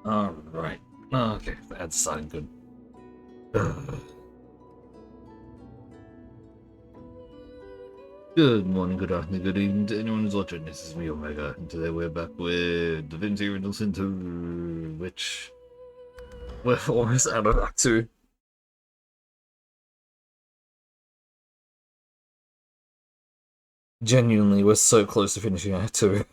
Alright. Okay, that's sounding good. Ugh. Good morning, good afternoon, good evening to anyone who's watching. This is me, Omega, and today we're back with Divinity Original Sin 2, which we're almost out of Act 2. Genuinely, we're so close to finishing Act 2.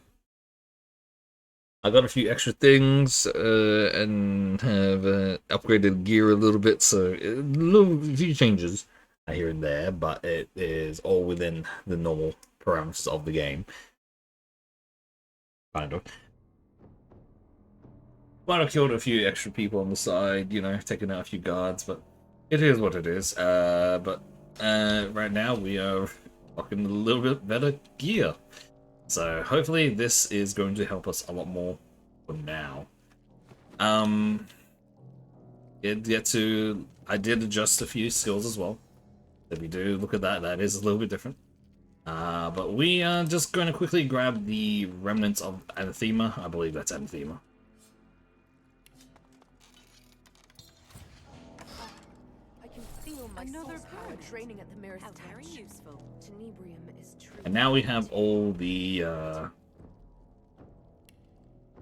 I got a few extra things and have upgraded gear a little bit, so a few changes here and there, but it is all within the normal parameters of the game. Kind of. Might have killed a few extra people on the side, you know, taking out a few guards, but it is what it is. But right now we are rocking a little bit better gear. So hopefully this is going to help us a lot more for now. I did adjust a few skills as well. If we do look at that, that is a little bit different. But we are just going to quickly grab the remnants of Anathema. I believe that's Anathema. I can feel my soul's power draining at the mirror's touch. Very useful. Tenebrium is true. And now we have all the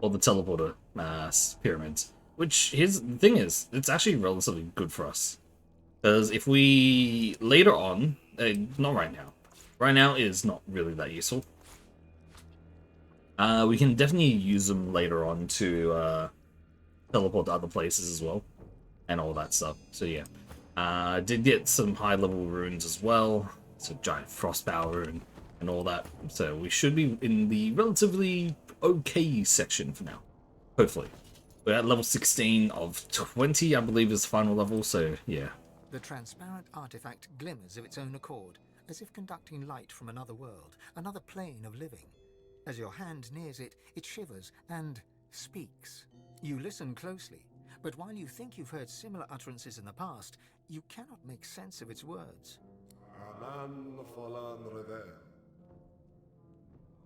teleporter pyramids. Which here's the thing is, it's actually relatively good for us. Because if we later on, not right now. Right now is not really that useful. We can definitely use them later on to teleport to other places as well, and all that stuff. So yeah, I did get some high level runes as well. So giant frost power and all that. So we should be in the relatively okay section for now. Hopefully. We're at level 16 of 20, I believe, is the final level, so yeah. The transparent artifact glimmers of its own accord, as if conducting light from another world, another plane of living. As your hand nears it, it shivers and speaks. You listen closely, but while you think you've heard similar utterances in the past, you cannot make sense of its words.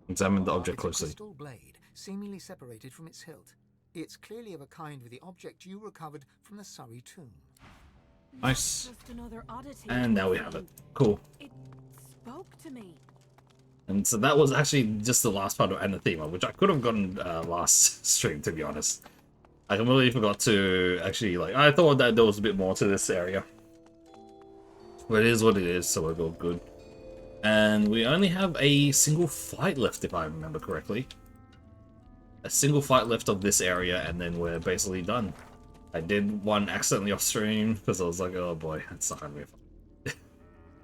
Examine the object It's a closely. crystal blade, seemingly separated from its hilt. It's clearly of a kind with the object you recovered from the Surrey tomb. Nice. Just another oddity. And now we have it. Cool. It spoke to me. And so that was actually just the last part of Anathema, which I could have gotten last stream, to be honest. I completely forgot to actually, I thought that there was a bit more to this area. But it is what it is, so we're all good. And we only have a single fight left, if I remember correctly. A single fight left of this area, and then we're basically done. I did one accidentally off stream, because I was like, oh boy, that's not gonna be fun.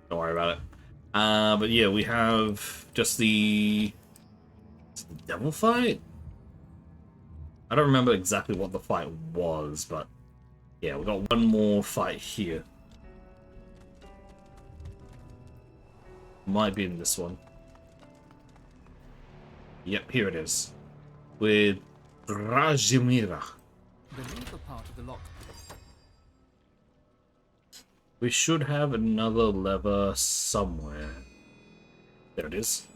Don't worry about it. But yeah, we have just the devil fight? I don't remember exactly what the fight was, but yeah, we got one more fight here. Might be in this one. Yep, here it is. With Rajimira. The lever part of the lock. We should have another lever somewhere. There it is.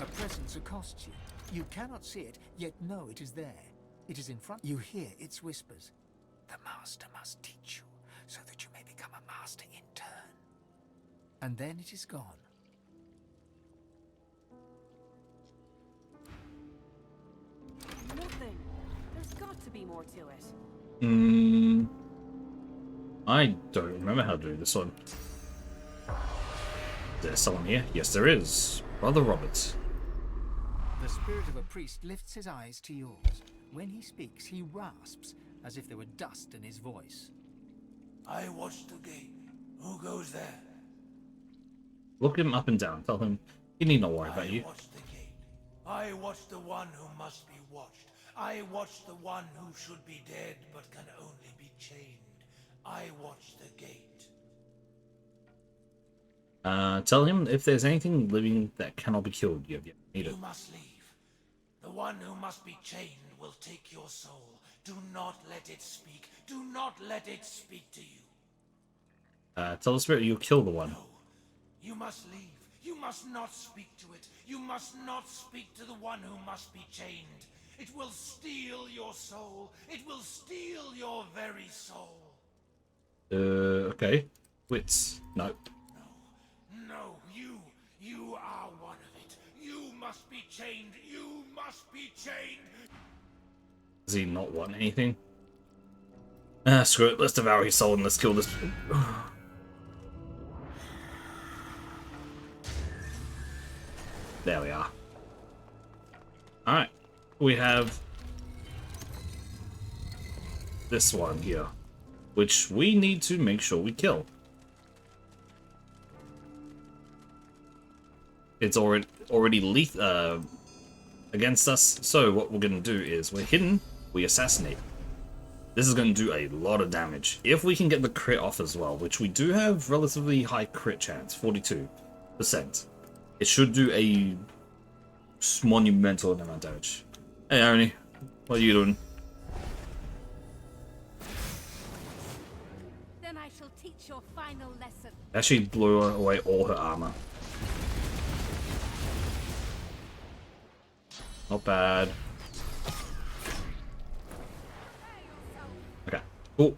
A presence accosts you. You cannot see it, yet know it is there. It is in front. You hear its whispers. The master must teach you, so that you may become a master in turn. And then it is gone. Nothing. There's got to be more to it. I don't remember how to do this one. There's someone here? Yes, there is. Brother Roberts. The spirit of a priest lifts his eyes to yours. When he speaks, he rasps, as if there were dust in his voice. I watch the gate. Who goes there? Look him up and down. Tell him he need not worry about you. I watch the gate. I watch the one who must be watched. I watch the one who should be dead but can only be chained. I watch the gate. Tell him if there's anything living that cannot be killed, you need it. You must leave. The one who must be chained will take your soul. Do not let it speak. Do not let it speak to you. Tell the spirit you'll kill the one. No. You must leave. You must not speak to it. You must not speak to the one who must be chained. It will steal your soul. It will steal your very soul. Okay. Wits. No. No, you are one of it. You must be chained. You must be chained. Does he not want anything? Ah, screw it. Let's devour his soul and let's kill this. There we are. Alright. We have this one here, which we need to make sure we kill. It's already against us, so what we're going to do is we're hidden, we assassinate. This is going to do a lot of damage. If we can get the crit off as well, which we do have relatively high crit chance, 42%. It should do a monumental amount of damage. Hey Arnie, what are you doing? Then I shall teach your final lesson. Actually blew away all her armor. Not bad. Okay, cool.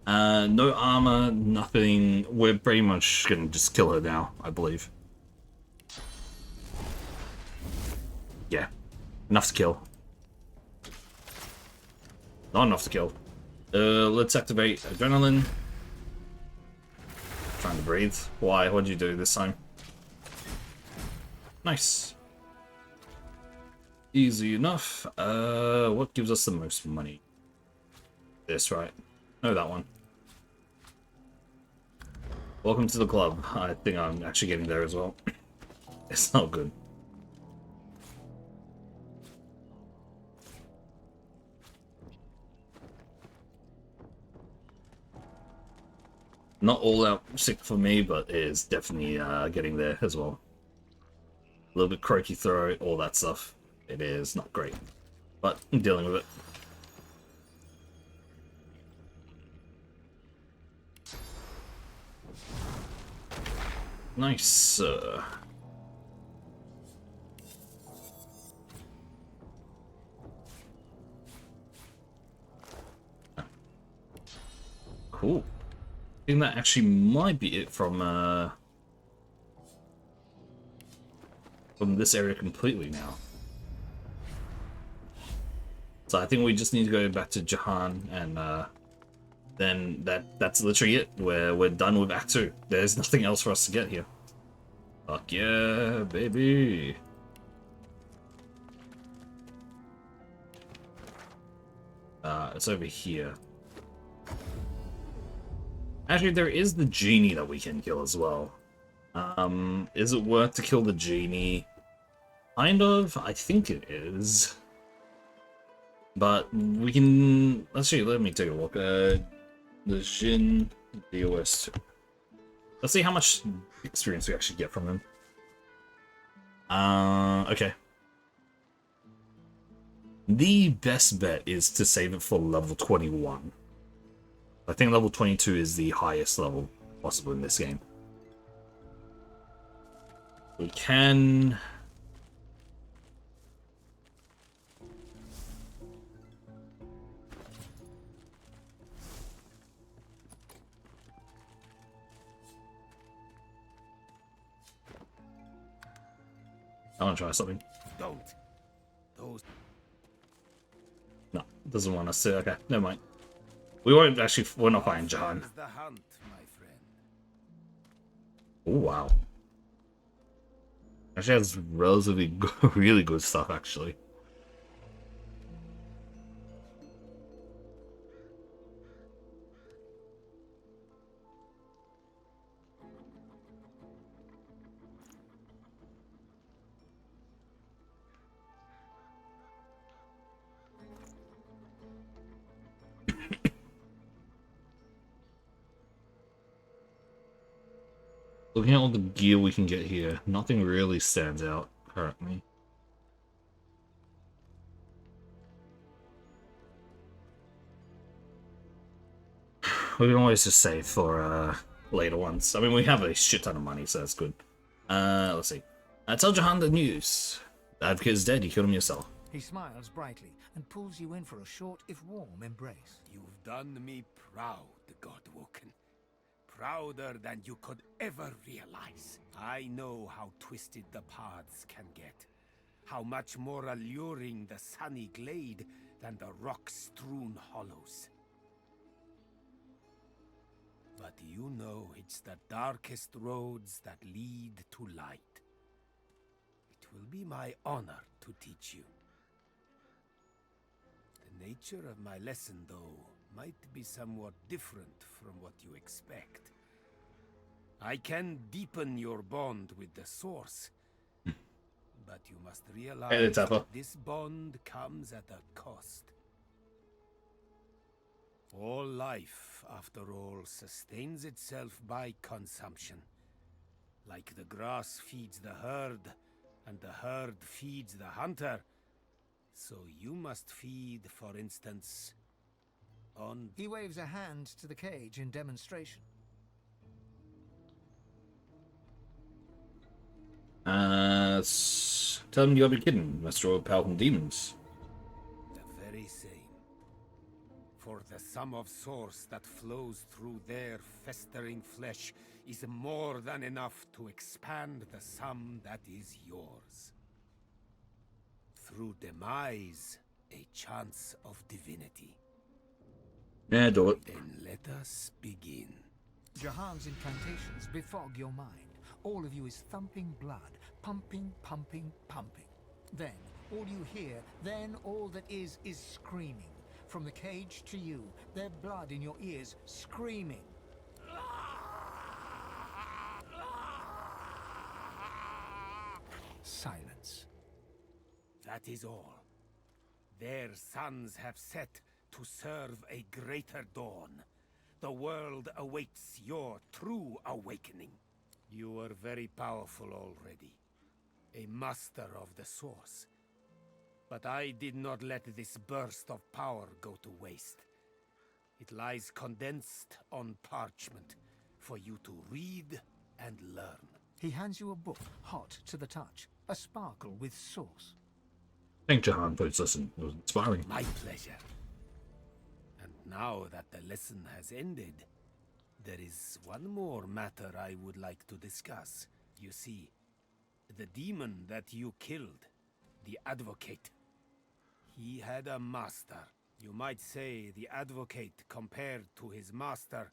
No armor, nothing. We're pretty much gonna just kill her now, I believe. Yeah, enough to kill. Not enough to kill. Let's activate adrenaline. Trying to breathe. Why? What'd you do this time? Nice. Easy enough. What gives us the most money? This, right? No, that one. Welcome to the club. I think I'm actually getting there as well. It's not good. Not all out sick for me, but it is definitely getting there as well. A little bit croaky throat, all that stuff. It is not great, but I'm dealing with it. Nice. Cool. I think that actually might be it from this area completely now. So I think we just need to go back to Jahan, and then that's literally it. We're done with Act 2. There's nothing else for us to get here. Fuck yeah, baby. It's over here. Actually, there is the genie that we can kill as well. Is it worth to kill the genie? Kind of. I think it is. But we can... Actually, let me take a look. The Jin DOS 2. Let's see how much experience we actually get from him. Okay. The best bet is to save it for level 21. I think level 22 is the highest level possible in this game. We can... I want to try something. Don't. Those. No, doesn't want us to. Okay, never mind. We won't actually. We're not fighting Jahan. The hunt, my friend. Oh wow. Actually, has relatively good, really good stuff actually. Looking at all the gear we can get here, nothing really stands out currently. We can always just save for later ones. I mean, we have a shit ton of money, so that's good. Let's see. Tell Jahan the news. The Advocate is dead, you killed him yourself. He smiles brightly and pulls you in for a short, if warm, embrace. You've done me proud, Godwoken. Prouder than you could ever realize. I know how twisted the paths can get. How much more alluring the sunny glade than the rock-strewn hollows. But you know it's the darkest roads that lead to light. It will be my honor to teach you. The nature of my lesson, though, might be somewhat different from what you expect. I can deepen your bond with the Source, but you must realize that this bond comes at a cost. All life, after all, sustains itself by consumption. Like the grass feeds the herd, and the herd feeds the hunter, so you must feed, for instance, on... He waves a hand to the cage in demonstration. Tell him you gotta be kidding, Mr. Powerful Demons. The very same. For the sum of source that flows through their festering flesh is more than enough to expand the sum that is yours. Through demise, a chance of divinity. Yeah, do it. Then let us begin. Jahan's incantations befog your mind. All of you is thumping blood, pumping, pumping, pumping. Then, all you hear, then all that is screaming. From the cage to you, their blood in your ears, screaming. Silence. That is all. Their suns have set to serve a greater dawn. The world awaits your true awakening. You are very powerful already. A master of the Source. But I did not let this burst of power go to waste. It lies condensed on parchment for you to read and learn. He hands you a book, hot to the touch, a sparkle with source. Thank Jahan for his lesson. It was inspiring. My pleasure. And now that the lesson has ended, there is one more matter I would like to discuss. You see, the demon that you killed, the Advocate, he had a master. You might say the Advocate compared to his master,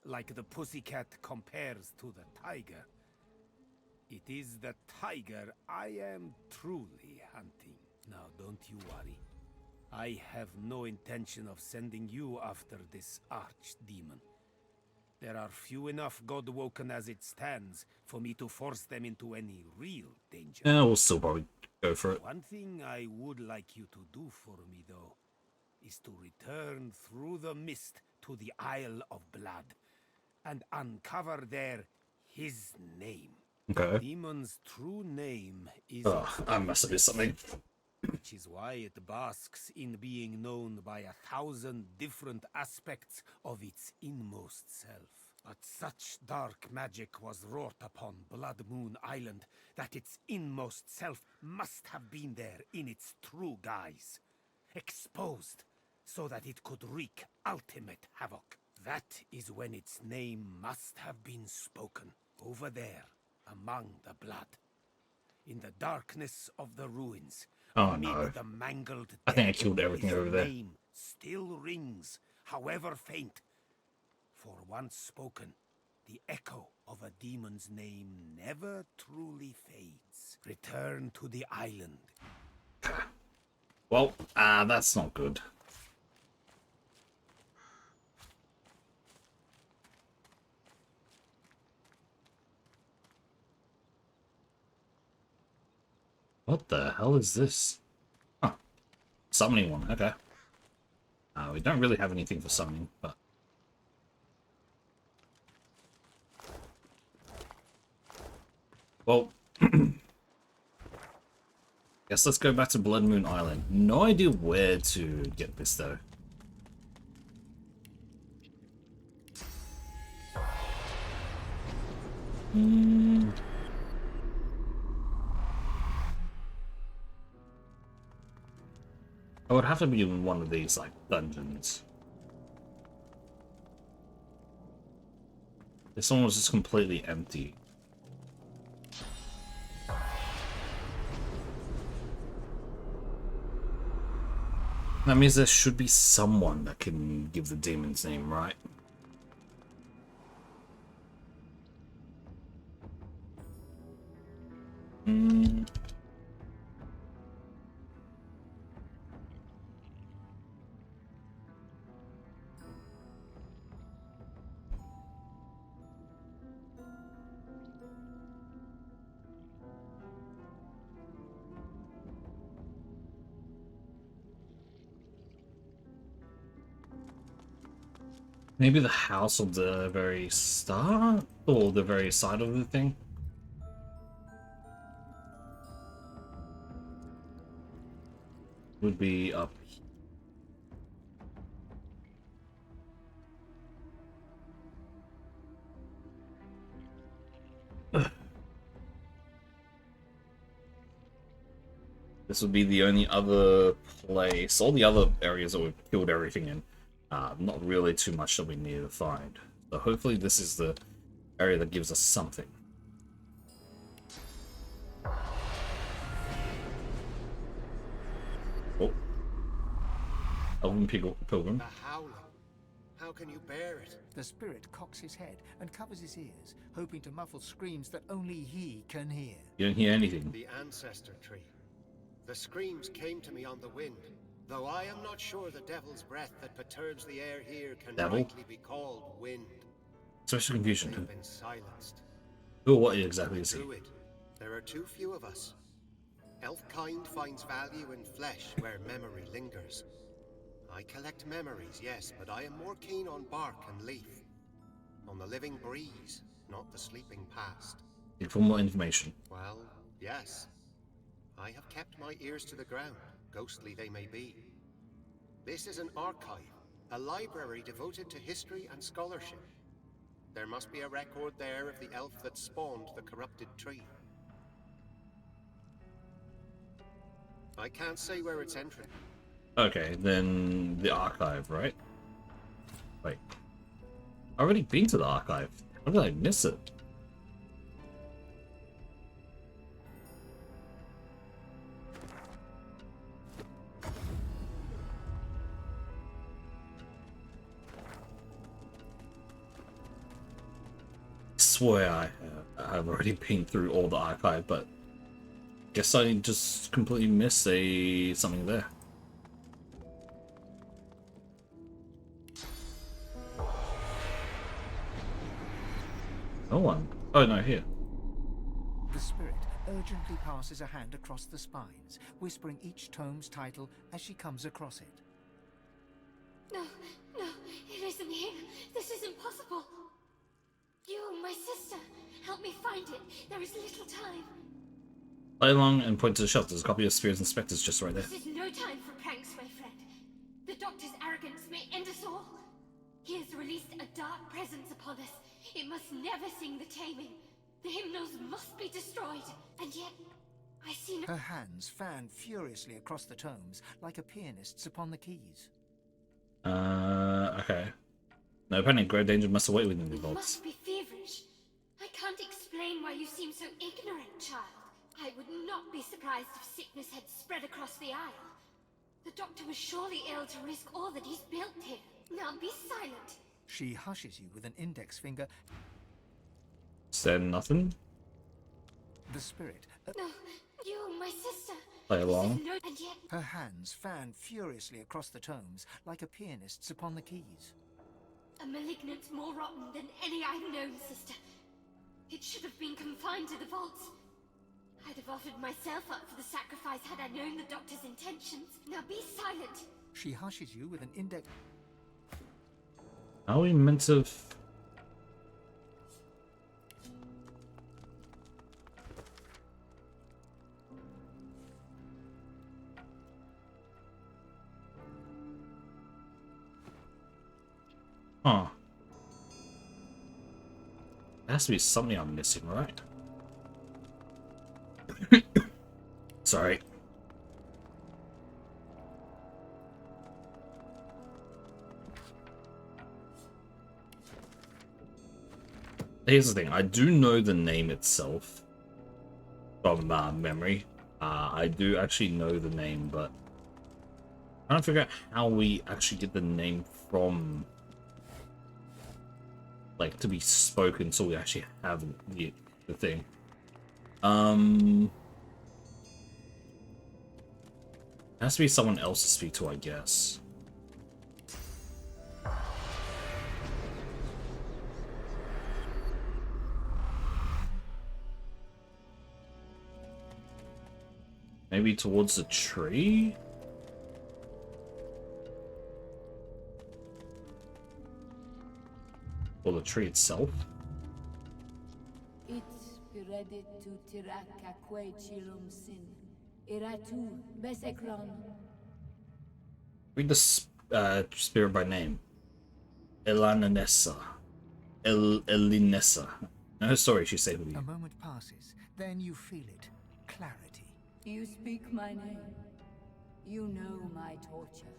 like the pussycat compares to the tiger. It is the tiger I am truly hunting. Now don't you worry. I have no intention of sending you after this archdemon. There are few enough Godwoken as it stands for me to force them into any real danger. Yeah, we'll still probably go for it. One thing I would like you to do for me, though, is to return through the mist to the Isle of Blood and uncover there his name. Okay. Demon's true name is... Oh, I must have missed something. Which is why it basks in being known by 1,000 different aspects of its inmost self. But such dark magic was wrought upon Blood Moon Island that its inmost self must have been there in its true guise, exposed so that it could wreak ultimate havoc. That is when its name must have been spoken, over there, among the blood. In the darkness of the ruins, Oh amid no. the mangled I think I dead, killed everything his over there. name still rings, however faint. For once spoken, the echo of a demon's name never truly fades. Return to the island. Well, that's not good. What the hell is this? Huh. Summoning one, okay. We don't really have anything for summoning, but... Well... Guess let's go back to Blood Moon Island. No idea where to get this, though. I would have to be in one of these, like, dungeons. This one was just completely empty. That means there should be someone that can give the demon's name, right? Maybe the house of the very start? Or the very side of the thing? Would be up here. This would be the only other place. All the other areas that we've killed everything in. Not really too much that we need to find. So hopefully this is the area that gives us something. Oh. Elven Pilgrim. The howling. How can you bear it? The spirit cocks his head and covers his ears, hoping to muffle screams that only he can hear. You don't hear anything. The ancestor tree. The screams came to me on the wind, though I am not sure the devil's breath that perturbs the air here can Devil? rightly be called wind. Special confusion. They've been silenced. Who or what exactly is he? Druid, there are too few of us. Elfkind finds value in flesh where memory lingers. I collect memories, yes, but I am more keen on bark and leaf. On the living breeze, not the sleeping past. Need for more information. Well, yes. I have kept my ears to the ground, ghostly they may be. This is an archive, a library devoted to history and scholarship. There must be a record there of the elf that spawned the corrupted tree. I can't say where it's entering. Okay, then the archive, right? Wait. I've already been to the archive. How did I miss it? I swear I've already been through all the archive, but guess I just completely missed something there. No one. Oh no, here. The spirit urgently passes a hand across the spines, whispering each tome's title as she comes across it. No, no, it isn't here. This is impossible. You, my sister, help me find it. There is little time. Play along and point to the shelf. There's a copy of Spirits and Spectres just right there. This is no time for pranks, my friend. The Doctor's arrogance may end us all. He has released a dark presence upon us. It must never sing the taming. The hymnals must be destroyed. And yet, I see no... Her hands fan furiously across the tomes, like a pianist's upon the keys. Okay. No panic, grave danger must await within the You vaults. must be feverish. I can't explain why you seem so ignorant, child. I would not be surprised if sickness had spread across the isle. The Doctor was surely ill to risk all that he's built here. Now be silent. She hushes you with an index finger. Said nothing. The spirit... No, you, my sister. Play This along. is no... And yet, Her hands fan furiously across the tomes, like a pianist's upon the keys. a malignant more rotten than any I've known, sister. It should have been confined to the vaults. I'd have offered myself up for the sacrifice had I known the Doctor's intentions. Now be silent. She hushes you with an index... Are we meant to... Huh. There has to be something I'm missing, right? Sorry. Here's the thing, I do know the name itself from memory. I do actually know the name, but I'm trying to figure out how we actually get the name from, like, to be spoken, so we actually have the thing. It has to be someone else to speak to, I guess. Maybe towards the tree? Or the tree itself? It piredit tu tiraka kwe chilum sin. Iratu besekron. Read the spirit by name. Elananessa. Elinessa. No, sorry, she saved me. A moment passes, then you feel it. Clarity. You speak my name. You know my torture.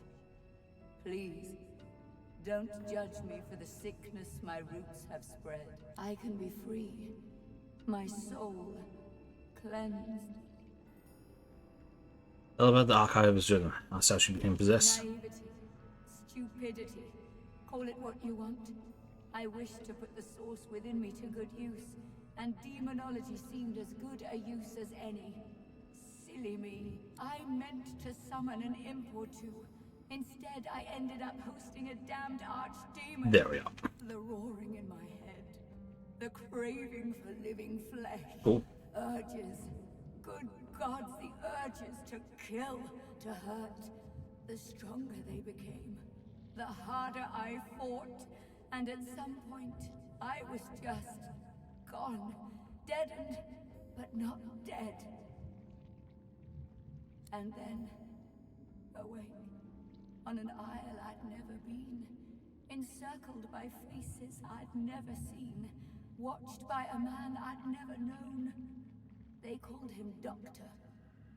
Please, don't judge me for the sickness my roots have spread. I can be free. My soul cleansed. Tell about the Archive's journal. That's how she became possessed. Naivety, stupidity, call it what you want. I wish to put the source within me to good use, and demonology seemed as good a use as any. Silly me. I meant to summon an imp or two. Instead, I ended up hosting a damned archdemon. There we are. The roaring in my head. The craving for living flesh. Cool. Urges. Good gods, the urges to kill, to hurt. The stronger they became, the harder I fought. And at some point, I was just gone. Deadened, but not dead. And then, awake, on an isle I'd never been, encircled by faces I'd never seen, watched by a man I'd never known. They called him Doctor.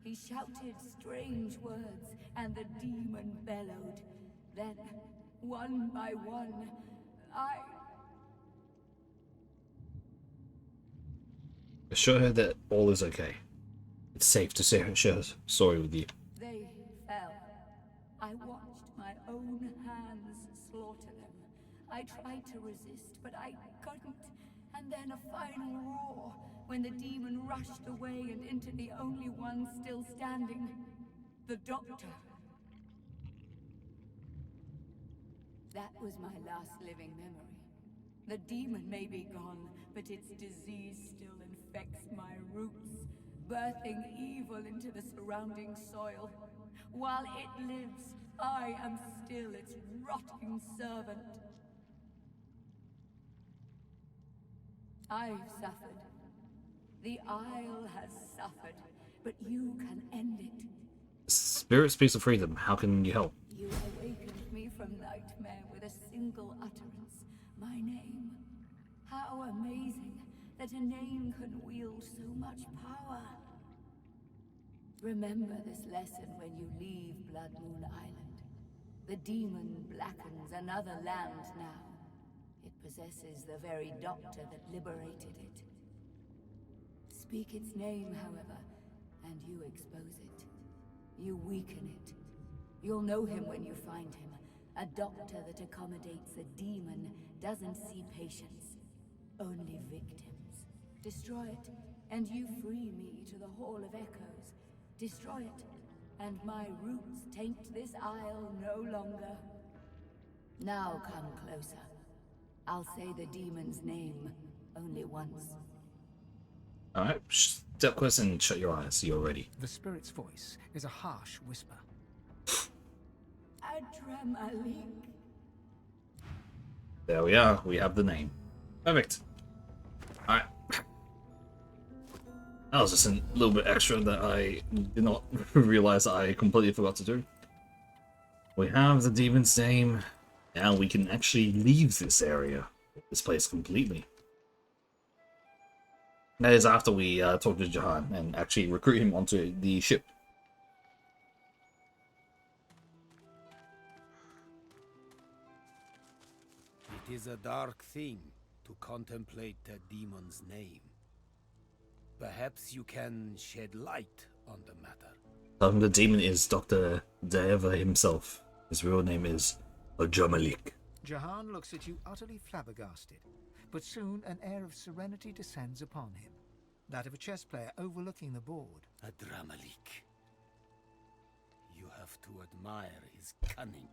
He shouted strange words, and the demon bellowed. Then, one by one, Assure her that all is okay. It's safe to share her story with you. They fell. I watched my own hands slaughter them. I tried to resist, but I couldn't. And then a final roar, when the demon rushed away and into the only one still standing, the Doctor. That was my last living memory. The demon may be gone, but its disease still infects my roots, birthing evil into the surrounding soil. While it lives, I am still its rotting servant. I've suffered. The Isle has suffered, but you can end it. Spirit speaks of freedom. How can you help? You awakened me from nightmare with a single utterance. My name. How amazing that a name can wield so much power. Remember this lesson when you leave Blood Moon Island. The demon blackens another land now. It possesses the very doctor that liberated it. Speak its name, however, and you expose it. You weaken it. You'll know him when you find him. A doctor that accommodates a demon doesn't see patients, only victims. Destroy it, and you free me to the Hall of Echoes. Destroy it, and my roots taint this isle no longer. Now come closer. I'll say the demon's name only once. Alright, step close and shut your eyes. You're ready. The spirit's voice is a harsh whisper. Adramalik. There we are. We have the name. Perfect. Alright. That was just a little bit extra that I did not realize I completely forgot to do. We have the demon's name. Now we can actually leave this area, this place completely. That is after we talk to Jahan and actually recruit him onto the ship. It is a dark thing to contemplate a demon's name. Perhaps you can shed light on the matter. The demon is Dr. Daeva himself. His real name is Ajamalik. Jahan looks at you utterly flabbergasted, but soon an air of serenity descends upon him, that of a chess player overlooking the board. Adramalik. You have to admire his cunning.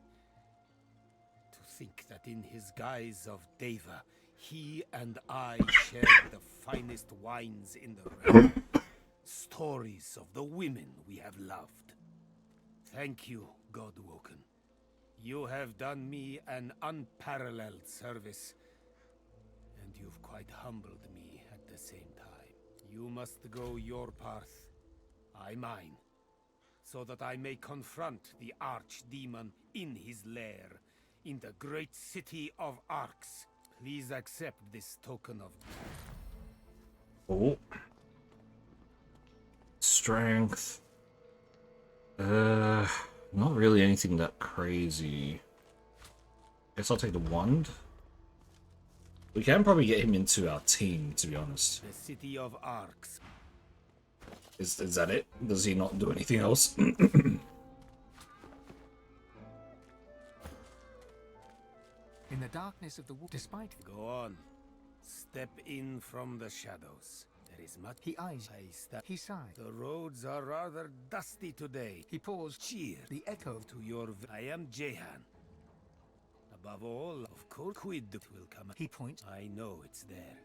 To think that in his guise of Deva, he and I shared the finest wines in the realm. Stories of the women we have loved. Thank you, Godwoken. You have done me an unparalleled service, and you've quite humbled me at the same time. You must go your path, I mine, so that I may confront the archdemon in his lair, in the great city of Arx. Please accept this token of... Oh. Strength. Not really anything that crazy. Guess I'll take the wand. We can probably get him into our team, to be honest. The city of Arx. Is that it? Does he not do anything else? In the darkness of the wood, despite... Go on. Step in from the shadows. There is much... He eyes. He sighs. The roads are rather dusty today. He paused. Cheer. The echo To your... I am Jehan. Above all, of course, Quid will come. He points. I know it's there.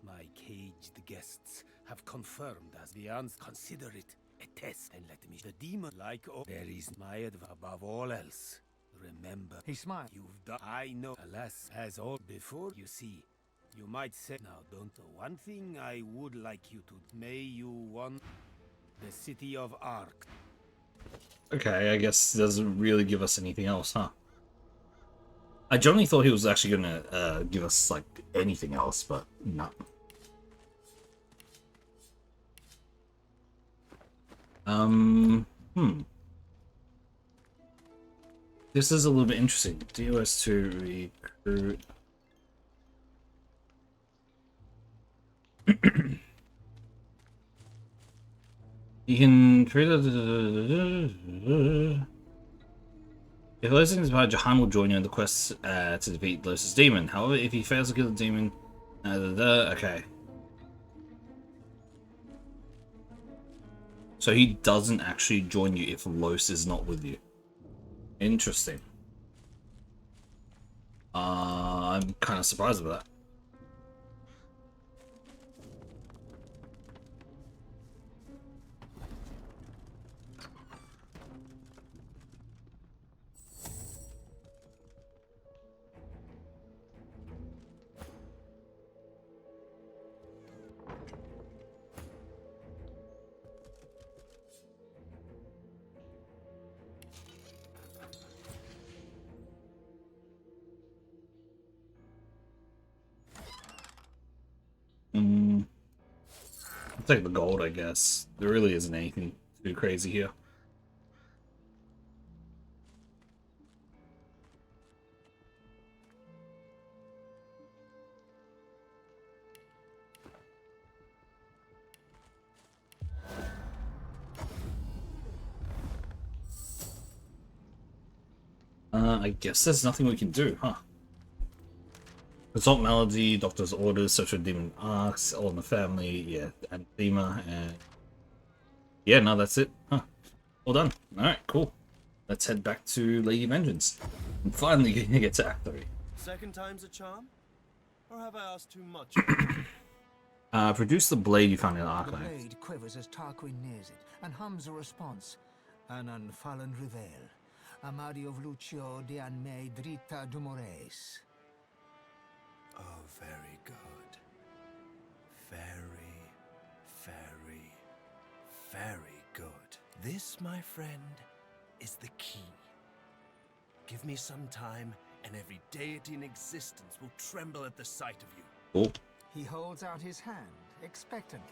My caged guests have confirmed as the ans. Consider it a test and let me... The demon, like all... There is my advice. Above all else, remember... He smiled. You've done... I know. Alas, as all before, you see. You might say... Now, don't... The one thing I would like you to... May you want... The city of Ark. Okay, I guess it doesn't really give us anything else, huh? I generally thought he was actually gonna give us, like, anything else, but no. This is a little bit interesting. DOS2 recruit. You can create if Losis is inspired, Jahan will join you in the quest to defeat Losis' demon. However, if he fails to kill the demon, okay. So he doesn't actually join you if Los is not with you. Interesting. I'm kind of surprised about that. I'll take the gold, I guess. There really isn't anything too crazy here. I guess there's nothing we can do, huh? Consult Melody, Doctor's Orders, Search for Demon Arcs, All in the Family, yeah, and Thema, and... Yeah, no, that's it. Huh. Well done. Alright, cool. Let's head back to Lady Vengeance. I'm finally gonna get to Act 3. Second time's a charm? Or have I asked too much? Produce the blade you found in the The archive. blade quivers as Tarquin nears it, and hums a response. An unfallen reveal. Amadi of Lucio de Anme Drita Dumores. Oh, very good. Very, very, very good. This, my friend, is the key. Give me some time, and every deity in existence will tremble at the sight of you. Cool. He holds out his hand, expectantly.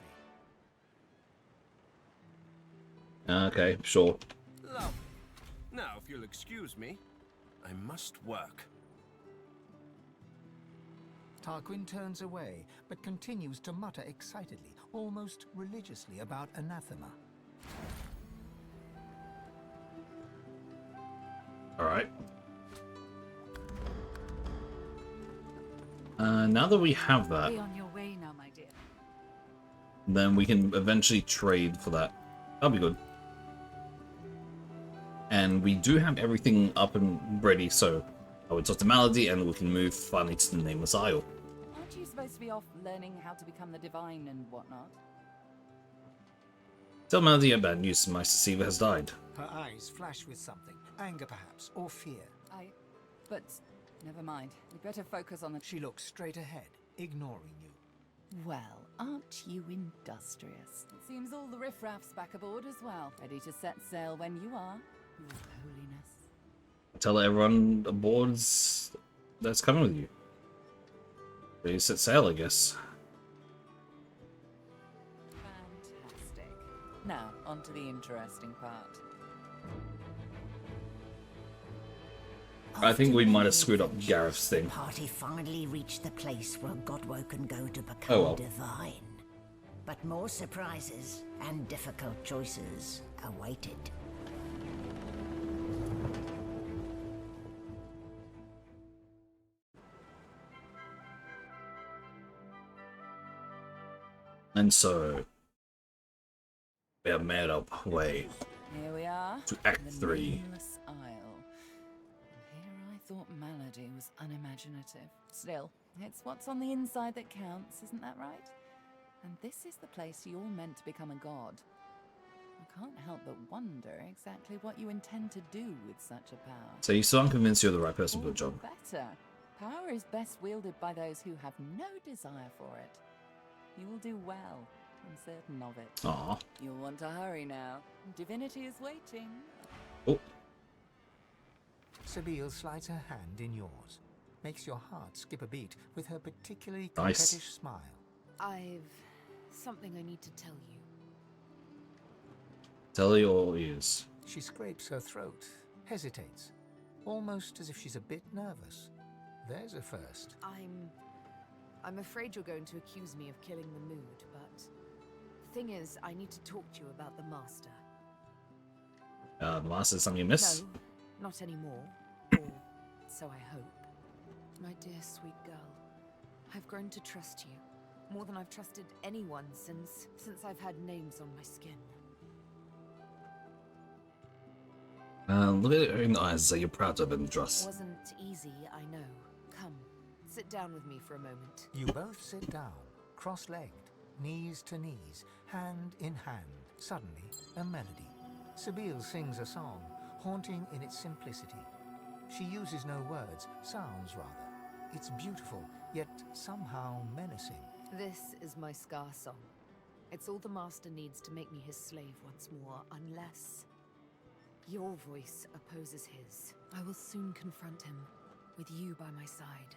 Okay, sure. Lovely. Now, if you'll excuse me, I must work. Tarquin turns away, but continues to mutter excitedly, almost religiously, about anathema. Alright. Now that we have that, Be on your way now, my dear. then we can eventually trade for that. That'll be good. And we do have everything up and ready, so I would talk to Malady and we can move finally to the Nameless Isle. Aren't you supposed to be off learning how to become the divine and whatnot? Tell Malady about news. My Ceciva has died. Her eyes flash with something. Anger, perhaps, or fear. But never mind. We better focus on the... She looks straight ahead, ignoring you. Well, aren't you industrious? It seems all the riffraff's back aboard as well. Ready to set sail when you are, Your Holiness. Tell everyone aboard that's coming with you. They set sail, I guess. Fantastic. Now, on to the interesting part. I think we might have screwed up Gareth's thing. The party finally reached the place where Godwo can go to become Oh well. divine. But more surprises and difficult choices awaited. And so we have made our way Here we are. to Act the 3. Nameless Isle. And here I thought Malady was unimaginative. Still, it's what's on the inside that counts, isn't that right? And this is the place you're meant to become a god. I can't help but wonder exactly what you intend to do with such a power. So you still aren't convinced you're the right person for the job. Better. Power is best wielded by those who have no desire for it. You will do well. I'm certain of it. Aw. You'll want to hurry now. Divinity is waiting. Oh. Sabine slides her hand in yours, makes your heart skip a beat with her particularly Nice. coquettish smile. I've something I need to tell you. Tell your ears. She scrapes her throat, hesitates, almost as if she's a bit nervous. There's a first. I'm afraid you're going to accuse me of killing the mood, but the thing is, I need to talk to you about the Master. The Master, something you miss? No, not anymore. Or so I hope. My dear sweet girl, I've grown to trust you more than I've trusted anyone since I've had names on my skin. Look at her in the eyes, so you're proud to have been trust. Wasn't easy, I know. Come, sit down with me for a moment. You both sit down, cross-legged, knees to knees, hand in hand. Suddenly, a melody. Sabine sings a song, haunting in its simplicity. She uses no words, sounds rather. It's beautiful, yet somehow menacing. This is my Scar song. It's all the Master needs to make me his slave once more, unless your voice opposes his. I will soon confront him, with you by my side.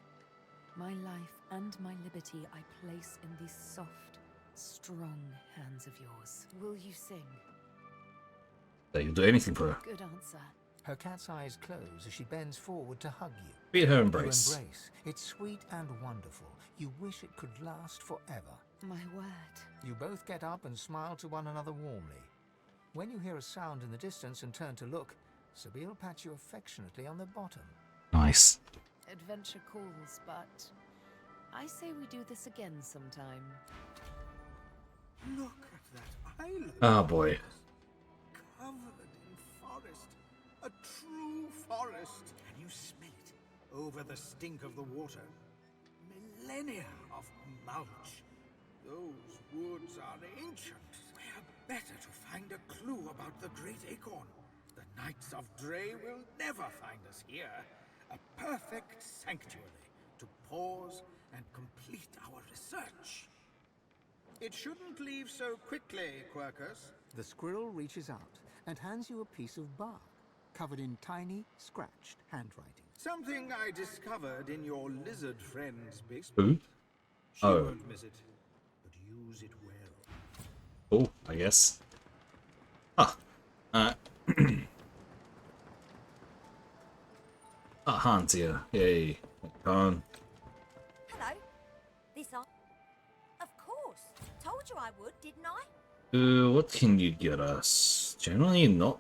My life and my liberty I place in these soft, strong hands of yours. Will you sing? That you'll do anything for her. Good answer. Her cat's eyes close as she bends forward to hug you. Be her embrace. You embrace. It's sweet and wonderful. You wish it could last forever. My word. You both get up and smile to one another warmly. When you hear a sound in the distance and turn to look, Sabine pats you affectionately on the bottom. Nice. Adventure calls, but I say we do this again sometime. Look at that island. Oh boy. Covered in forest. A true forest. Can you smell it? Over the stink of the water. Millennia of mulch. Those woods are ancient. Where better to find a clue about the Great Acorn? The Knights of Dre will never find us here. A perfect sanctuary to pause and complete our research. It shouldn't leave so quickly, Quercus. The squirrel reaches out and hands you a piece of bark, covered in tiny, scratched handwriting. Something I discovered in your lizard friend's basement. Who? She Oh. won't miss it, but use it well. Oh, I guess. Ah. Hans here. Yay. Come on. Hello. you I would, didn't I? What can you get us? Generally not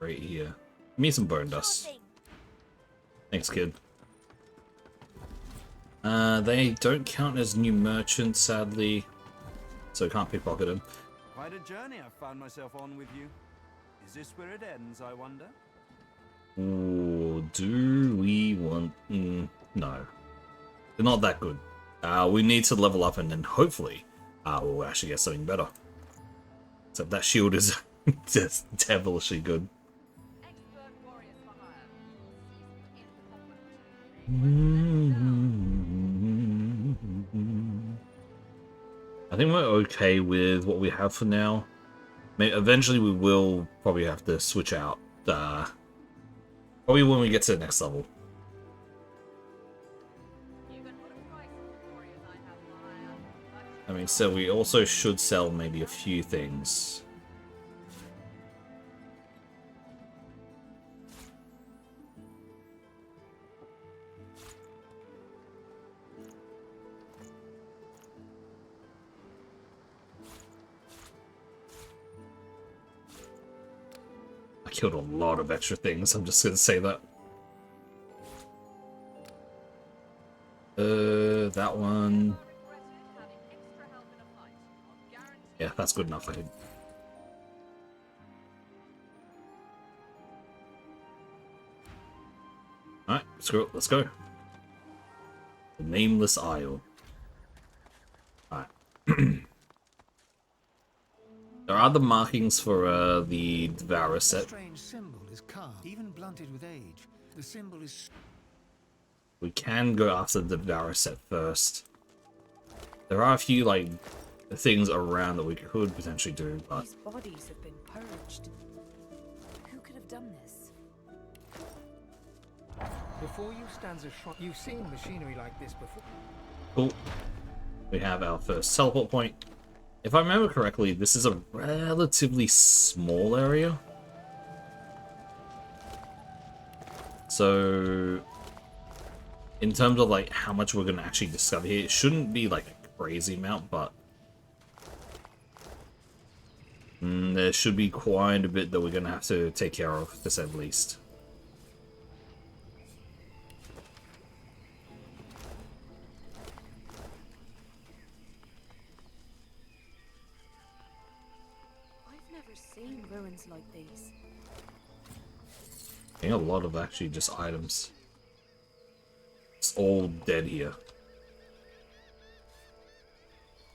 right here. Give me some bone dust. Sure thing. Thanks, kid. They don't count as new merchants, sadly, so can't pickpocket them. Quite a journey I've found myself on with you. Is this where it ends, I wonder? Ooh, do we want... no. They're not that good. We need to level up and then hopefully we'll actually get something better. Except that shield is just devilishly good. I think we're okay with what we have for now. Eventually we will probably have to switch out. Probably when we get to the next level. I mean, so we also should sell maybe a few things. I killed a lot of extra things, I'm just gonna say that. That one. Yeah, that's good enough, I think. Alright, screw it, let's go. The Nameless Isle. Alright. There are the markings for the Devourer A set. strange symbol is carved, even blunted with age. The symbol is... We can go after the Devourer set first. There are a few, like, things around that we could potentially do, but... These bodies have been purged. Who could have done this? Before you stands a shrine. You've seen machinery like this before. Cool. We have our first teleport point. If I remember correctly, this is a relatively small area. So, in terms of like how much we're going to actually discover here, it shouldn't be like a crazy amount, but there should be quite a bit that we're going to have to take care of, to say the least. Seen ruins like these. I think a lot of actually just items. It's all dead here.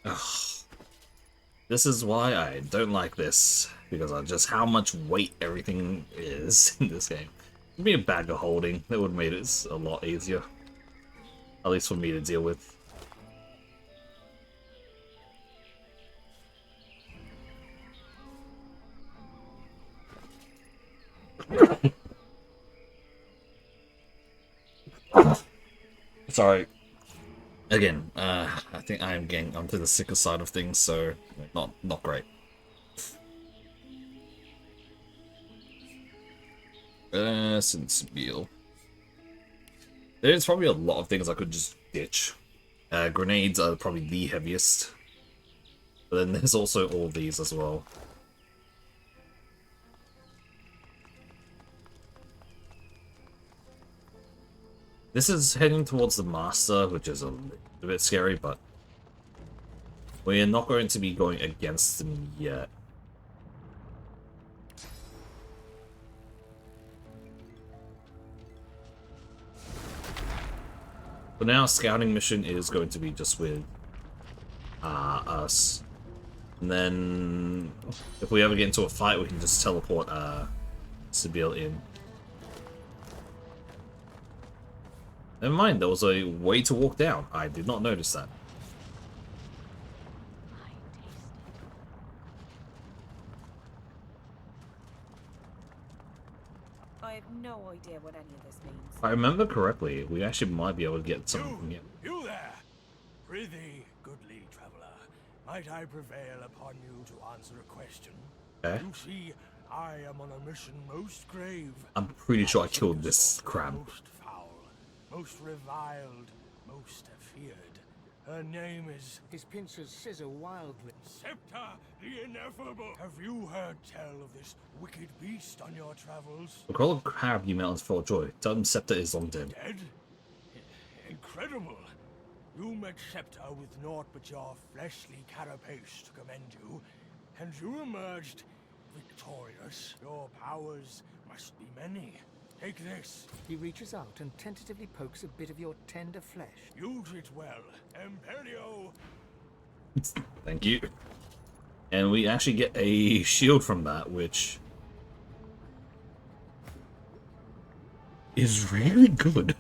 Ugh. This is why I don't like this, because of just how much weight everything is in this game. It'd be a bag of holding. That would have made it a lot easier. At least for me to deal with. Sorry. Again, I think I am getting onto the sicker side of things, so not great. Sensible. There's probably a lot of things I could just ditch. Grenades are probably the heaviest. But then there's also all these as well. This is heading towards the Master, which is a bit scary, but we are not going to be going against them yet. For now, scouting mission is going to be just with us. And then, if we ever get into a fight, we can just teleport Sebille in. Never mind, there was a way to walk down. I did not notice that. I have no idea what any of this means. If I remember correctly, we actually might be able to get some from here. You there! Prithee, goodly traveler, might I prevail upon you to answer a question? Okay. You see, I am on a mission most grave. I'm pretty sure I killed this crab. Most foul, most reviled, most feared. Her name is... His pincers scissor wildly. Septa the Ineffable. Have you heard tell of this wicked beast on your travels? The call of crab you met on Fort Joy. Tell them Septa is on dead. Dead? Incredible. You met Septa with naught but your fleshly carapace to commend you, and you emerged victorious. Your powers must be many. Take this. He reaches out and tentatively pokes a bit of your tender flesh. Use it well. Imperio. Thank you. And we actually get a shield from that, which is really good.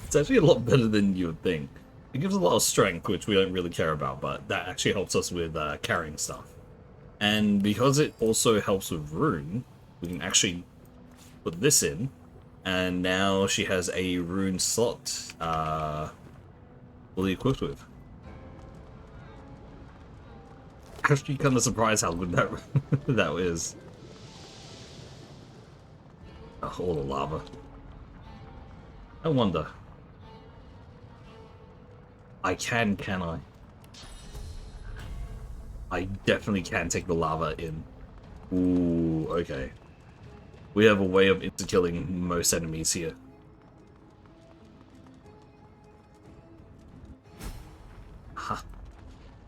It's actually a lot better than you would think. It gives a lot of strength, which we don't really care about, but that actually helps us with carrying stuff. And because it also helps with rune, we can actually put this in, and now she has a rune slot fully equipped with. Actually kind of surprised how good that that is. Oh, all the lava. I wonder. Can I? I definitely can take the lava in. Ooh, okay. We have a way of insta-killing most enemies here. Ha.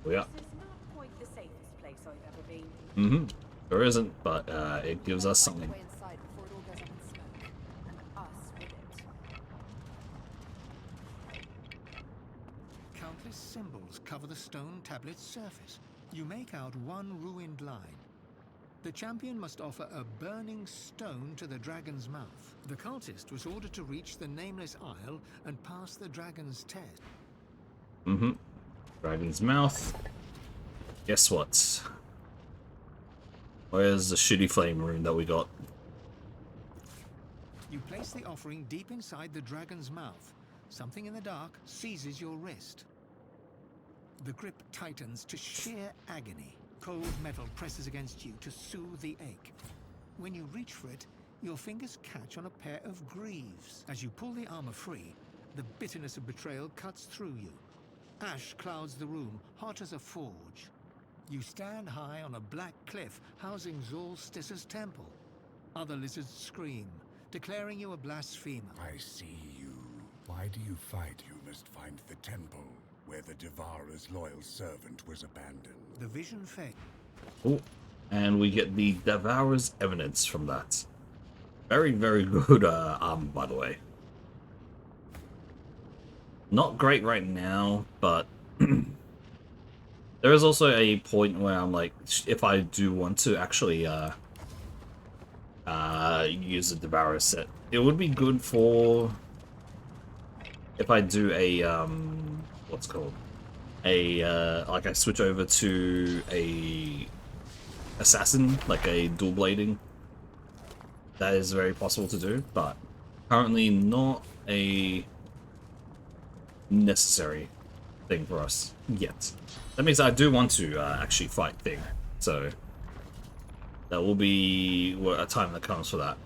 We are. This is not quite the safest place I've ever been. Mm-hmm. There isn't, but it gives us something. Inside before it all goes up in smoke, and us with it. Countless symbols cover the stone tablet's surface. You make out one ruined line. The champion must offer a burning stone to the dragon's mouth. The cultist was ordered to reach the Nameless Isle and pass the dragon's test. Mm-hmm. Dragon's mouth. Guess what? Where's the shitty flame rune that we got? You place the offering deep inside the dragon's mouth. Something in the dark seizes your wrist. The grip tightens to sheer agony. Cold metal presses against you to soothe the ache. When you reach for it, your fingers catch on a pair of greaves. As you pull the armor free, the bitterness of betrayal cuts through you. Ash clouds the room, hot as a forge. You stand high on a black cliff housing Zolstis's temple. Other lizards scream, declaring you a blasphemer. I see you. Why do you fight? You must find the temple where the Devourer's loyal servant was abandoned. The vision fades. Oh, and we get the Devourer's evidence from that. Very, very good armor, by the way. Not great right now, but there is also a point where I'm like, if I do want to actually use the Devourer set, it would be good for if I do a what's it called, like I switch over to a assassin, like a dual blading. That is very possible to do, but currently not a necessary thing for us yet. That means I do want to actually fight Thing, so that will be a time that comes for that.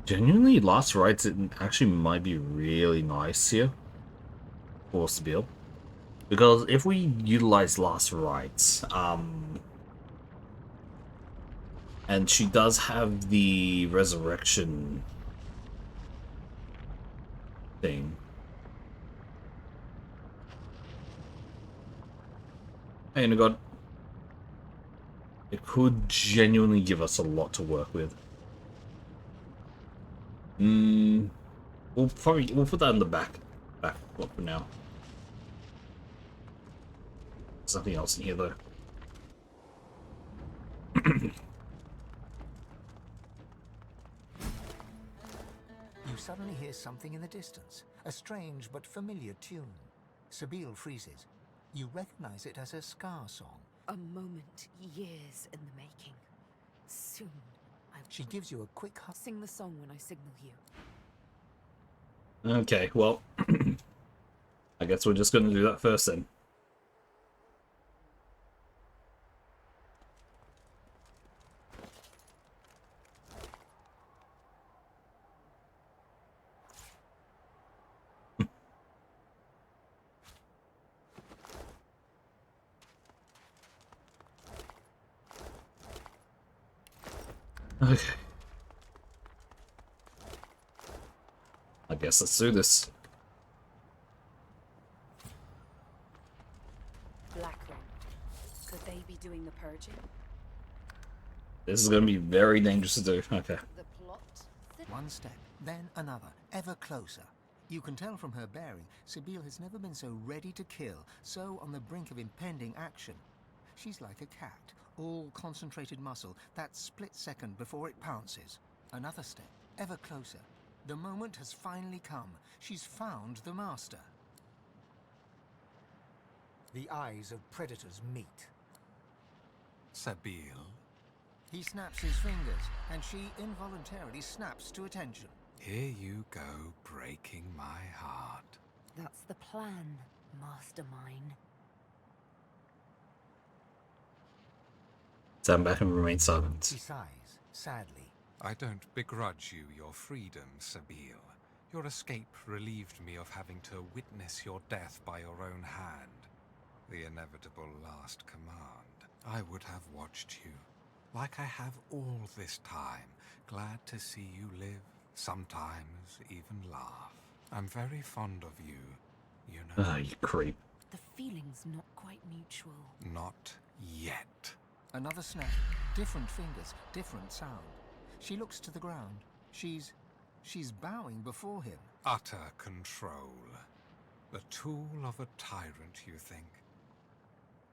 Genuinely, Last Rites actually might be really nice here for Sybille. Because if we utilize Last Rites, and she does have the resurrection thing. Hey, God. It could genuinely give us a lot to work with. We'll put that in the back for now. There's nothing else in here though. You suddenly hear something in the distance, a strange but familiar tune. Sybille freezes. You recognize it as a Scar song. A moment, years in the making. Soon, She gives you a quick hug. Sing the song when I signal you. Okay, well, I guess we're just going to do that first then. Okay. I guess let's do this. Blackwind. Could they be doing the purging? This is gonna be very dangerous to do. Okay. The plot? One step, then another, ever closer. You can tell from her bearing, Sebille has never been so ready to kill, so on the brink of impending action. She's like a cat, all concentrated muscle, that split second before it pounces. Another step, ever closer. The moment has finally come. She's found the master. The eyes of predators meet. Sebille? He snaps his fingers, and she involuntarily snaps to attention. Here you go, breaking my heart. That's the plan, mastermind. Stand back and remain silent. He sighs, sadly. I don't begrudge you your freedom, Sebille. Your escape relieved me of having to witness your death by your own hand. The inevitable last command. I would have watched you, like I have all this time, glad to see you live, sometimes even laugh. I'm very fond of you, you know. Ah, you creep. The feeling's not quite mutual. Not yet. Another snap, different fingers, different sound. She looks to the ground. She's bowing before him. Utter control. The tool of a tyrant, you think?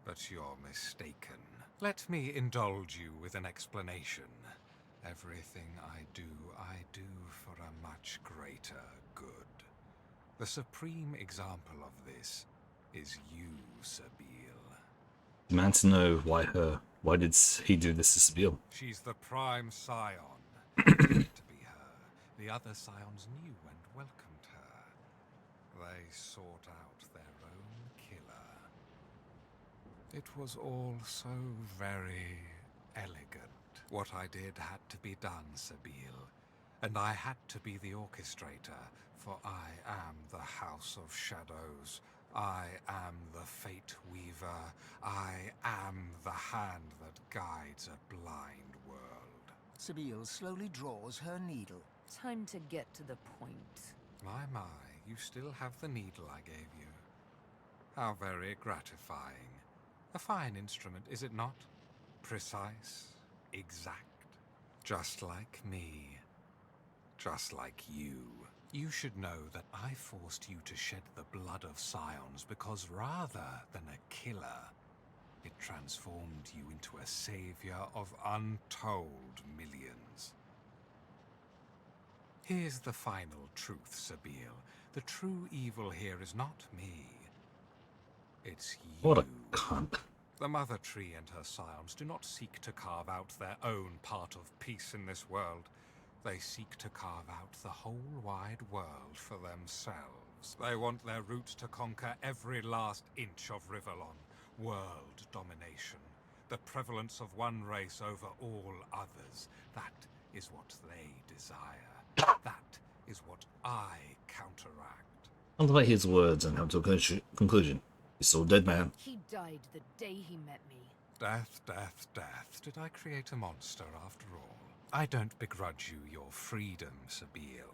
But you're mistaken. Let me indulge you with an explanation. Everything I do for a much greater good. The supreme example of this is you, Sebille. Demand to know why her. Why did he do this to Sebille? She's the prime scion. Meant to be her. The other scions knew and welcomed her. They sought out their own killer. It was all so very elegant. What I did had to be done, Sebille. And I had to be the orchestrator, for I am the House of Shadows. I am the Fate Weaver. I am the hand that guides a blind world. Sebille slowly draws her needle. Time to get to the point. My, you still have the needle I gave you. How very gratifying. A fine instrument, is it not? Precise, exact, just like me. Just like you. You should know that I forced you to shed the blood of scions because rather than a killer, it transformed you into a savior of untold millions. Here's the final truth, Sebille. The true evil here is not me. It's you. What a cunt. The Mother Tree and her scions do not seek to carve out their own part of peace in this world. They seek to carve out the whole wide world for themselves. They want their roots to conquer every last inch of Rivellon. World domination. The prevalence of one race over all others. That is what they desire. That is what I counteract. I'll debate his words and come to a conclusion. He's still a dead man. He died the day he met me. Death, death, death. Did I create a monster after all? I don't begrudge you your freedom, Sebille.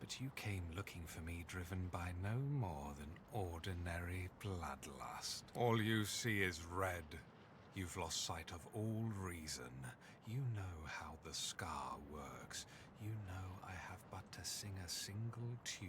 But you came looking for me driven by no more than ordinary bloodlust. All you see is red. You've lost sight of all reason. You know how the scar works. You know I have but to sing a single tune.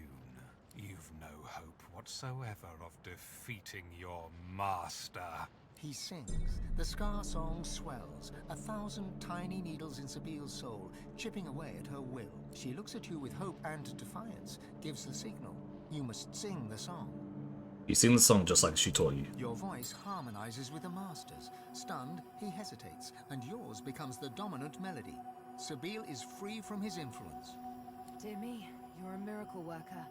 You've no hope whatsoever of defeating your master. He sings. The scar song swells, 1,000 tiny needles in Sebille's soul, chipping away at her will. She looks at you with hope and defiance, gives the signal. You must sing the song. You sing the song just like she taught you. Your voice harmonizes with the master's. Stunned, he hesitates, and yours becomes the dominant melody. Sebille is free from his influence. Dear me, you're a miracle worker.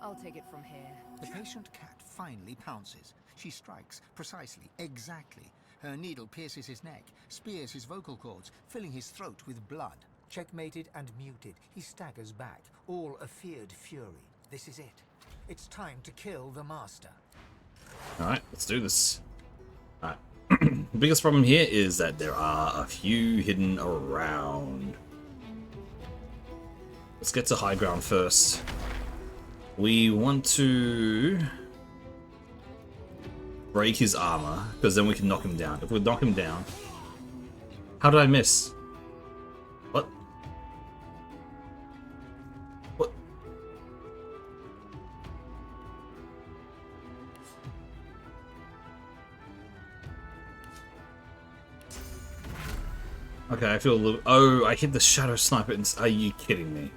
I'll take it from here. The patient cat finally pounces. She strikes, precisely, exactly. Her needle pierces his neck, spears his vocal cords, filling his throat with blood. Checkmated and muted, he staggers back, all a feared fury. This is it. It's time to kill the master. Alright, let's do this. Alright. The biggest problem here is that there are a few hidden around. Let's get to high ground first. We want to break his armor, because then we can knock him down. If we knock him down... How did I miss? What? What? Okay, I feel a little... Oh, I hit the shadow sniper. Are you kidding me?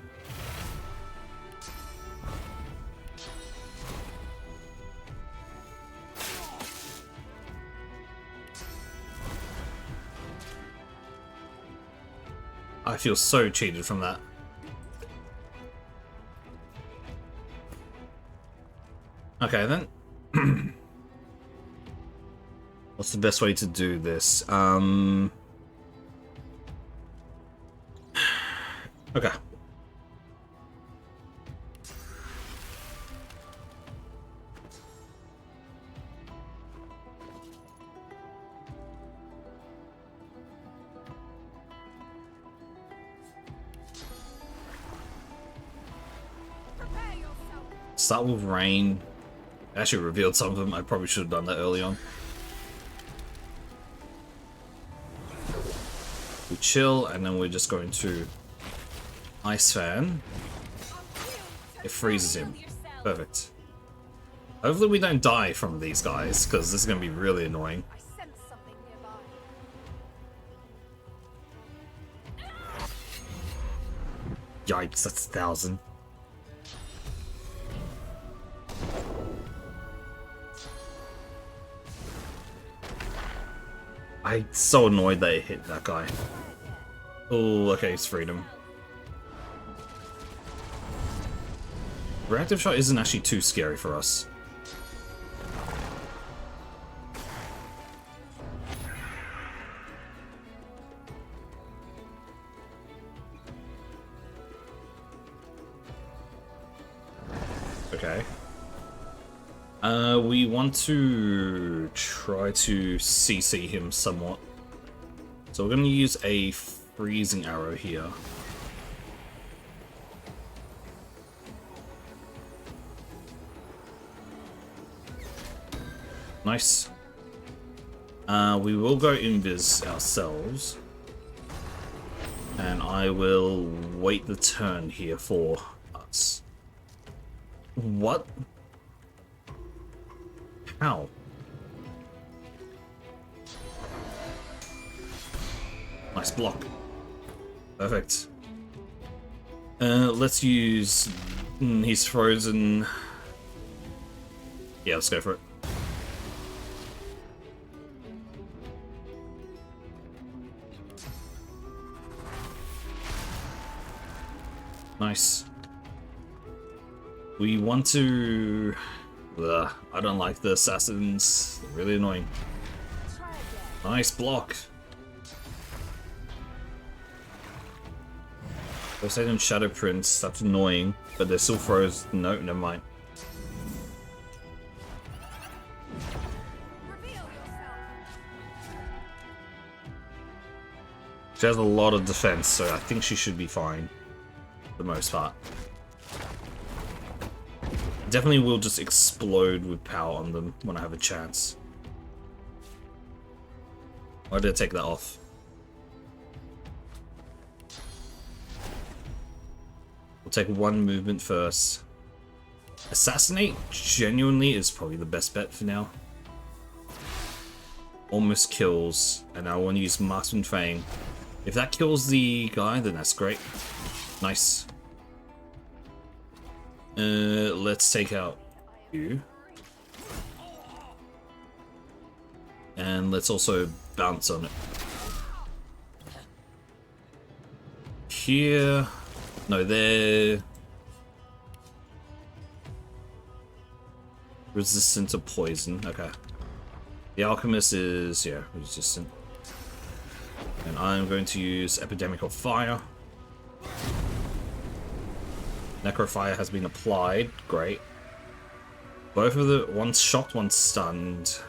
I feel so cheated from that. Okay, then. What's the best way to do this? Okay. Start with rain. I actually revealed some of them. I probably should have done that early on. We chill, and then we're just going to Ice Fan. It freezes him. Perfect. Hopefully we don't die from these guys, because this is going to be really annoying. Yikes, that's 1,000. I'm so annoyed that it hit that guy. Oh, okay, it's freedom. Reactive shot isn't actually too scary for us. Okay. We want to try to CC him somewhat. So we're going to use a freezing arrow here. Nice. We will go invis ourselves. And I will wait the turn here for us. What? How? Nice block. Perfect. Let's use... he's frozen. Yeah, let's go for it. Nice. We want to... I don't like the assassins. They're really annoying. Nice block. Poseidon Shadow Prince, that's annoying, but they're still froze. No, never mind. She has a lot of defense, so I think she should be fine for the most part. Definitely will just explode with power on them when I have a chance. Why did I take that off? We'll take one movement first. Assassinate genuinely is probably the best bet for now. Almost kills, and I want to use Marksman Fang. If that kills the guy, then that's great. Nice. Let's take out you. And let's also bounce on it. Here. No, there. Resistant to poison. Okay. The Alchemist is, yeah, resistant. And I'm going to use Epidemic of Fire. Necrofire has been applied. Great. Both of the... one's shocked, one's stunned.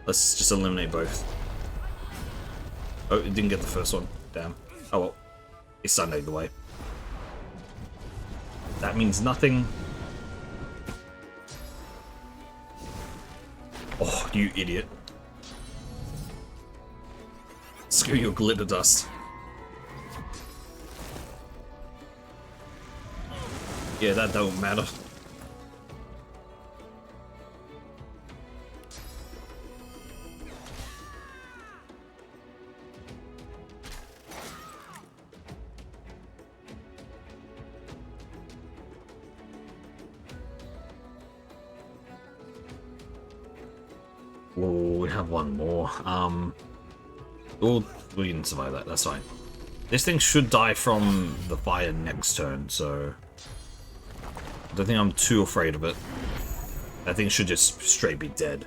Let's just eliminate both. Oh, it didn't get the first one. Damn. Oh well. It's stunned either way. That means nothing. Oh, you idiot. Screw your glitter dust. Yeah, that don't matter. Oh, we have one more. We can survive that, that's fine. This thing should die from the fire next turn, so I don't think I'm too afraid of it. That thing should just straight be dead.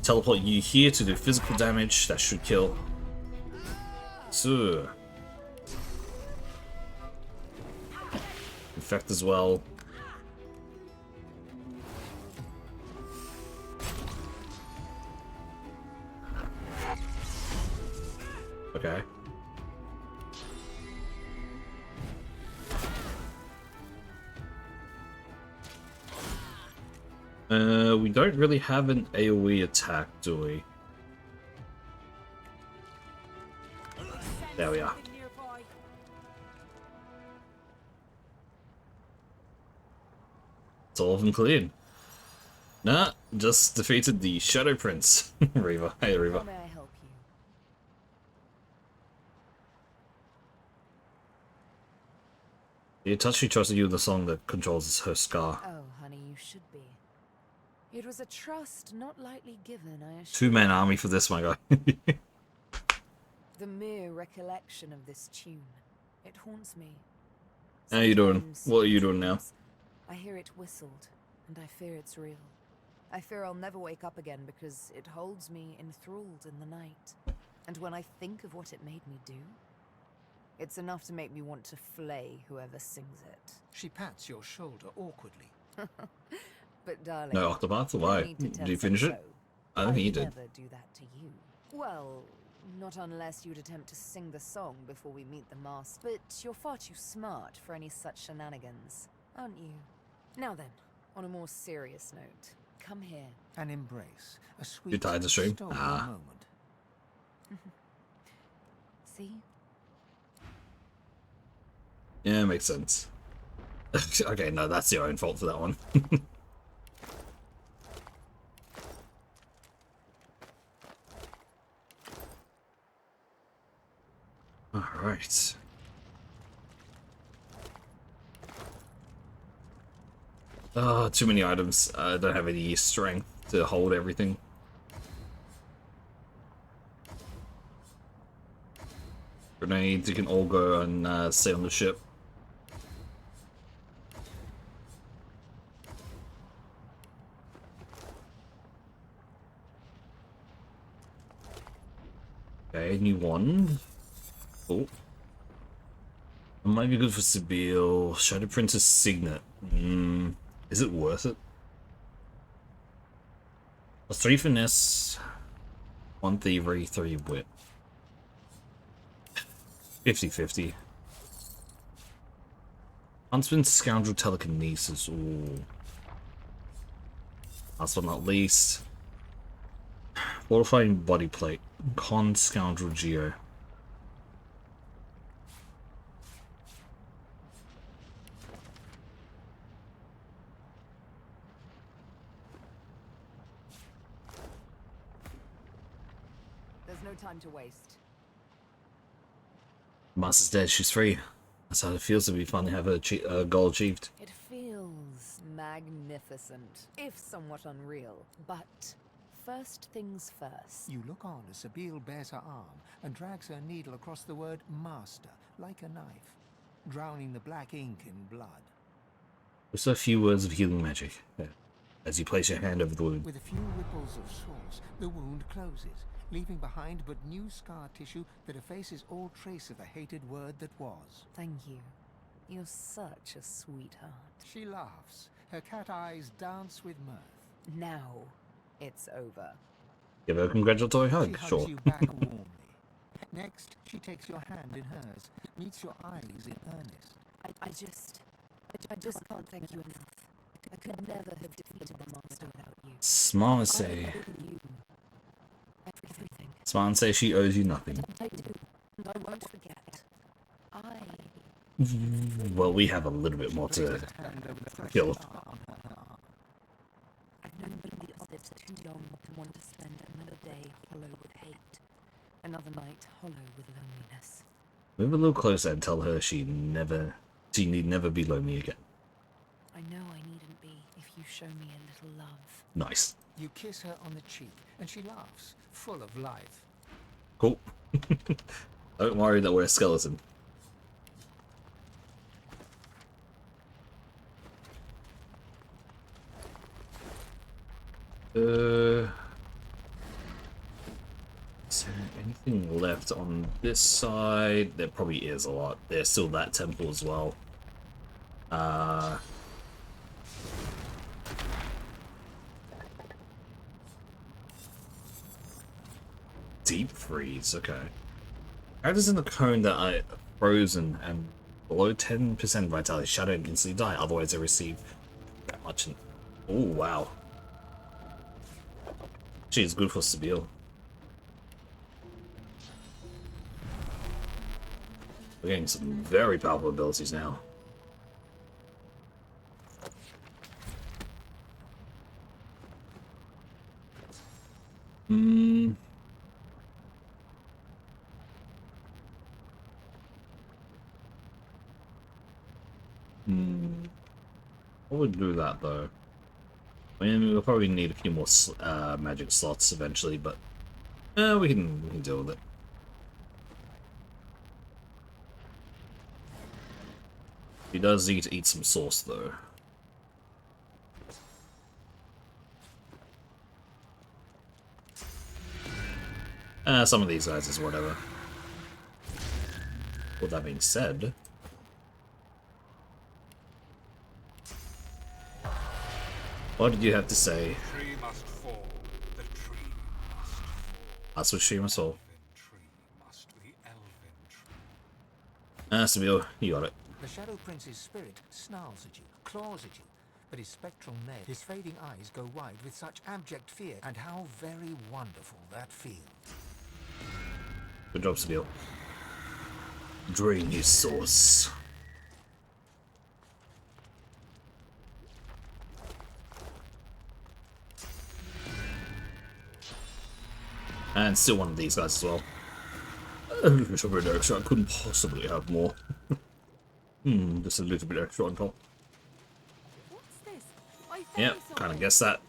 Teleport you here to do physical damage, that should kill. So infect as well. Okay. We don't really have an AoE attack, do we? There we are. It's all of them cleared. Nah, just defeated the Shadow Prince. Reaver. Hey, Reaver. May I help you? Itachi trusted you with the song that controls her scar. Oh, honey, you should be. It was a trust not lightly given, I assure Two-man army for this, my guy. The mere recollection of this tune, it haunts me. How you doing? Sometimes, What are you doing now? I hear it whistled, and I fear it's real. I fear I'll never wake up again because it holds me enthralled in the night. And when I think of what it made me do, it's enough to make me want to flay whoever sings it. She pats your shoulder awkwardly. But darling, No, Octopath? no Why? need to Did you tense finish up it? so. I don't think you I'd did. never do that to you. Well, not unless you'd attempt to sing the song before we meet the master. But you're far too smart for any such shenanigans, aren't you? Now then, on a more serious note, come here. An embrace, a sweet, You tired to stream? stolen Ah. moment. See? Yeah, makes sense. Okay, no, that's your own fault for that one. Alright. Too many items. I don't have any strength to hold everything. Grenades, you can all go and stay on the ship. Okay, new wand. Cool. It might be good for Sibyl. Shadow Prince's Signet. Is it worth it? A 3 finesse, 1 thievery, 3 wit. 50-50. Huntsman, Scoundrel, Telekinesis. Ooh. Last but not least, Fortifying Body Plate. Con, Scoundrel, Geo. There's no time to waste. Master's dead, she's free. That's how it feels to be finally have a goal achieved. It feels magnificent, if somewhat unreal. But first things first. You look on as Sabine bears her arm and drags her needle across the word master, like a knife, drowning the black ink in blood. Just a few words of healing magic. As you place your hand over the wound. With a few ripples of source, the wound closes, leaving behind but new scar tissue that effaces all trace of the hated word that was. Thank you. You're such a sweetheart. She laughs, Her cat eyes dance with mirth. Now, it's over. Give her a congratulatory She hug, hugs sure. you back warmly. Next, she takes your hand in hers, meets your eyes in earnest. I just can't thank you enough. I could never have defeated the monster without you. Smart I say. owe you everything. Smart say she owes you nothing. I do, and I won't forget. Well, we have a little bit more to kill. I've known the others too long to want to spend another day hollow with hate, another night hollow with loneliness. Move a little closer and tell her she need never be lonely again. I know I needn't be if you show me a little love. Nice. You kiss her on the cheek, and she laughs, full of life. Cool. Don't worry that we're a skeleton. Is there anything left on this side? There probably is a lot. There's still that temple as well. Deep freeze, okay. Characters in the cone that are frozen and below 10% vitality shadow and instantly die, otherwise they receive that much. Oh, wow. Actually, it's good for Sabille. We're getting some very powerful abilities now. I would do that though. I mean, we'll probably need a few more magic slots eventually, but we can deal with it. He does need to eat some sauce though. Some of these guys is whatever. With that being said, what did you have to say? The tree must fall. The tree must fall. That's what she must fall. The elven tree. Sabille, you got it. The Shadow Prince's spirit snarls at you, claws at you, but his spectral nail, his fading eyes go wide with such abject fear, and how very wonderful that feels. Good job, Sabille. Drain his sauce. And still one of these guys as well. A little bit extra. I couldn't possibly have more. Just a little bit extra on top. What's this? I found Yep, kind of guessed that.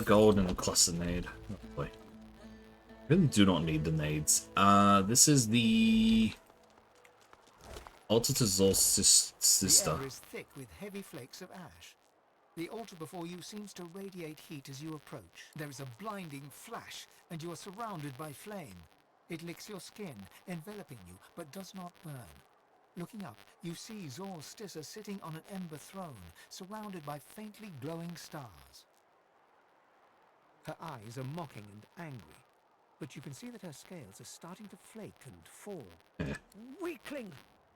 Gold and a cluster nade. Oh boy. Really do not need the nades. This is the altar to Zol's sister. The air is thick with heavy flakes of ash. The altar before you seems to radiate heat as you approach. There is a blinding flash, and you are surrounded by flame. It licks your skin, enveloping you, but does not burn. Looking up, you see Zor Stissa sitting on an ember throne, surrounded by faintly glowing stars. Her eyes are mocking and angry, but you can see that her scales are starting to flake and fall. Weakling!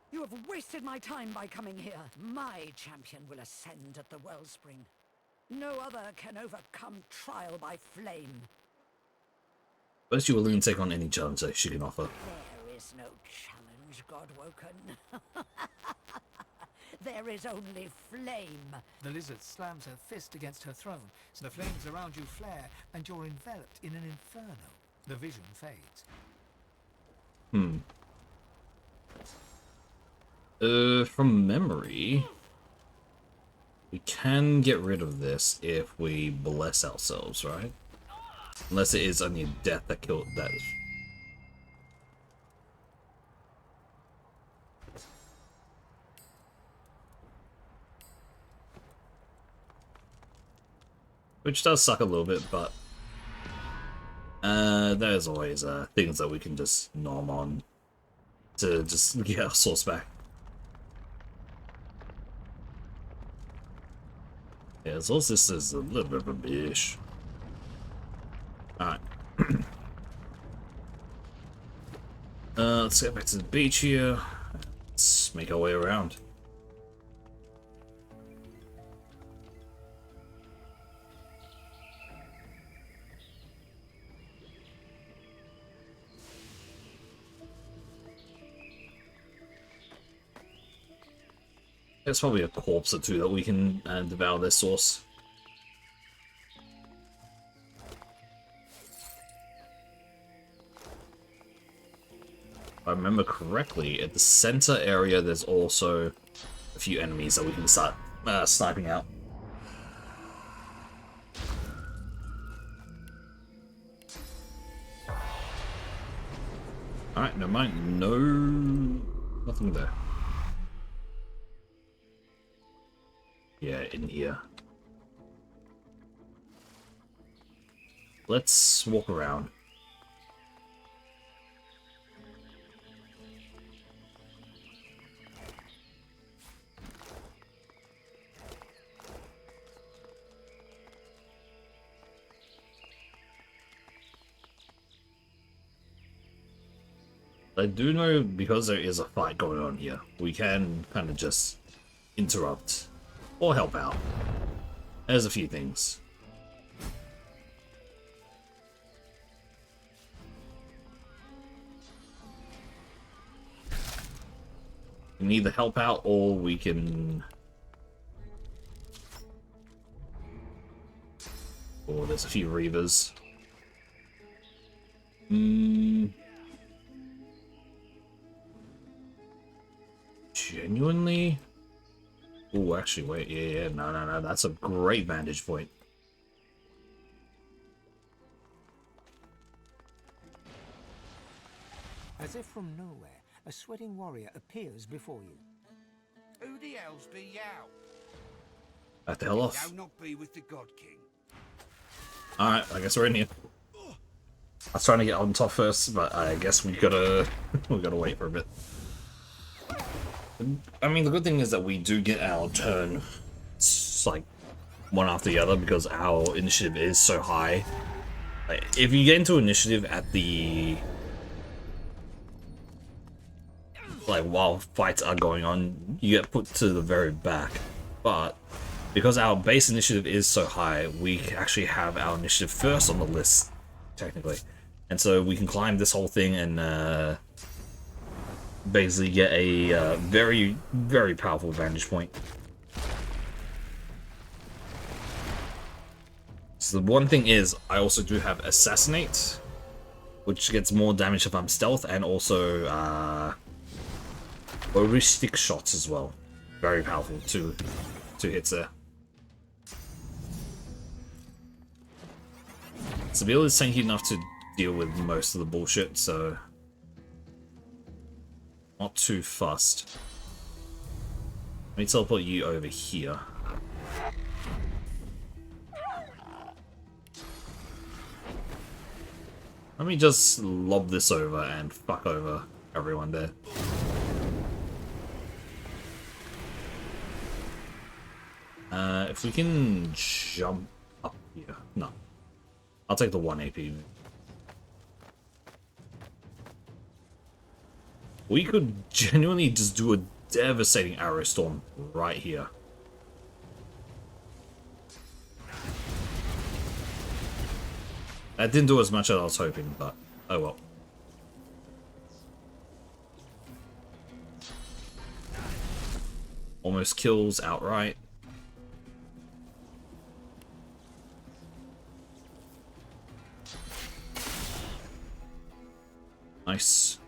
You have wasted my time by coming here. My champion will ascend at the wellspring. No other can overcome trial by flame. First, you will willing to take on any challenge that she can offer. There is no challenge, Godwoken. There is only flame. The lizard slams her fist against her throne, so the flames around you flare, and you're enveloped in an inferno. The vision fades. From memory, we can get rid of this if we bless ourselves, right? Unless it is only death that killed that. Which does suck a little bit, but there's always things that we can just nom on to just get our source back. Yeah, so this is a little bit of a bitch. Alright. Let's get back to the beach here. Let's make our way around. There's probably a corpse or two that we can devour their source. If I remember correctly, at the center area there's also a few enemies that we can start sniping out. Alright, never mind. No... nothing there. Yeah, in here. Let's walk around. I do know because there is a fight going on here, we can kind of just interrupt or help out. There's a few things. We can either help out or we can... Oh, there's a few Reavers. Genuinely? Oh, actually, wait, yeah, no, that's a great vantage point. As if from nowhere, a sweating warrior appears before you. Who the hell's be yow? Back the hell off. Thou not be with the God King. Alright, I guess we're in here. I was trying to get on top first, but I guess we gotta we gotta wait for a bit. I mean, the good thing is that we do get our turn, like, one after the other, because our initiative is so high. Like, if you get into initiative at the... like, while fights are going on, you get put to the very back. But, because our base initiative is so high, we actually have our initiative first on the list, technically. And so we can climb this whole thing and, basically get a very, very powerful vantage point. So the one thing is, I also do have Assassinate, which gets more damage if I'm stealth, and also Heuristic Shots as well. Very powerful, two hits there. Seville is tanky enough to deal with most of the bullshit, so... not too fussed. Let me teleport you over here. Let me just lob this over and fuck over everyone there. If we can jump up here. No. I'll take the 1 AP. We could genuinely just do a devastating arrow storm right here. That didn't do as much as I was hoping, but oh well. Almost kills outright. Nice.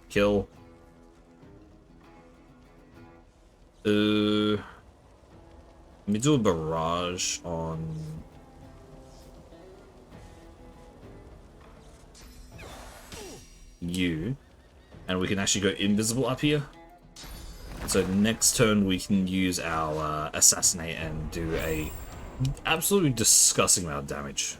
Kill. Let me do a barrage on... you. And we can actually go invisible up here. So next turn we can use our Assassinate and do a absolutely disgusting amount of damage.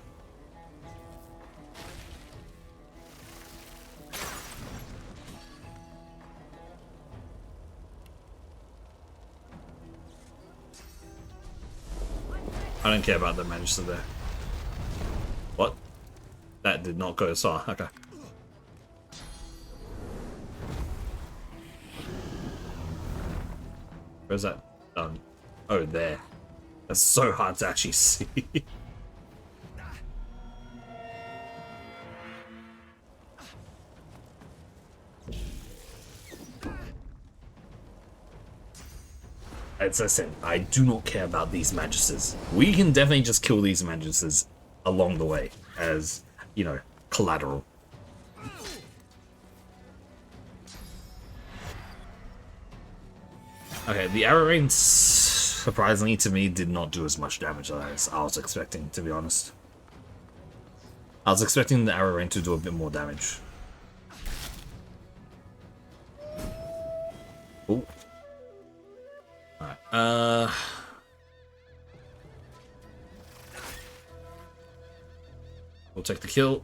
I don't care about the Magister there. What? That did not go as far. Okay. Where's that done? Oh, there. That's so hard to actually see. As I said, I do not care about these Magisters. We can definitely just kill these Magisters along the way as, you know, collateral. Okay, the arrow rain, surprisingly to me, did not do as much damage as I was expecting, to be honest. I was expecting the arrow rain to do a bit more damage. Ooh. Alright, we'll take the kill.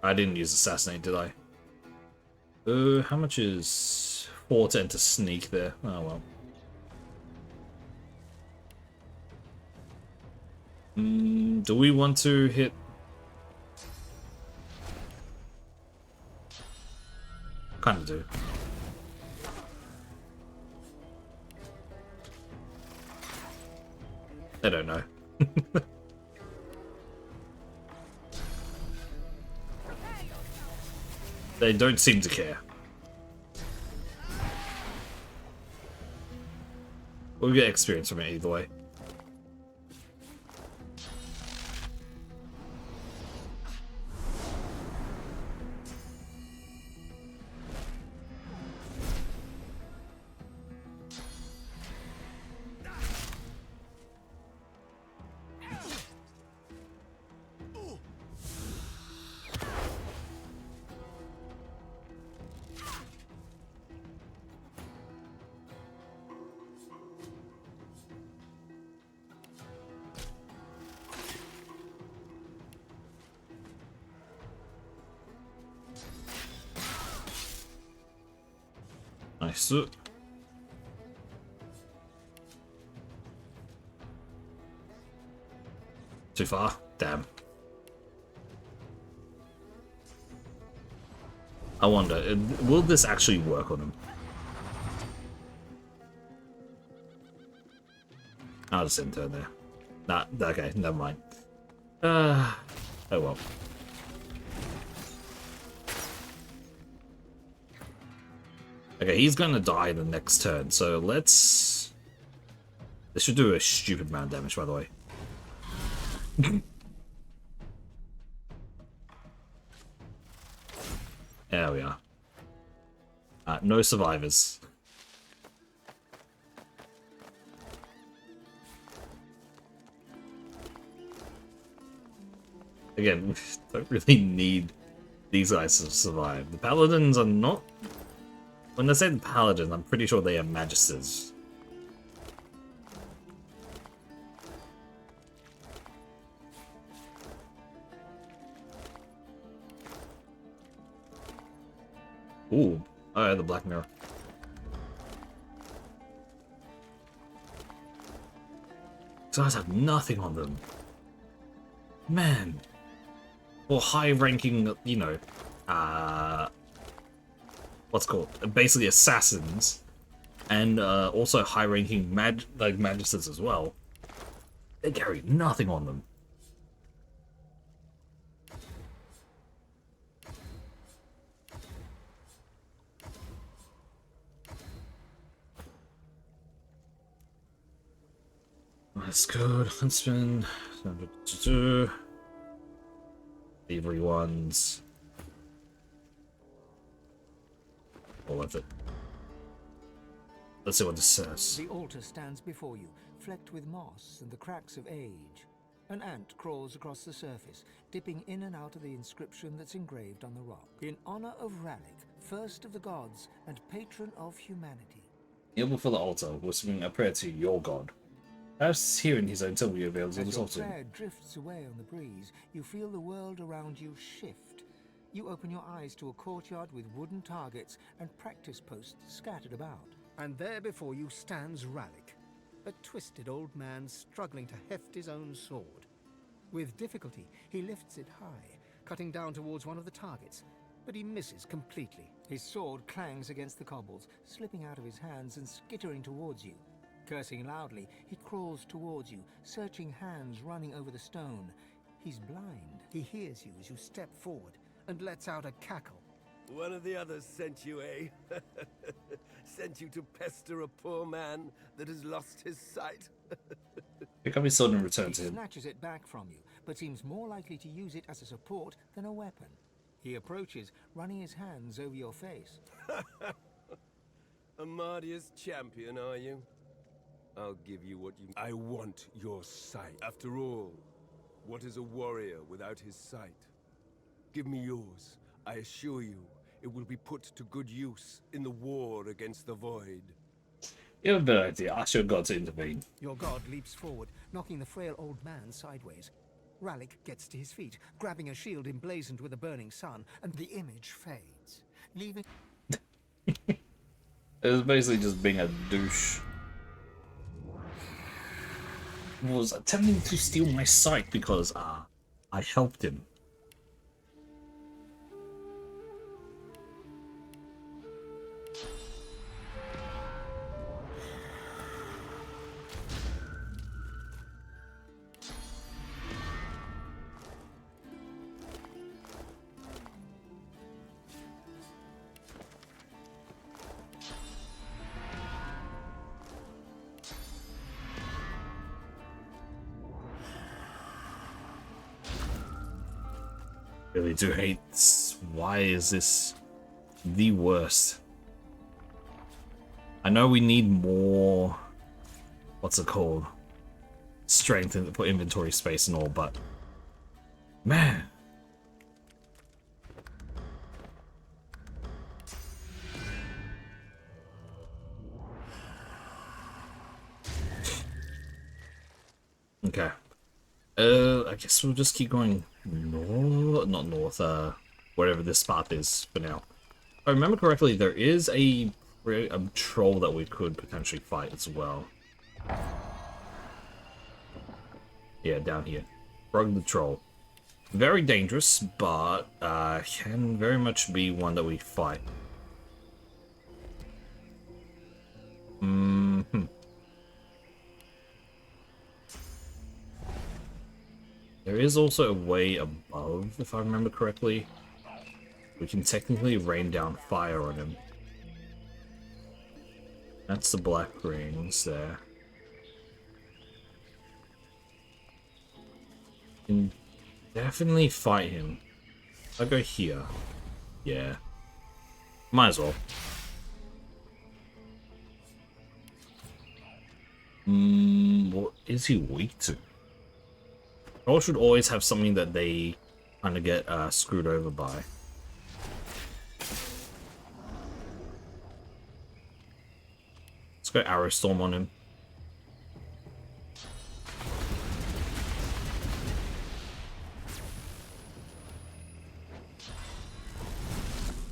I didn't use Assassinate, did I? How much is 4 to enter sneak there? Oh well. Do we want to hit? Kind of do. I don't know. They don't seem to care. We'll get experience from it either way. Nice. Too far? Damn. I wonder, will this actually work on him? I'll just enter there. Nah, okay, never mind. Oh well. Okay, he's gonna die the next turn, so let's... This should do a stupid amount of damage, by the way. There we are. No survivors. Again, we don't really need these guys to survive. The paladins are not... When I say the paladins, I'm pretty sure they are magisters. Ooh, oh yeah, the Black Mirror. These guys have nothing on them. Man. Or high-ranking, you know, what's it called? Basically assassins, and also high-ranking magisters as well. They carry nothing on them. That's good. Huntsman. Thievery ones. All worth it. Let's see what this says. The altar stands before you, flecked with moss and the cracks of age. An ant crawls across the surface, dipping in and out of the inscription that's engraved on the rock. In honor of Ralik, first of the gods and patron of humanity. Kneel before the altar, whispering a prayer to your god. As here in his own temple, you avails As of your the prayer drifts away on the breeze, you feel the world around you shift. You open your eyes to a courtyard with wooden targets and practice posts scattered about. And there before you stands Ralik, a twisted old man struggling to heft his own sword. With difficulty, he lifts it high, cutting down towards one of the targets, but he misses completely. His sword clangs against the cobbles, slipping out of his hands and skittering towards you. Cursing loudly, he crawls towards you, searching hands running over the stone. He's blind. He hears you as you step forward and lets out a cackle. One of the others sent you, eh? Sent you to pester a poor man that has lost his sight? Pick up his sword and return to He him. snatches it back from you, but seems more likely to use it as a support than a weapon. He approaches, running his hands over your face. Amadia's champion, are you? I'll give you what you... I want your sight. After all, what is a warrior without his sight? Give me yours. I assure you, it will be put to good use in the war against the Void. You have a better idea. Ask your god to intervene. Your god leaps forward, knocking the frail old man sideways. Ralik gets to his feet, grabbing a shield emblazoned with a burning sun, and the image fades, leaving... It was basically just being a douche. Was attempting to steal my sight because I helped him. Really do hate this. Why is this the worst? I know we need more, what's it called, strength for inventory space and all, but man, okay. I guess we'll just keep going north, not north, wherever this spot is for now. If I remember correctly, there is a troll that we could potentially fight as well. Yeah, down here. Frog the Troll. Very dangerous, but can very much be one that we fight. There is also a way above, if I remember correctly. We can technically rain down fire on him. That's the black rings there. Can definitely fight him. I'll go here. Yeah. Might as well. What is he weak to? Trolls should always have something that they kind of get screwed over by. Let's go Arrow Storm on him.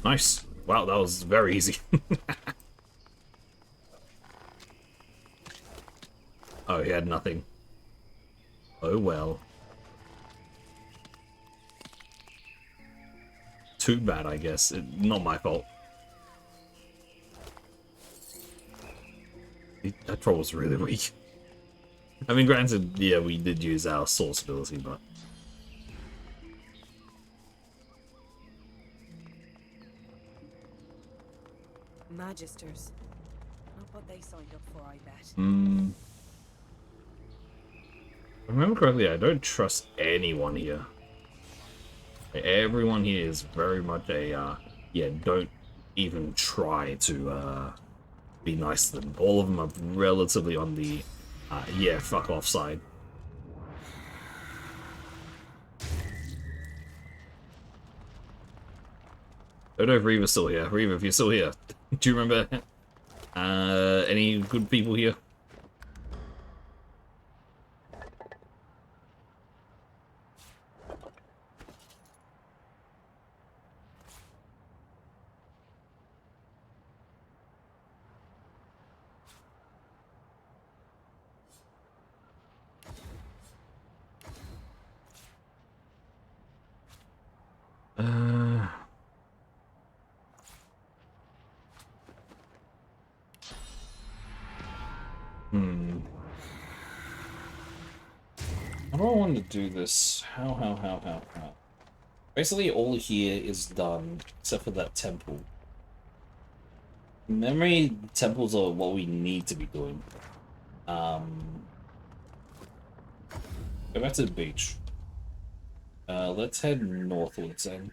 Nice. Wow, that was very easy. Oh, he had nothing. Oh well. Too bad, I guess. Not my fault. That troll was really weak. I mean, granted, yeah, we did use our source ability, but... Magisters. Not what they signed up for, I bet. If I remember correctly, I don't trust anyone here. Everyone here is very much a, yeah, don't even try to be nice to them. All of them are relatively on the, yeah, fuck off side. I don't know if Reva's still here. Reva, if you're still here, do you remember any good people here? How do I want to do this? How? Basically, all here is done, except for that temple. Memory temples are what we need to be doing. Go back to the beach. Let's head northwards then.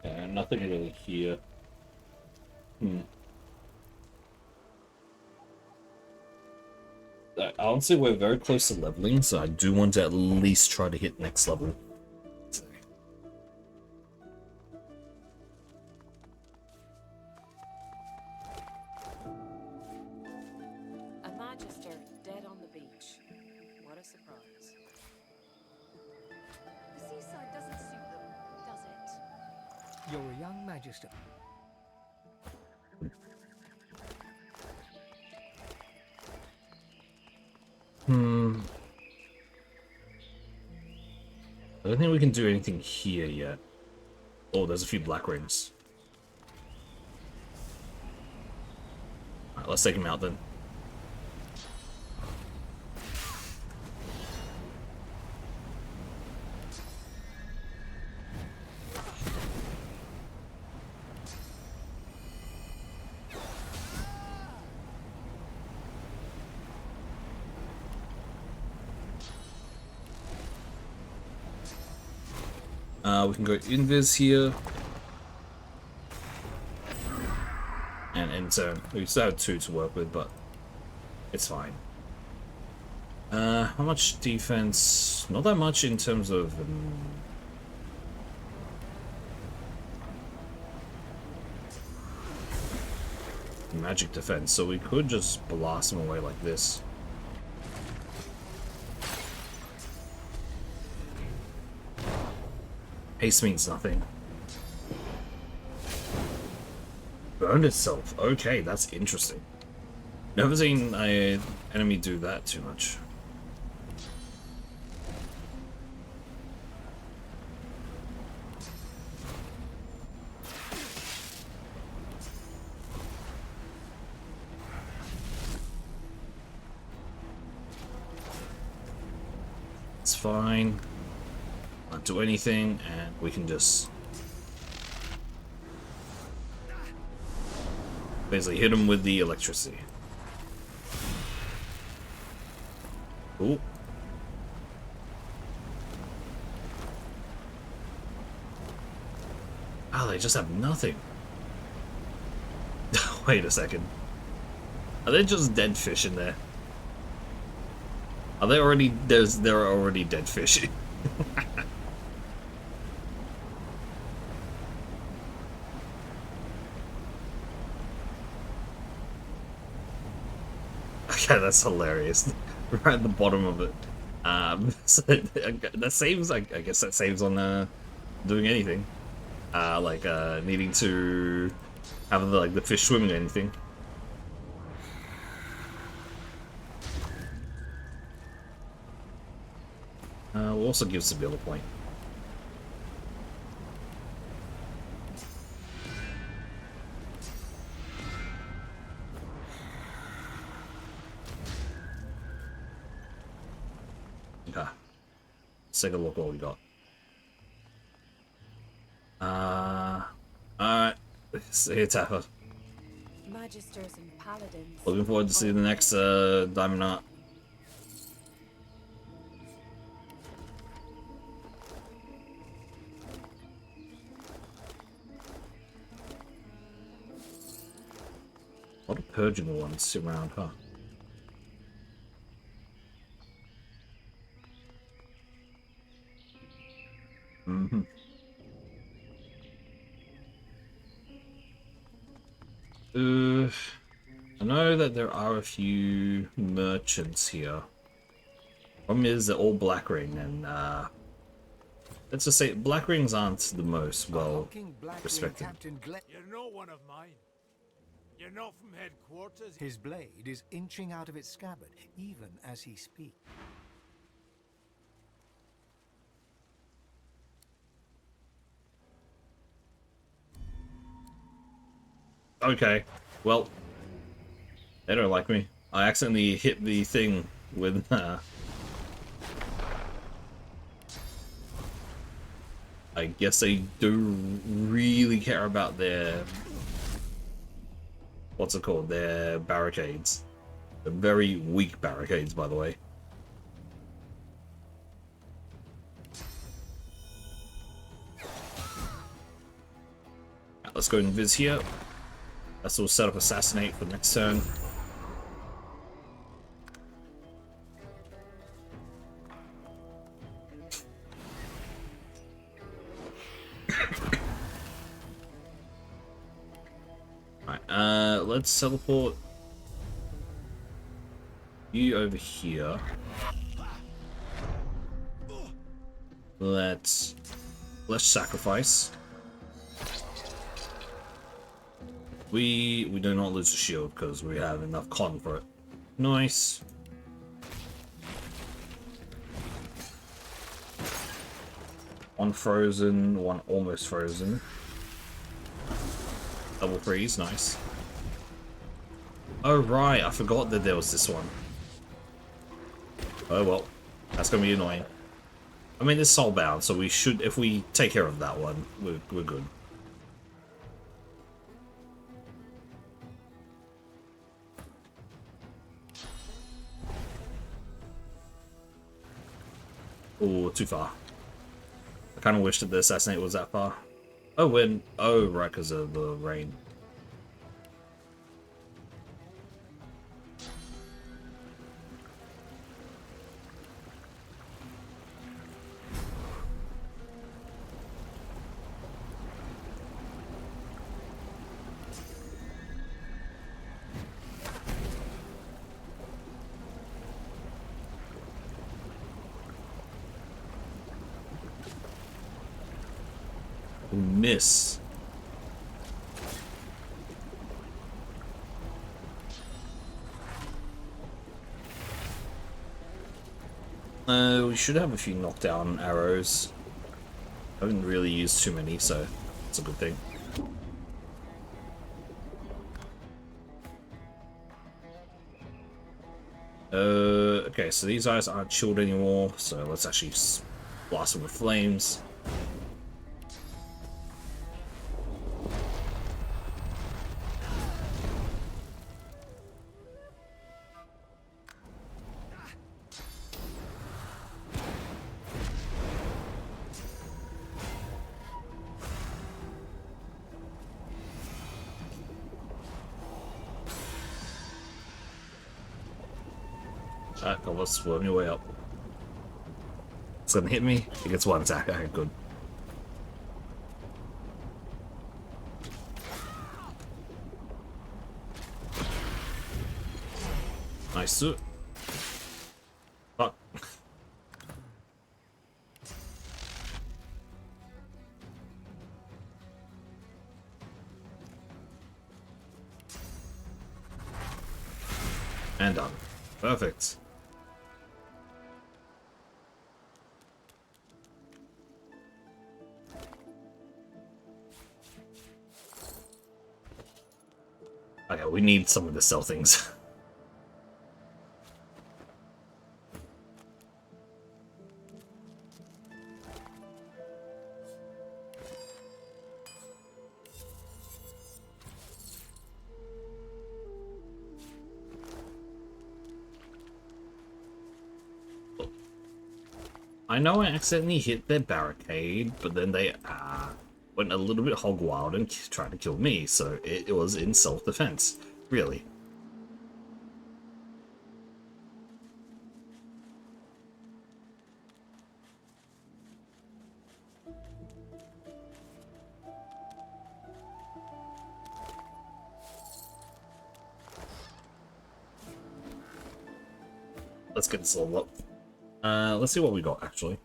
Yeah, nothing really here. Honestly, we're very close to leveling, so I do want to at least try to hit next level. A Magister dead on the beach. What a surprise. The seaside doesn't suit them, does it? You're a young Magister. I don't think we can do anything here yet. Oh, there's a few black rings. Alright, let's take him out then. We can go invis here. And end zone. We still have 2 to work with, but it's fine. How much defense? Not that much in terms of... magic defense, so we could just blast him away like this. Haste means nothing. Burned itself. Okay, that's interesting. Never seen an enemy do that too much. It's fine. Not do anything, and we can just basically hit him with the electricity. Ooh. Oh, they just have nothing. Wait a second. Are there just dead fish in there? Are they already... there are already dead fish. Okay, that's hilarious. Right at the bottom of it. So that saves, I guess that saves on doing anything. Needing to have the fish swimming or anything. Will also give Sybilla a point. Okay. Let's take a look what we got. Alright. See you, Tapper. Magisters and paladins. Looking forward to seeing the next Diamond Art. A lot of purging ones around, huh? Mm-hmm. I know that there are a few merchants here. Problem is they're all black ring, and let's just say black rings aren't the most well respected. You're no one of mine. You're not from headquarters? His blade is inching out of its scabbard, even as he speaks. Okay, well, they don't like me. I accidentally hit the thing with, I guess they do really care about their, what's it called, their barricades. They're very weak barricades, by the way. Right, let's go and invis here. Let's all set up assassinate for next turn. Alright, let's teleport you over here. Let's sacrifice. We do not lose the shield because we have enough con for it. Nice. One frozen, one almost frozen. Double freeze, nice. Oh right, I forgot that there was this one. Oh well, that's gonna be annoying. I mean, it's soulbound, so we should, if we take care of that one, we're good. Oh, too far. I kind of wish that the assassinate was that far. Oh, when? Oh, right, because of the rain. Miss. We should have a few knockdown arrows. I haven't really used too many, so it's a good thing. Okay, so these guys aren't chilled anymore, so let's actually blast them with flames. Alright, cool, let's swarm your way up. It's gonna hit me. It gets one attack. Okay, good. Nice suit. Fuck. And done. Perfect. Okay, we need someone to sell things. I know I accidentally hit their barricade, but then they went a little bit hog wild and tried to kill me, so it was in self-defense, really. Let's get this level up. Let's see what we got, actually.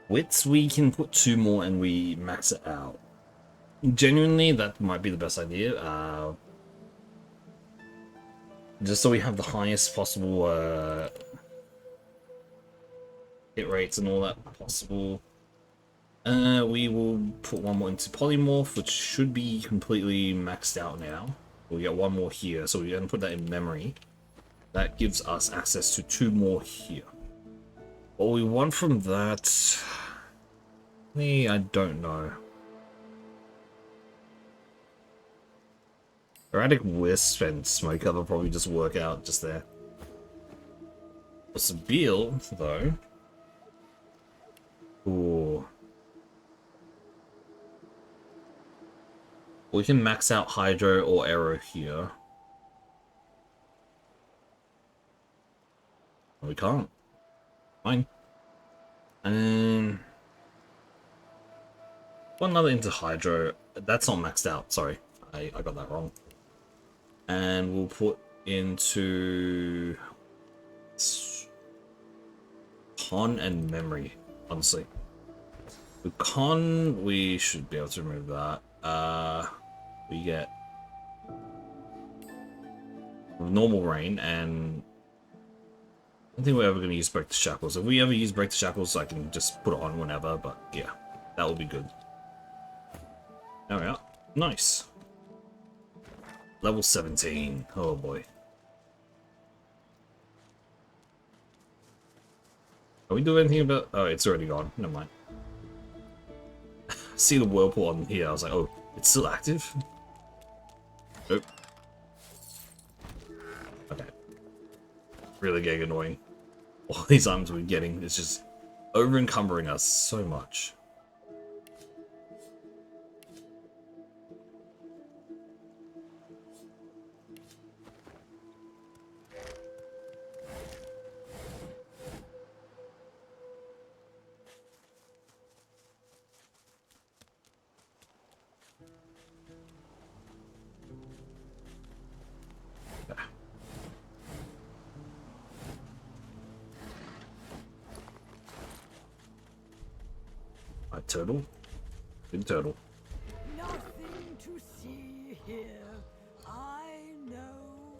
Wits, we can put 2 more and we max it out. genuinely, that might be the best idea. Just so we have the highest possible hit rates and all that possible. We will put one more into polymorph, which should be completely maxed out now. We'll get one more here, so we're going to put that in memory. That gives us access to 2 more here. What we want from that... I don't know. Erratic Wisp and Smoke Cover probably just work out just there. For Sabile, though... Ooh. We can max out Hydro or Arrow here. We can't. Fine. And put another into Hydro. That's not maxed out, sorry. I got that wrong. And we'll put into Con and Memory, honestly. With Con, we should be able to remove that. We get normal rain, and I don't think we're ever going to use Break the Shackles. If we ever use Break the Shackles, I can just put it on whenever, but yeah, that will be good. There we are. Nice. Level 17. Oh boy. Are we doing anything about... Oh, it's already gone. Never mind. See the whirlpool on here. I was like, oh, it's still active? Nope. Okay. Really getting annoying. All these items we're getting is just over encumbering us so much. Turtle? Big turtle. Nothing to see here. I know.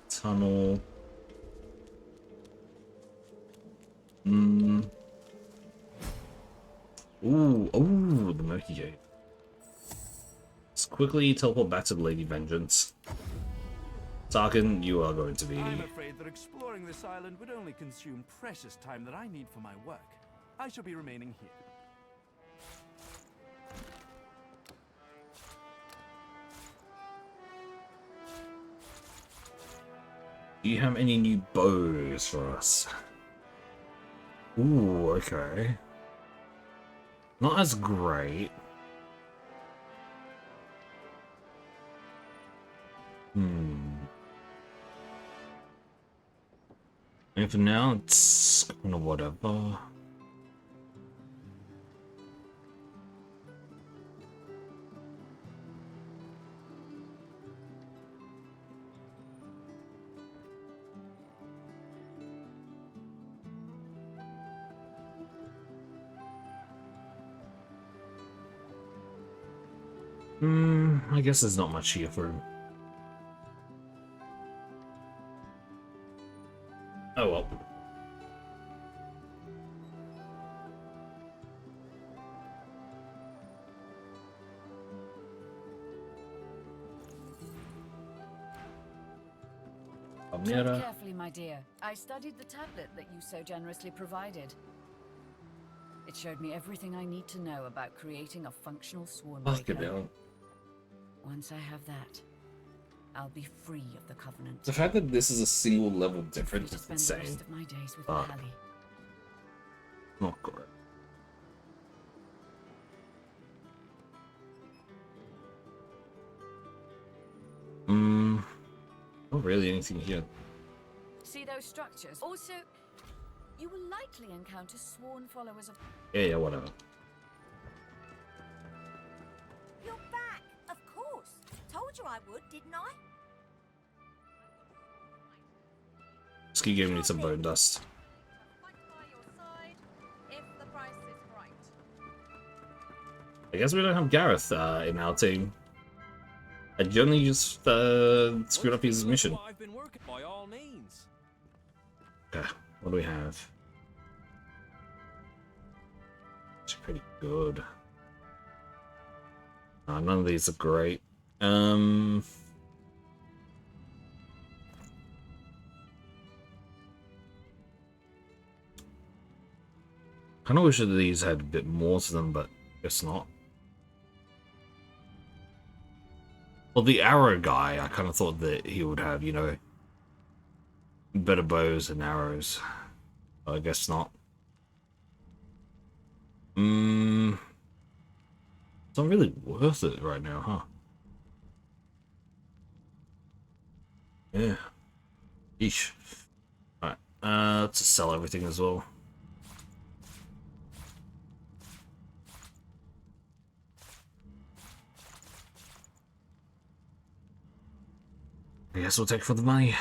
Tunnel. Ooh, the Murky Gate. Let's quickly teleport back to the Lady Vengeance. Tarkin, you are going to be... I'm afraid that exploring this island would only consume precious time that I need for my work. I shall be remaining here. Do you have any new bows for us? Ooh, okay. Not as great. And for now, it's kind of whatever. I guess there's not much here for him. Oh well. Tread carefully, my dear. I studied the tablet that you so generously provided. It showed me everything I need to know about creating a functional swarm breaker. Once I have that, I'll be free of the Covenant. The fact that this is a single level difference is Spend insane. the rest of my days with But Hallie. not great. Not really anything here. See those structures? Also, you will likely encounter sworn followers of... Yeah, whatever. You're back, of course. Told you I would, didn't I? Ski gave me some bone dust. If the price is right. I guess we don't have Gareth in our team. And Johnny just screwed up his mission. I've been working by all means. Okay, what do we have? It's pretty good. None of these are great. Kinda wish that these had a bit more to them, but guess not. Well, the arrow guy, I kind of thought that he would have, you know, better bows and arrows. I guess not. It's not really worth it right now, huh? Yeah. Eesh. Alright, let's just sell everything as well. I guess we'll take it for the money.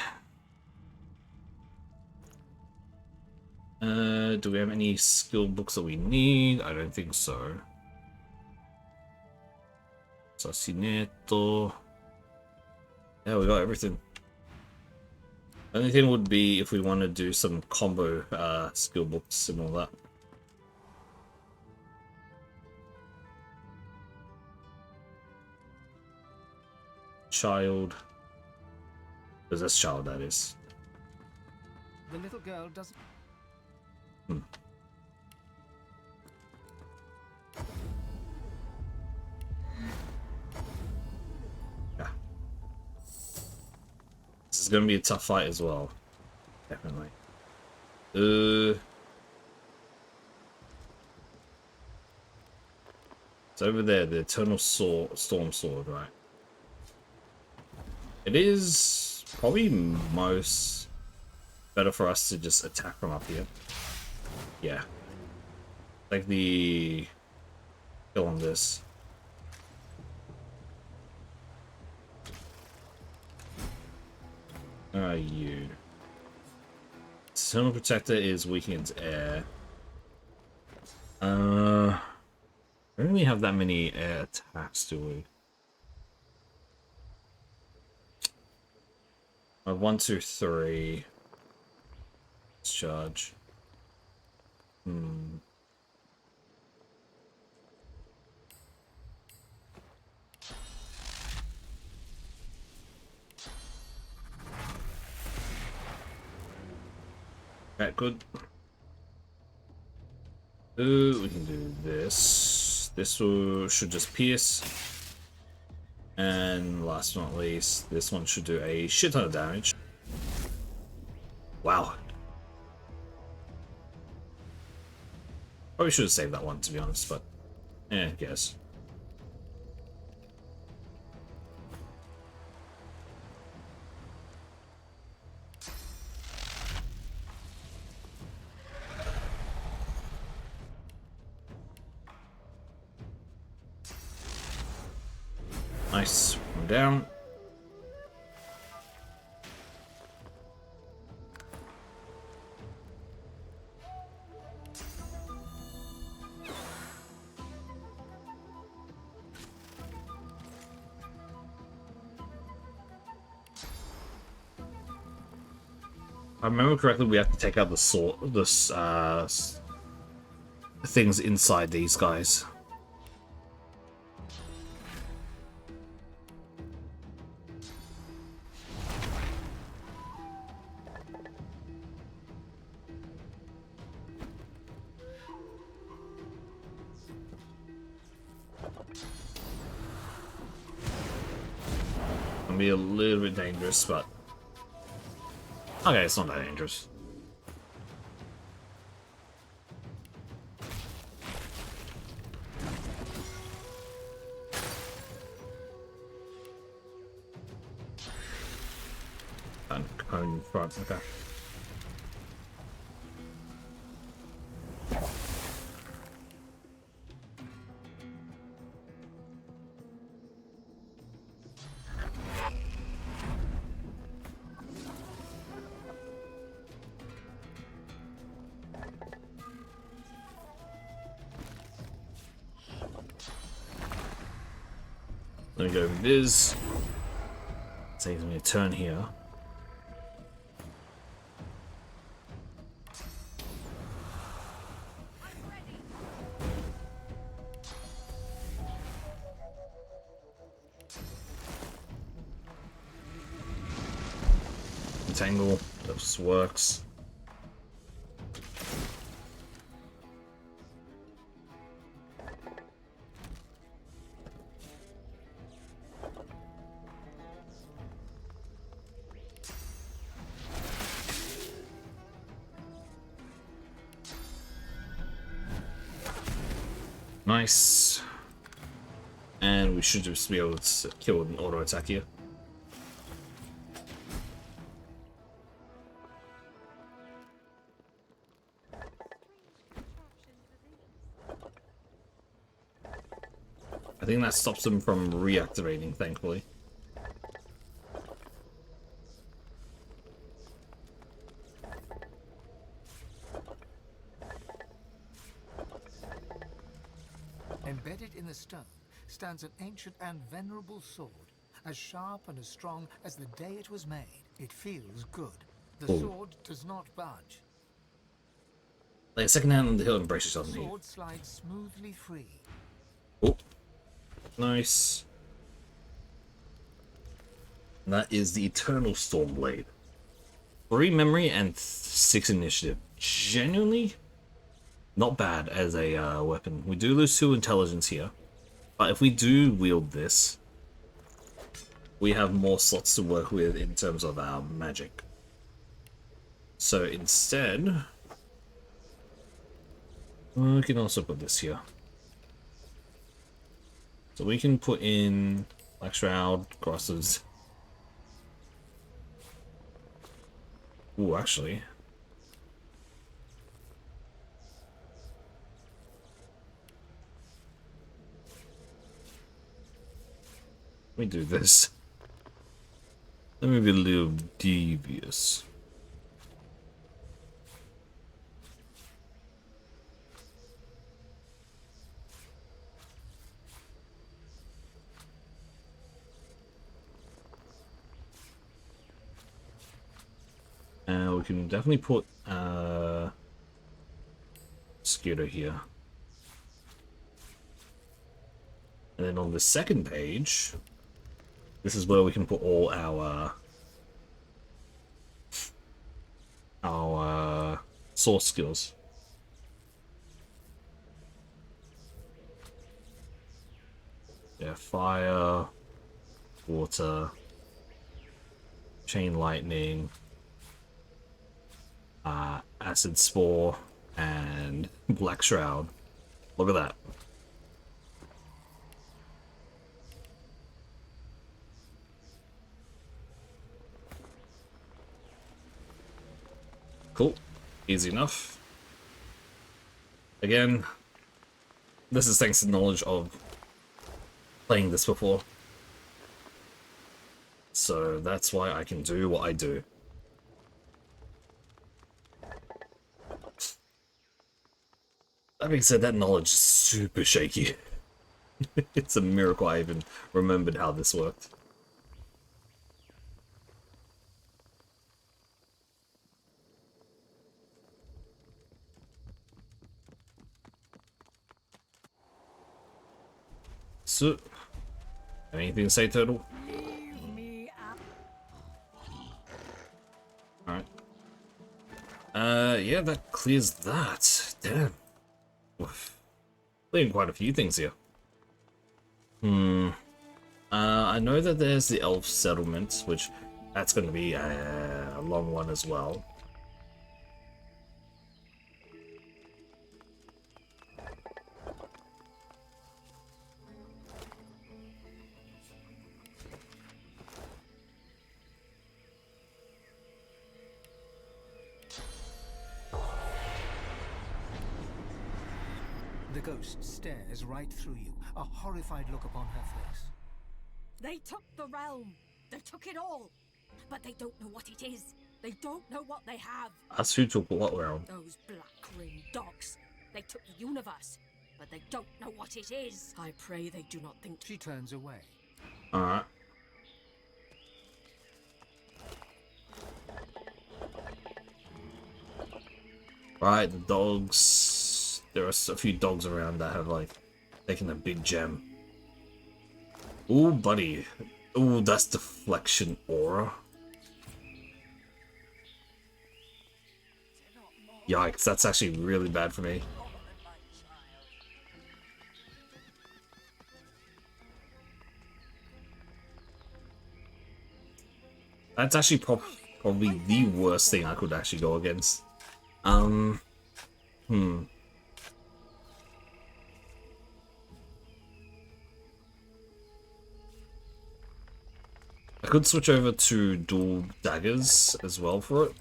Do we have any skill books that we need? I don't think so. Assassinato. Yeah, we got everything. The only thing would be if we want to do some combo skill books and all that. Child. Because that's child, that is. The little girl doesn't. Yeah. This is gonna be a tough fight as well. Definitely. It's over there, the Eternal Storm Sword, right? It is probably most better for us to just attack from up here. Yeah. Like the kill on this. You. Eternal Protector is weak against air. We don't really have that many air attacks, do we? 1, 2, 3. Let's charge. Okay, good. We can do this. This should just pierce. And last but not least, this one should do a shit ton of damage. Wow. Probably should have saved that one, to be honest, but I guess. Nice. One down. If I remember correctly, we have to take out the sword, things inside these guys. Be a little bit dangerous, but okay, it's not that dangerous. And cone front, okay. Let me go Viz. Saves me a turn here. Entangle, this works. Nice. And we should just be able to kill an auto attack here. I think that stops them from reactivating, thankfully. Embedded in the stone stands an ancient and venerable sword, as sharp and as strong as the day it was made. It feels good. The Ooh. sword does not budge. Lay a second hand on the hill and brace The yourself in here. sword slides smoothly free. Oh, nice. And that is the Eternal Stormblade. 3 memory and 6 initiative. Genuinely not bad as a weapon. We do lose 2 intelligence here, but if we do wield this, we have more slots to work with in terms of our magic. So instead, we can also put this here. So we can put in Black Shroud, crosses. Ooh, actually. Let me do this. Let me be a little devious. We can definitely put Scooter here. And then on the second page, this is where we can put all our source skills. Yeah, fire, water, chain lightning, acid spore, and black shroud. Look at that. Cool. Easy enough. Again, this is thanks to knowledge of playing this before. So that's why I can do what I do. That being said, that knowledge is super shaky. It's a miracle I even remembered how this worked. So, anything to say, Turtle? Alright. Yeah, that clears that. Damn. Clearing quite a few things here. I know that there's the elf settlement, which that's going to be a long one as well. The ghost stares right through you, a horrified look upon her face. They took the realm. They took it all. But they don't know what it is. They don't know what they have. That's who took what round? Those black-ringed dogs. They took the universe. But they don't know what it is. I pray they do not think... She turns away. Alright. Right, the dogs. There are a few dogs around that have like taken a big gem. Ooh, buddy. Ooh, that's deflection aura. Yikes, that's actually really bad for me. That's actually probably the worst thing I could actually go against. I could switch over to dual daggers as well for it.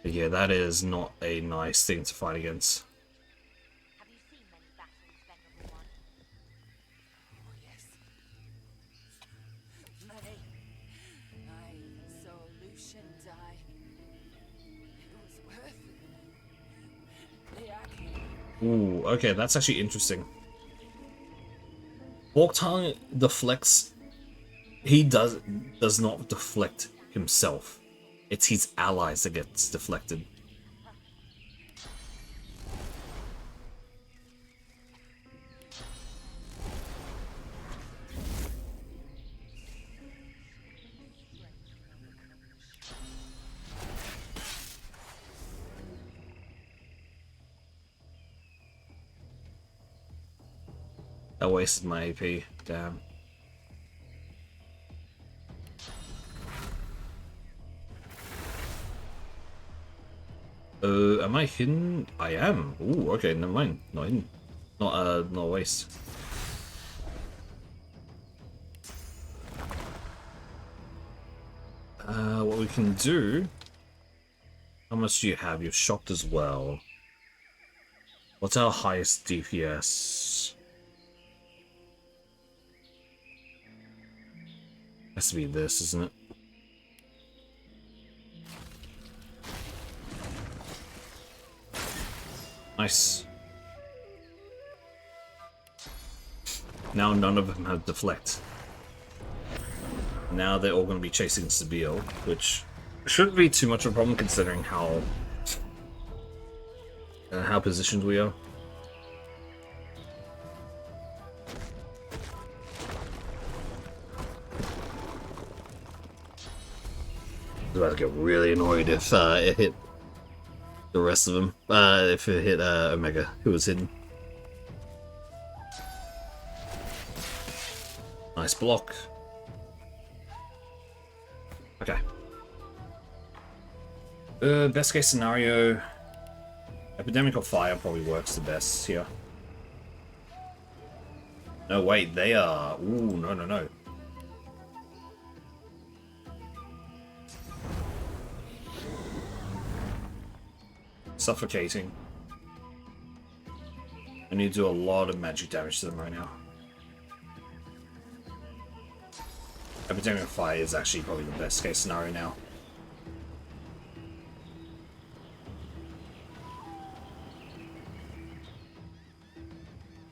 But yeah, that is not a nice thing to fight against. Ooh, okay, that's actually interesting. Fork Tongue deflects. He does not deflect himself. It's his allies that gets deflected. That wasted my AP. Damn. Am I hidden? I am. Ooh, okay, never mind. Not hidden. Not a waste. What we can do... How much do you have? You're shocked as well. What's our highest DPS? Has to be this, isn't it? Nice. Now none of them have deflect. Now they're all going to be chasing Sabille, which shouldn't be too much of a problem considering how positioned we are. I was about to get really annoyed if it hit the rest of them. If it hit Omega, who was hidden. Nice block. Okay. Best case scenario, Epidemic of Fire probably works the best here. No, wait, they are... Ooh, no, no, no. Suffocating. I need to do a lot of magic damage to them right now. Epidemic of Fire is actually probably the best case scenario now.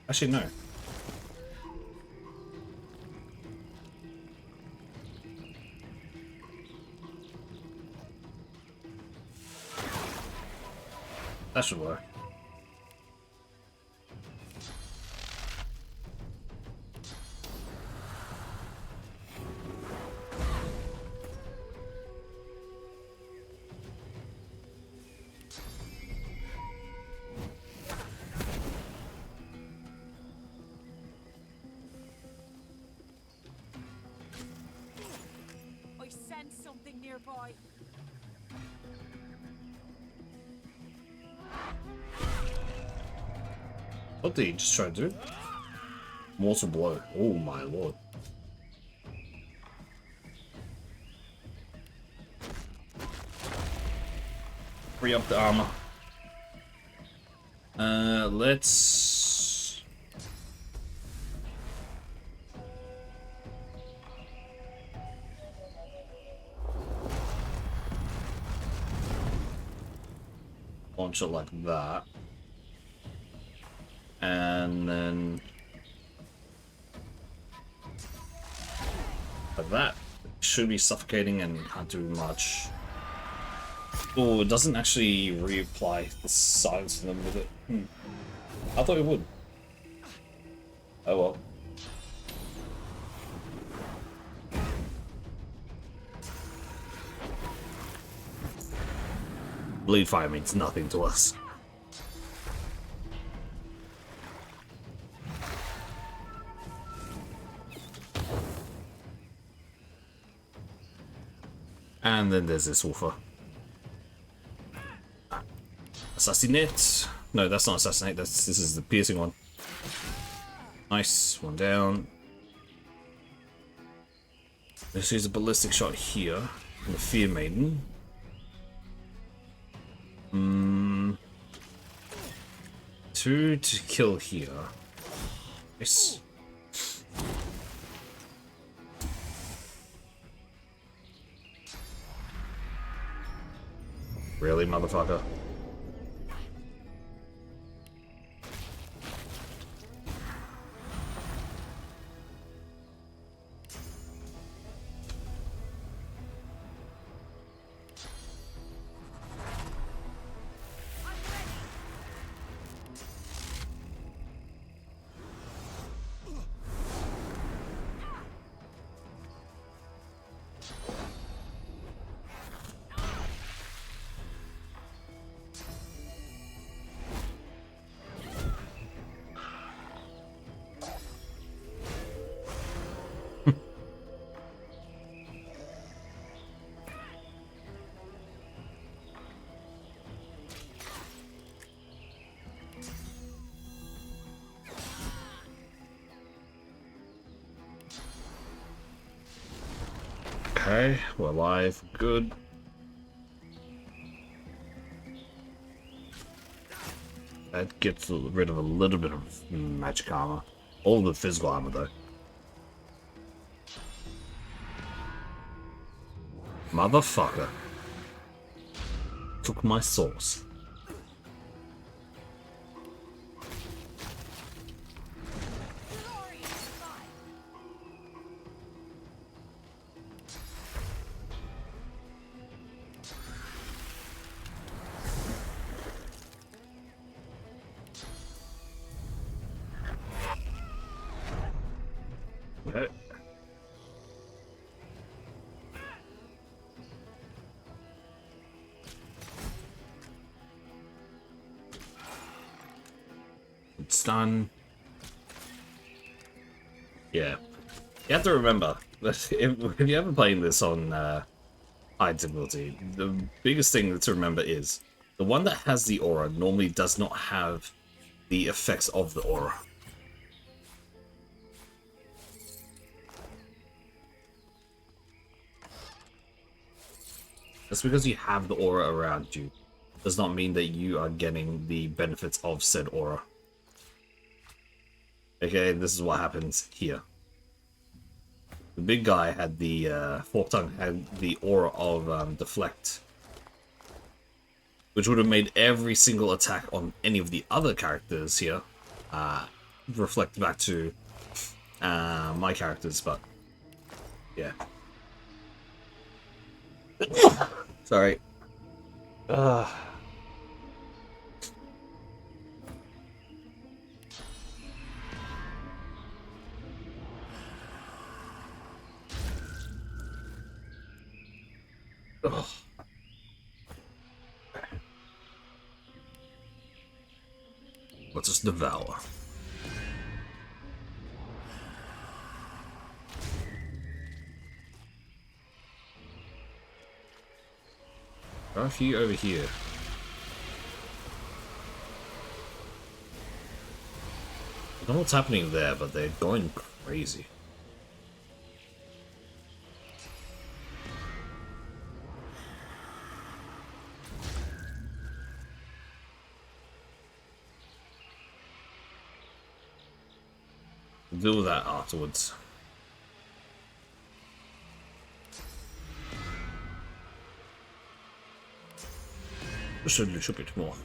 Actually, no. That should work. I sense something nearby. What did he just try to do? Mortal blow. Oh my lord. Free up the armor. Let's... launch it like that. And then But that should be suffocating and can't do much. Oh, it doesn't actually reapply the silence to them with it. I thought it would. Oh well. Bleed fire means nothing to us. And then there's this Wolfer. Assassinate. No, that's not assassinate. This is the piercing one. Nice, one down. Let's use a ballistic shot here. The Fear Maiden. 2 to kill here. Nice. Really, motherfucker? Okay, we're alive. Good. That gets rid of a little bit of magic armor. All the physical armor, though. Motherfucker. Took my sauce. Okay. It's done. Yeah. You have to remember that if you're ever playing this on high difficulty, the biggest thing to remember is the one that has the aura normally does not have the effects of the aura. Just because you have the aura around you does not mean that you are getting the benefits of said aura. Okay, this is what happens here. The big guy had the Forked Tongue had the aura of deflect, which would have made every single attack on any of the other characters here reflect back to my characters, but yeah. Sorry. Ugh. Let us devour. There are a few over here. I don't know what's happening there, but they're going crazy. We'll deal with that afterwards. Just a little bit more.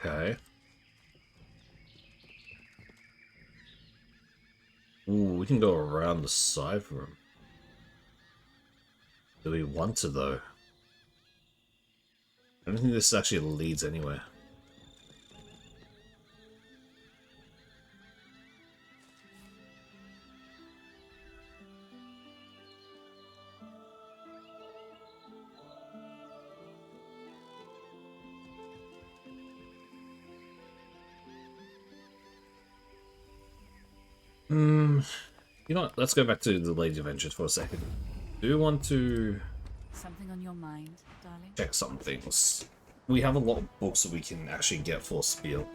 Okay. Ooh, we can go around the side room. Do we want to, though? I don't think this actually leads anywhere. You know what? Let's go back to the Lady Adventures for a second. Do you want to Something on your mind, darling? check some things? We have a lot of books that we can actually get for Spiel,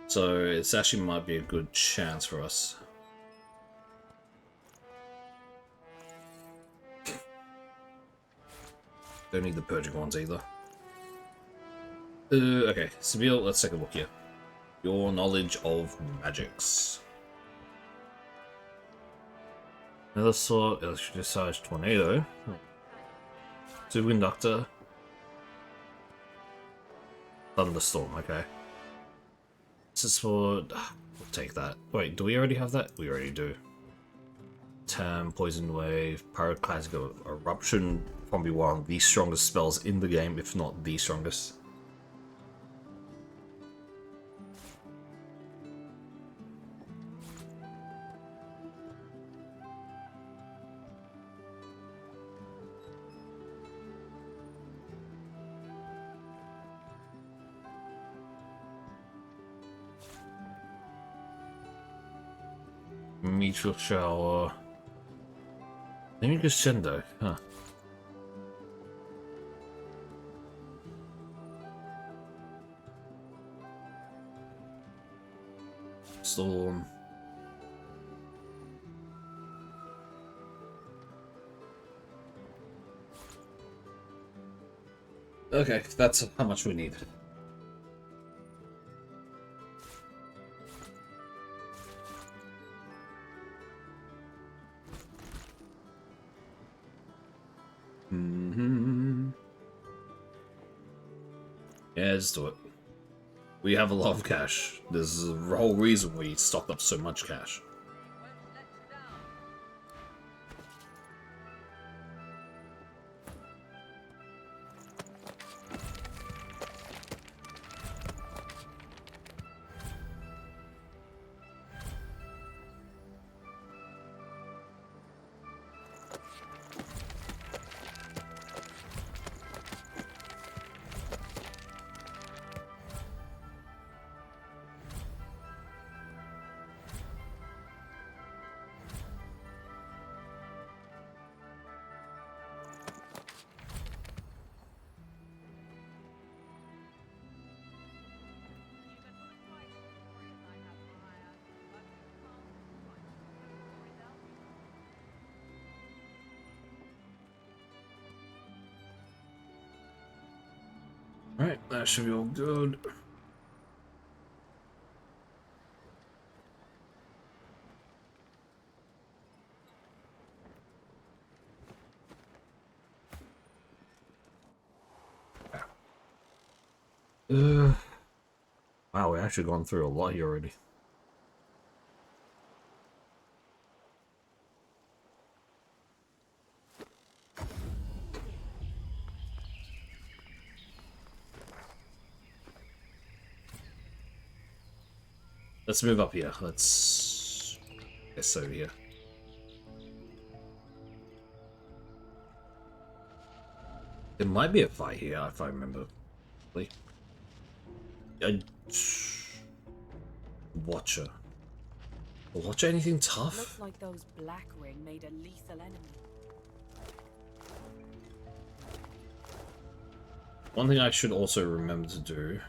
so it's actually might be a good chance for us. Don't need the purging ones either. Okay, Spiel, let's take a look here. Your knowledge of magics. Another sword, electricized tornado. Superconductor. Thunderstorm, okay. This is for... we'll take that. Wait, do we already have that? We already do. Poison Wave, Pyroclastic Eruption, probably one of the strongest spells in the game, if not the strongest. Meteor Shower. Maybe Crescendo, huh? Storm. Okay, that's how much we need. Yeah, let's do it. We have a lot of cash. This is the whole reason we stocked up so much cash. Alright, that should be all good. Wow, we've actually gone through a lot here already. Let's move up here. Let's over here. There might be a fight here, if I remember. Watcher. Watcher anything tough? Looks like those Black Ring made a lethal enemy. One thing I should also remember to do.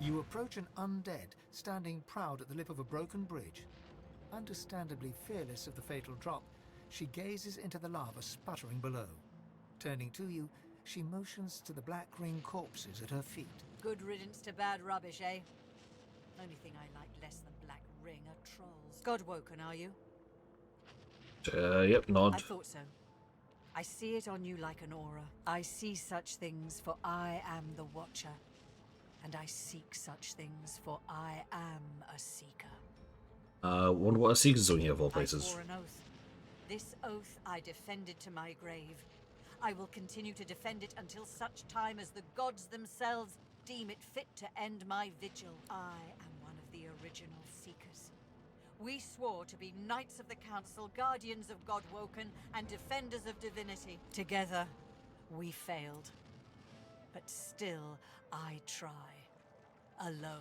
You approach an undead, standing proud at the lip of a broken bridge. Understandably fearless of the fatal drop, she gazes into the lava sputtering below. Turning to you, she motions to the Black Ring corpses at her feet. Good riddance to bad rubbish, eh? Only thing I like less than Black Ring are trolls. Godwoken, are you? Yep, nod. I thought so. I see it on you like an aura. I see such things, for I am the Watcher. And I seek such things, for I am a seeker. Wonder what a seeker's doing here of all places. I swore an oath. This oath I defended to my grave. I will continue to defend it until such time as the gods themselves deem it fit to end my vigil. I am one of the original seekers. We swore to be Knights of the Council, Guardians of Godwoken, and Defenders of Divinity. Together, we failed. But still, I try. Alone.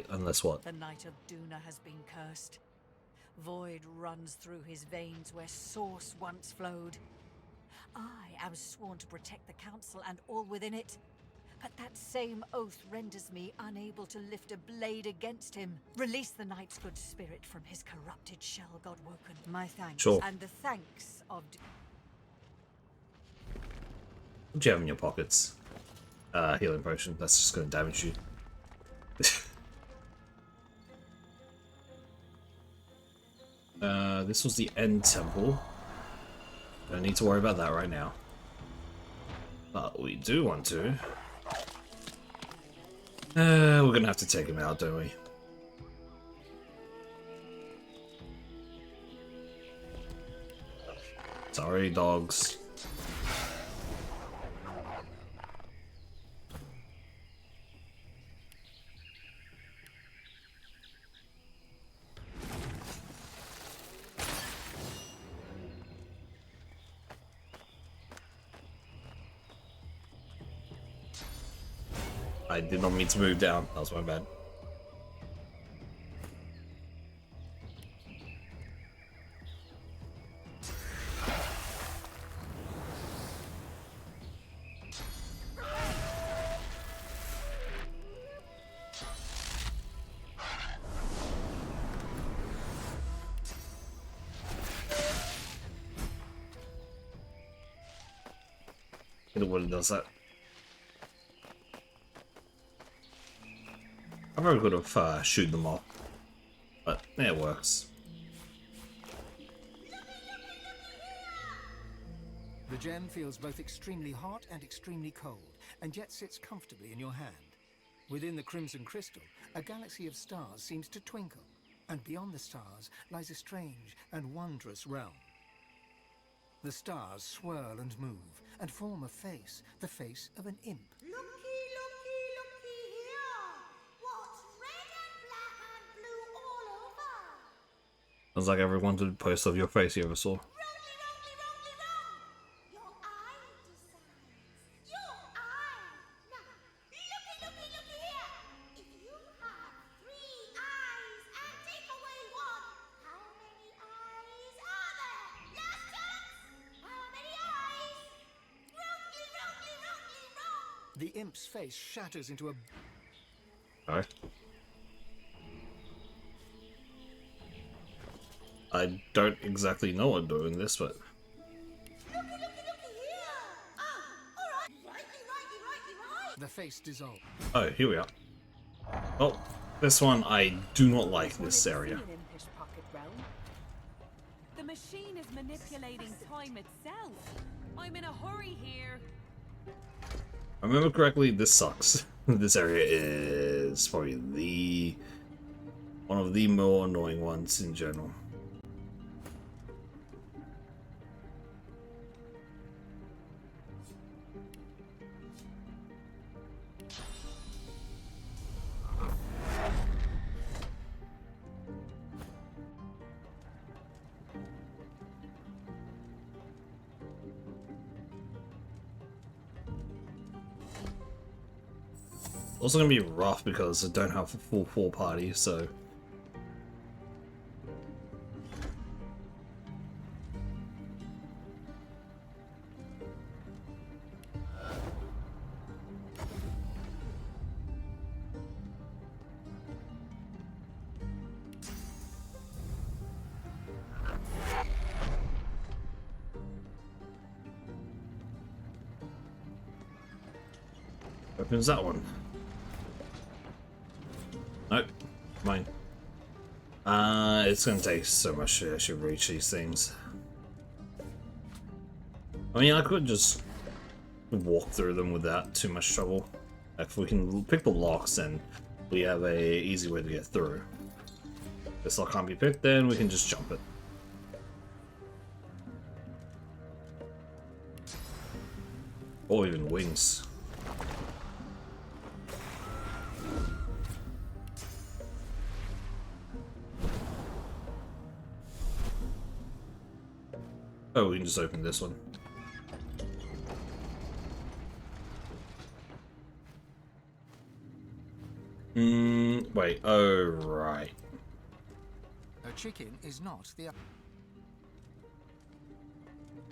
Unless what? The Knight of Duna has been cursed. Void runs through his veins where source once flowed. I am sworn to protect the Council and all within it. But that same oath renders me unable to lift a blade against him. Release the Knight's good spirit from his corrupted shell, Godwoken. My thanks. Sure. And the thanks of... What do you have in your pockets? Healing potion. That's just going to damage you. This was the end temple. Don't need to worry about that right now. But we do want to. We're gonna have to take him out, don't we? Sorry, dogs. I did not mean to move down. That was my bad. It would does that. I'm very good at shooting them off, but yeah, it works. The gem feels both extremely hot and extremely cold, and yet sits comfortably in your hand. Within the crimson crystal, a galaxy of stars seems to twinkle, and beyond the stars lies a strange and wondrous realm. The stars swirl and move, and form a face, the face of an imp. Sounds like every wanted post of your face you ever saw. The imp's face shatters into a... Alright. I don't exactly know what I'm doing this, but... The face dissolves. Oh, here we are. Oh, this one, I do not like this area. The machine is manipulating time itself. I'm in a hurry here. If I remember correctly, this sucks. This area is probably one of the more annoying ones in general. Also gonna be rough because I don't have a full 4 party, so... opens that one? Nope. Mine. It's gonna take so much to actually reach these things. I mean, I could just walk through them without too much trouble. If we can pick the locks, then we have a easy way to get through. If this lock can't be picked, then we can just jump it. Or even wings. Oh, we can just open this one. Wait, oh, right. A chicken is not the...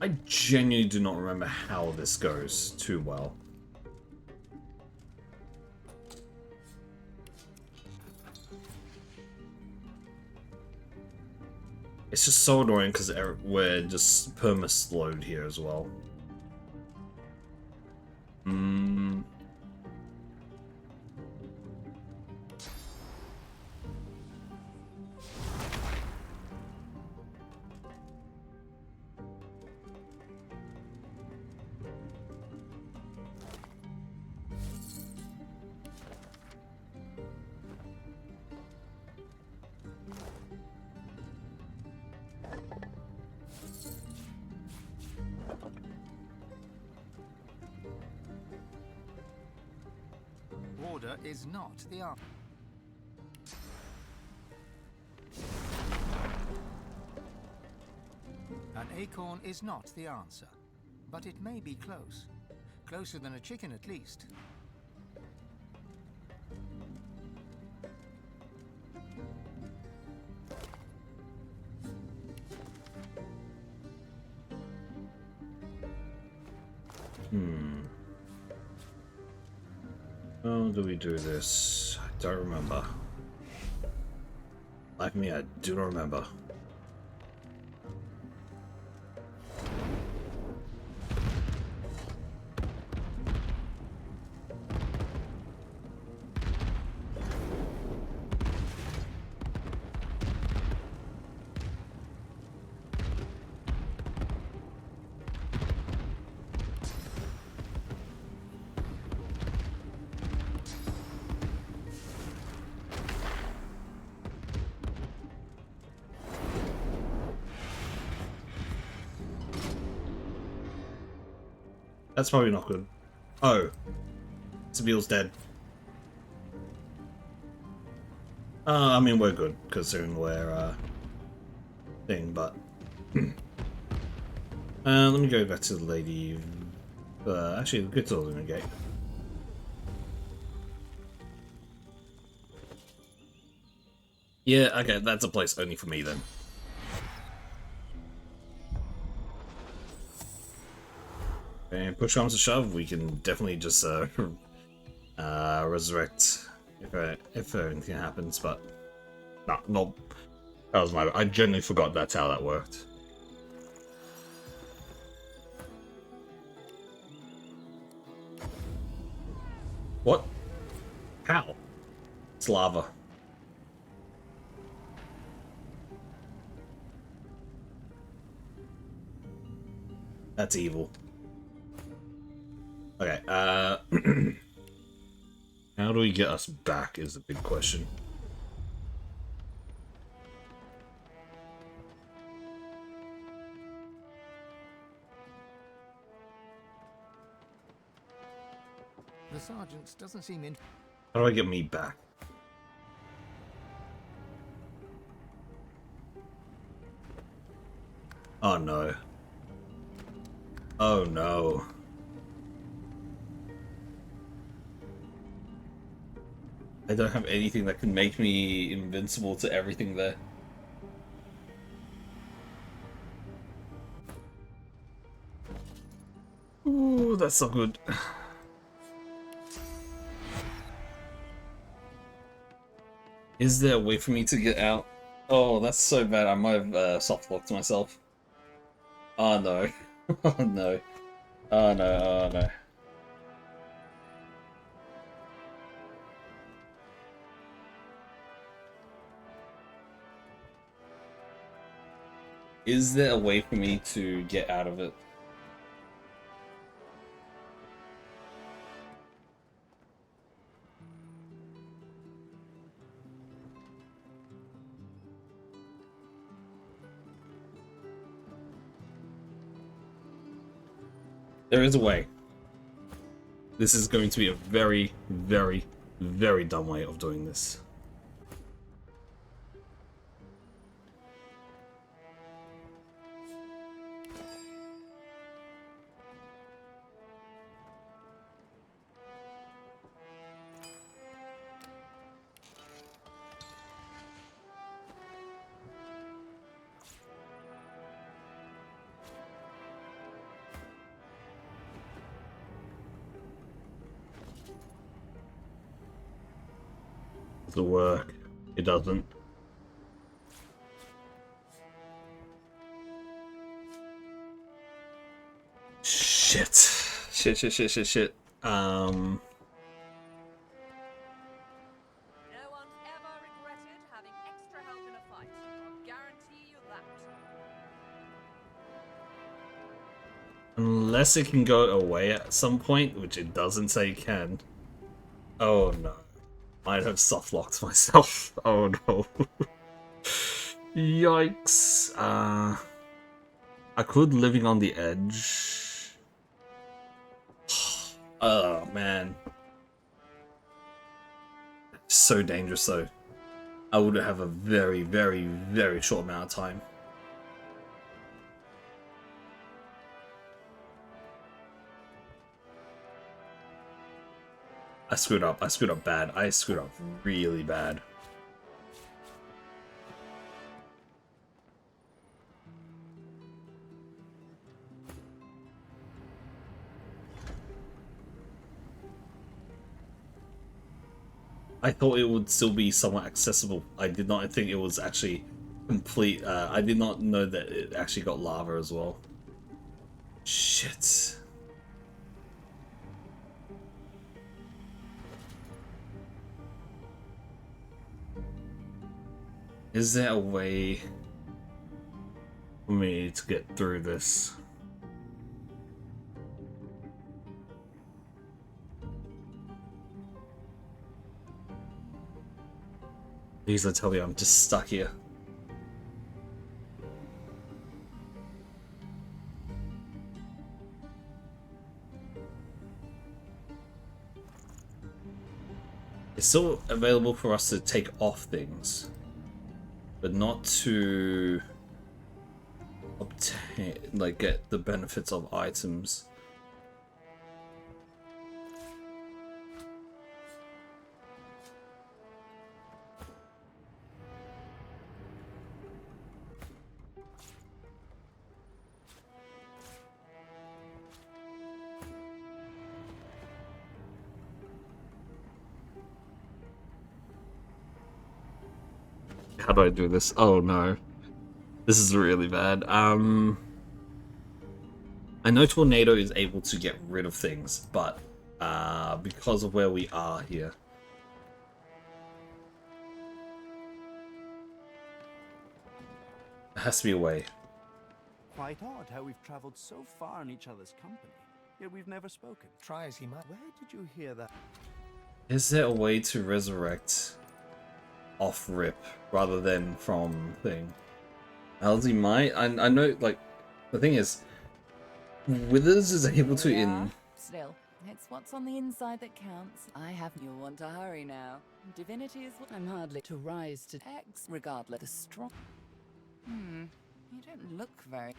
I genuinely do not remember how this goes too well. It's just so annoying because we're just perma-slowed here as well. Order is not the answer. An acorn is not the answer, but it may be close. Closer than a chicken at least. How do we do this? I don't remember. Like me, I do not remember. That's probably not good. Oh. Sabiel's dead. I mean, we're good, considering we're, thing, but... let me go back to the lady... actually, the good tool in the gate. Yeah, okay, that's a place only for me then. And push comes to shove, we can definitely just resurrect if anything happens, but no, that was my. I genuinely forgot that's how that worked. What? How? It's lava. That's evil. Okay, how do we get us back is the big question. The sergeant doesn't seem in... How do I get me back? Oh no. Oh no. I don't have anything that can make me invincible to everything there. Ooh, that's so good. Is there a way for me to get out? Oh, that's so bad. I might have soft-locked myself. Oh no. Oh no. Oh no, oh no. Is there a way for me to get out of it? There is a way. This is going to be a very, very, very dumb way of doing this. Does it work? It doesn't. Shit. Shit. No one's ever regretted having extra help in a fight. I'll guarantee you that. Unless it can go away at some point, which it doesn't say it can. Oh no. Might have soft locked myself. Oh no. Yikes. I could living on the edge. Oh man. So dangerous though. I would have a very, very, very short amount of time. I screwed up bad. I screwed up really bad. I thought it would still be somewhat accessible. I did not think it was actually complete. I did not know that it actually got lava as well. Shit. Is there a way for me to get through this? Please don't tell me I'm just stuck here. It's still available for us to take off things, but not to obtain, like, get the benefits of items. How do I do this? Oh no. This is really bad. I know Tornado is able to get rid of things, but because of where we are here. There has to be a way. Quite odd how we've traveled so far in each other's company, yet we've never spoken. Try as he might. Where did you hear that? Is there a way to resurrect off rip rather than from thing? Alzi might. I know, like, the thing is, Withers is able to in. Still, it's what's on the inside that counts. I have. You'll want to hurry now. Divinity is what I'm hardly to rise to X, regardless. The strong. You don't look very.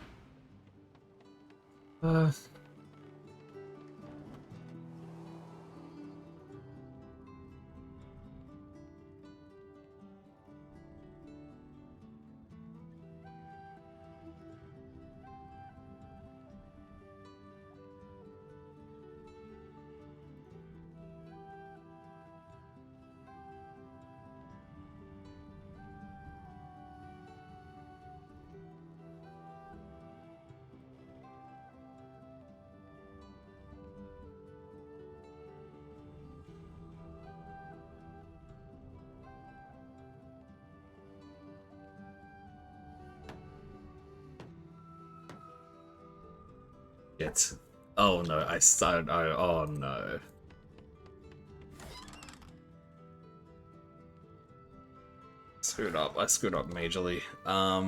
Shit. Oh no, oh no. Screwed up. I screwed up majorly. I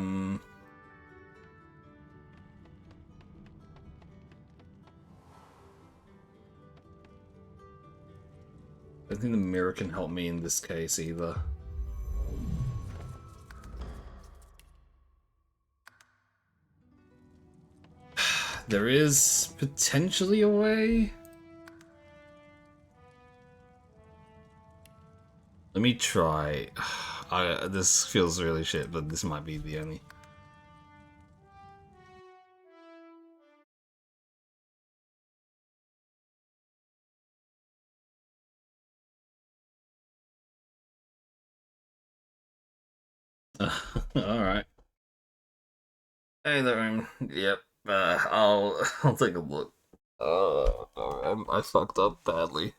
don't think the mirror can help me in this case either. There is potentially a way. Let me try. This feels really shit, but this might be the only. Alright. Hey there, yep. I'll take a look. I fucked up badly.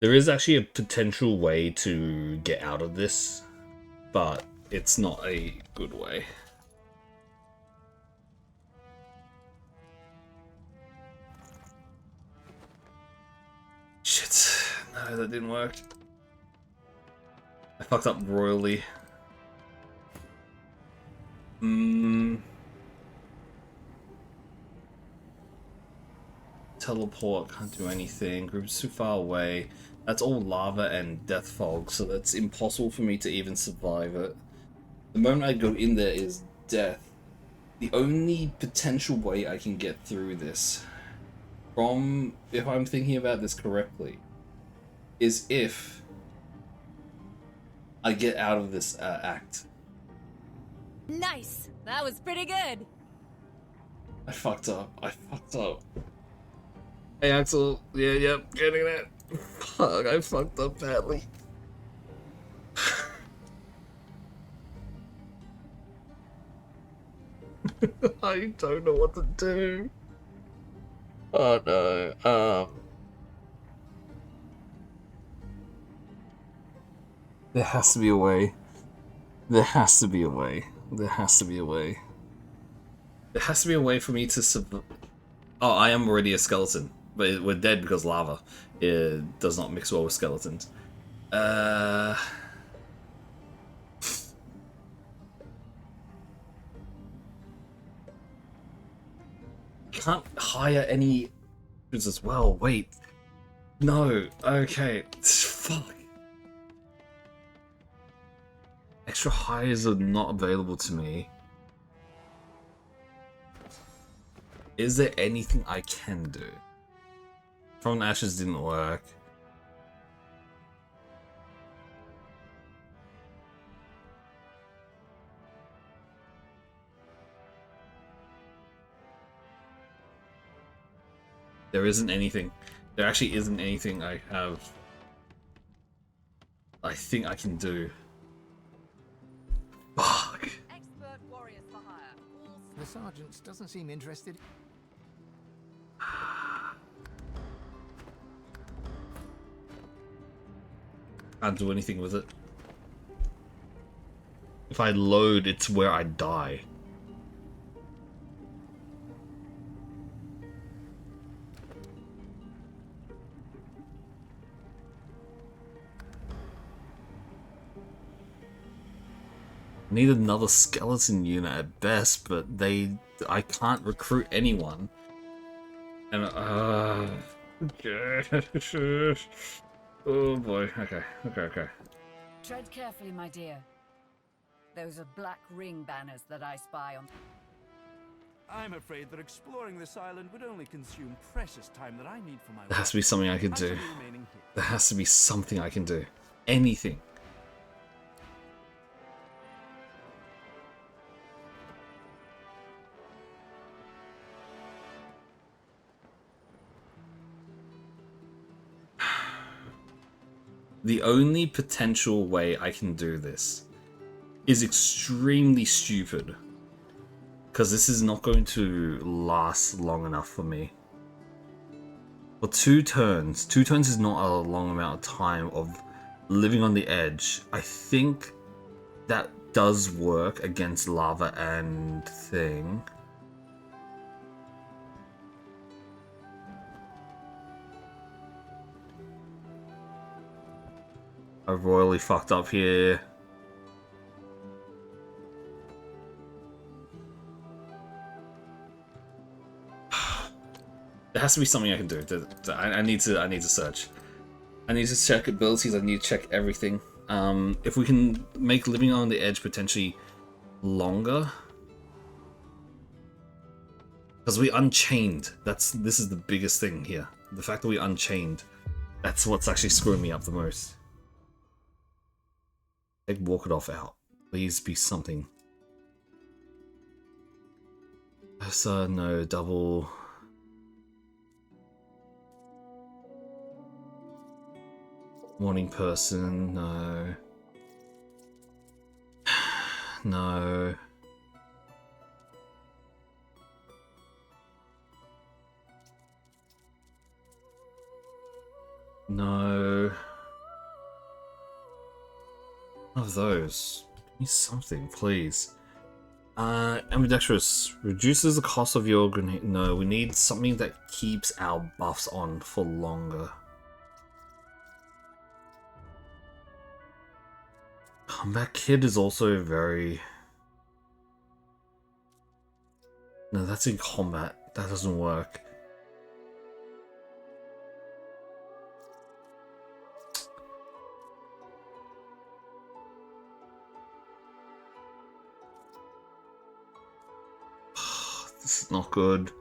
There is actually a potential way to get out of this, but it's not a good way. Shit. No, that didn't work. I fucked up royally. Teleport, can't do anything. Group's too far away. That's all lava and death fog, so that's impossible for me to even survive it. The moment I go in there is death. The only potential way I can get through this, from, if I'm thinking about this correctly, is if I get out of this act. Nice! That was pretty good! I fucked up. Hey Axel, yep, getting it. Fuck, I fucked up badly. I don't know what to do. Oh no, there has to be a way. There has to be a way. There has to be a way. There has to be a way for me to Oh, I am already a skeleton. But we're dead because lava. It does not mix well with skeletons. Can't hire any as well. Wait. No. Okay. Fuck. Extra hires are not available to me. Is there anything I can do? From Ashes didn't work. There isn't anything. There actually isn't anything I think I can do. Fuck. Expert warriors for hire. The sergeant doesn't seem interested. Can't do anything with it. If I load, it's where I die. Need another skeleton unit at best, but I can't recruit anyone. And oh boy, okay. Tread carefully, my dear. Those are black ring banners that I spy on. I'm afraid that exploring this island would only consume precious time that I need for my work. There has to be something I can do. There has to be something I can do. Anything. The only potential way I can do this is extremely stupid. Because this is not going to last long enough for me. For 2 turns. 2 turns is not a long amount of time of living on the edge. I think that does work against lava and thing. I royally fucked up here. There has to be something I can do. I need to search. I need to check abilities. I need to check everything. If we can make living on the edge potentially longer, because we unchained. This is the biggest thing here. The fact that we unchained. That's what's actually screwing me up the most. Take Walk It Off out. Please be something. No double. Morning person, no. No. No. None of those. Give me something, please. Ambidextrous. Reduces the cost of your grenade. No, we need something that keeps our buffs on for longer. Combat Kid is also very... No, that's in combat. That doesn't work. This is not good.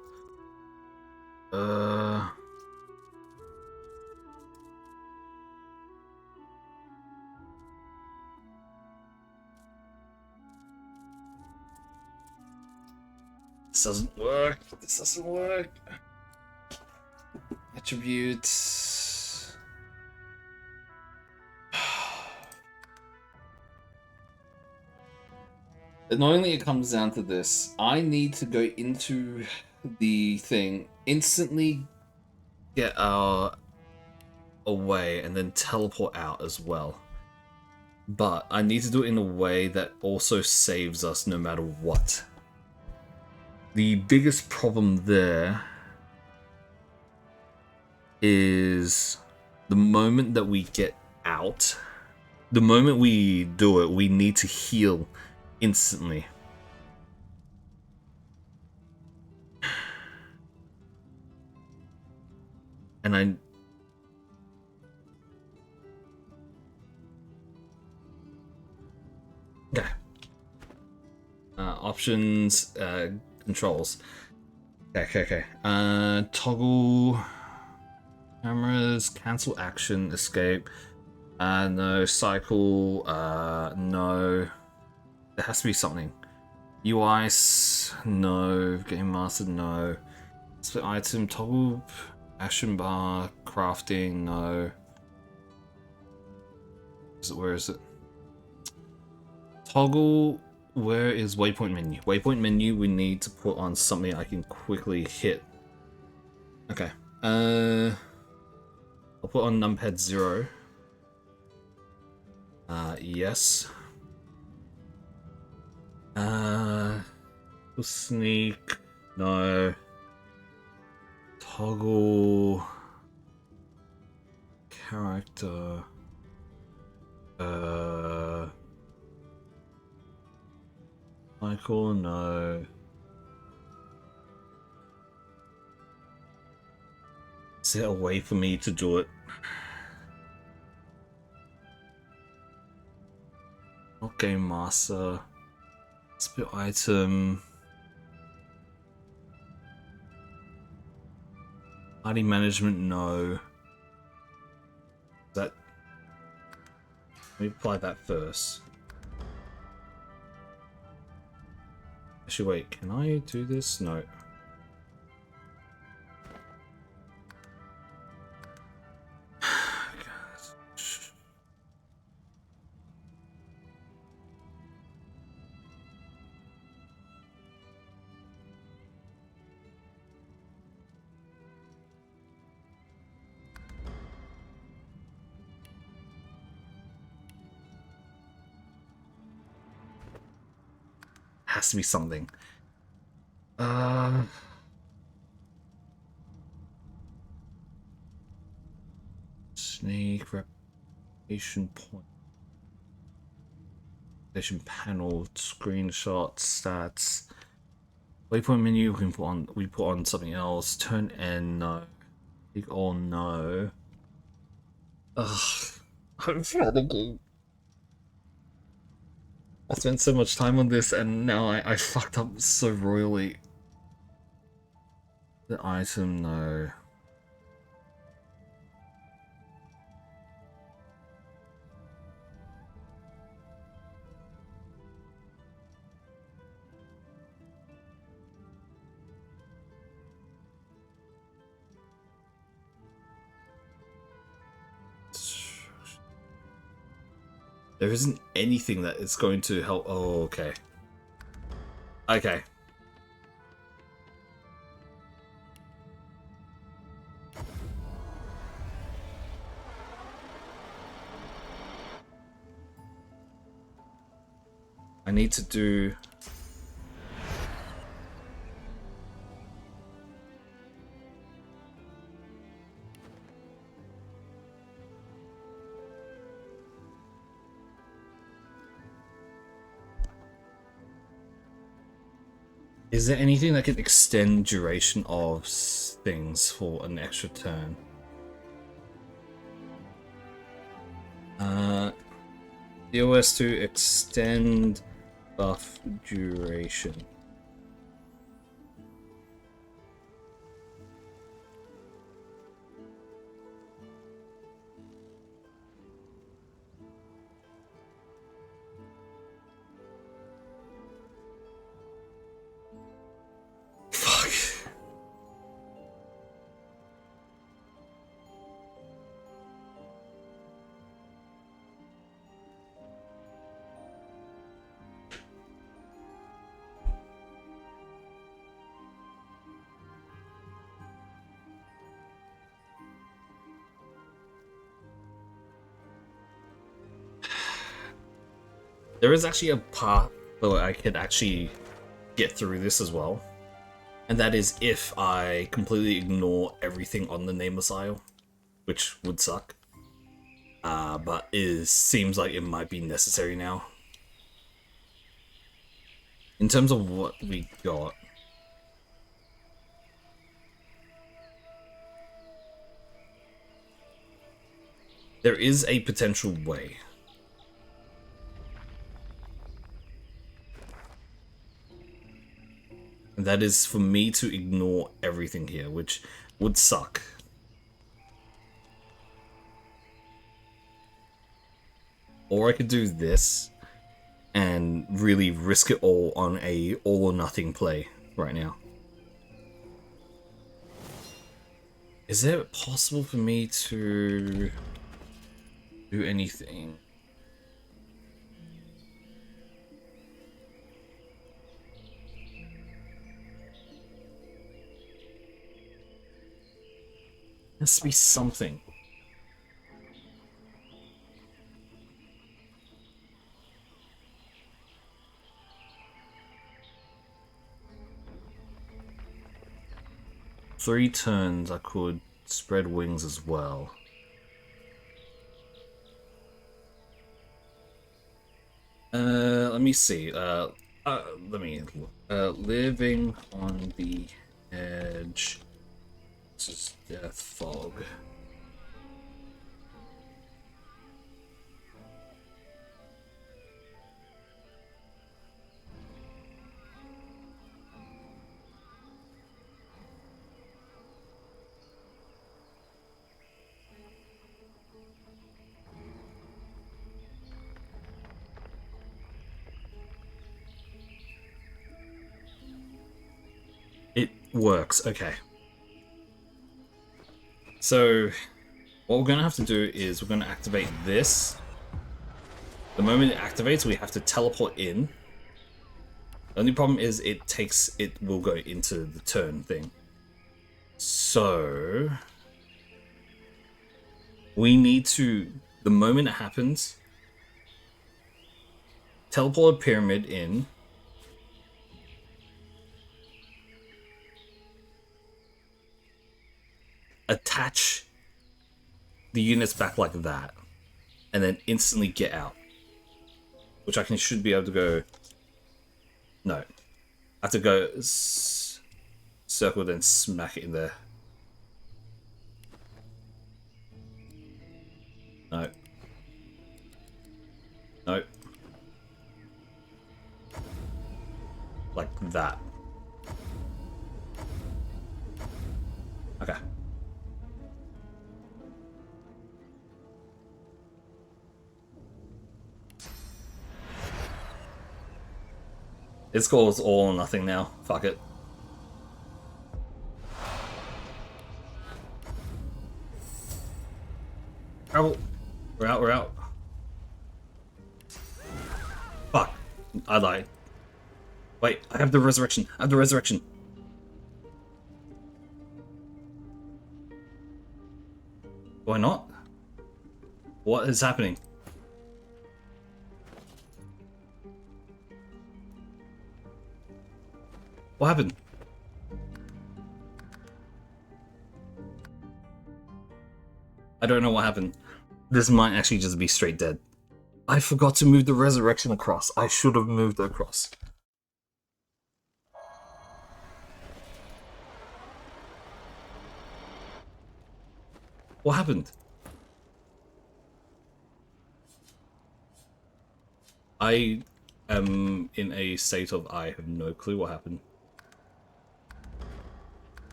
This doesn't work. This doesn't work. Attributes. Annoyingly, it comes down to this. I need to go into the thing, instantly get our away, and then teleport out as well. But I need to do it in a way that also saves us no matter what. The biggest problem there is the moment that we get out, the moment we do it, we need to heal instantly. And okay. Options, controls. Okay. Toggle cameras, cancel action, escape. No, cycle, no. There has to be something. UIs, no. Game master, no. Split item, toggle, action bar, crafting, no. Where is it? Toggle, where is waypoint menu? Waypoint menu, we need to put on something I can quickly hit. Okay. I'll put on numpad 0. Yes. Sneak, no. Toggle character. Michael, no. Is there a way for me to do it? Not game master. Split item. Party management, no. That. Let me apply that first. Actually, wait, can I do this? No. Has to be something. Sneak, Station point. Station panel, screenshots, stats. Waypoint menu, we put on something else. Turn N, no. Click all, no. Ugh. I'm panicking. I spent so much time on this and now I fucked up so royally. The item, no. There isn't anything that is going to help. Oh, okay. Okay. I need to do... Is there anything that can extend duration of things for an extra turn? DOS to extend buff duration. There is actually a path where I could actually get through this as well. And that is if I completely ignore everything on the Nameless Isle, which would suck. But seems like it might be necessary now. In terms of what we got... There is a potential way. And that is for me to ignore everything here, which would suck. Or I could do this and really risk it all on a all or nothing play right now. Is it possible for me to do anything? There has to be something. Three turns I could spread wings as well. Let me see. Let me living on the edge. This is Death Fog. It works, okay. So, what we're going to have to do is we're going to activate this. The moment it activates, we have to teleport in. The only problem is it will go into the turn thing. So, we need to, the moment it happens, teleport a pyramid in. Attach the units back like that. and then instantly get out. Which I should be able to go... No. I have to go circle, then smack it in there. No. No. Like that. Okay. It's called all or nothing now. Fuck it. Travel. We're out, we're out. Fuck. I lied. Wait, I have the resurrection. I have the resurrection. Why not? What is happening? What happened? I don't know what happened. This might actually just be straight dead. I forgot to move the resurrection across. I should have moved it across. What happened? I am in a state of I have no clue what happened.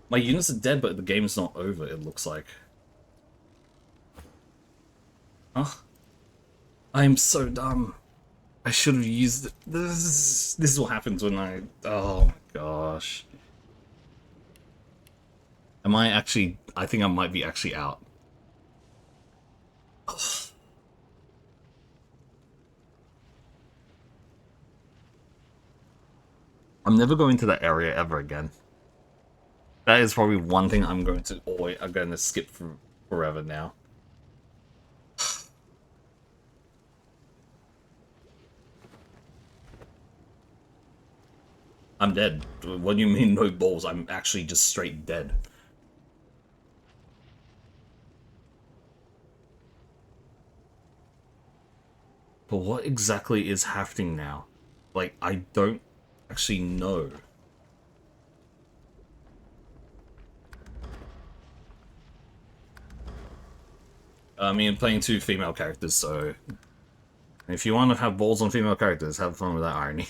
My units are dead, but the game's not over, it looks like. Huh? I am so dumb. I should have used this. This is what happens when I... Oh my gosh. Am I actually... I think I might be actually out. Ugh. I'm never going to that area ever again. That is probably one thing I'm going to skip for forever now. I'm dead. What do you mean no balls? I'm actually just straight dead. But what exactly is happening now? Like, I don't actually know. I mean, I'm playing two female characters, so... If you want to have balls on female characters, have fun with that irony.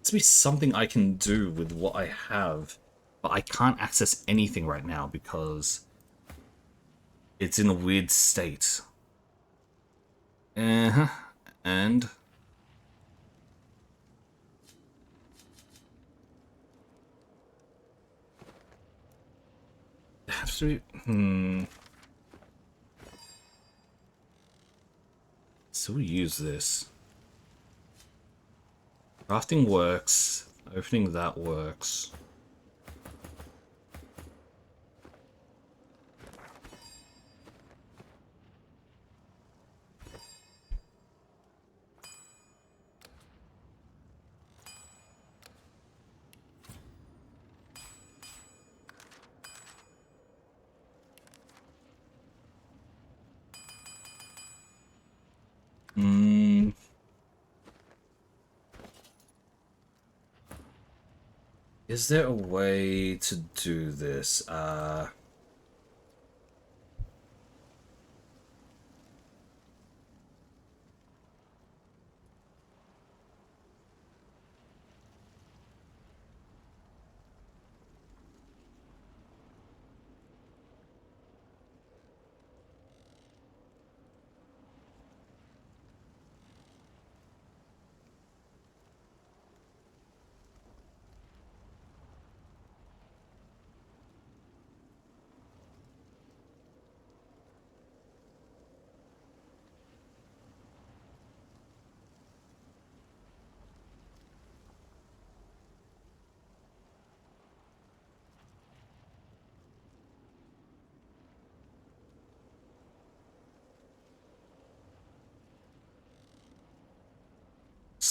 To be something I can do with what I have, but I can't access anything right now because it's in a weird state. And have to so we use this. Crafting works. Opening that works. Is there a way to do this?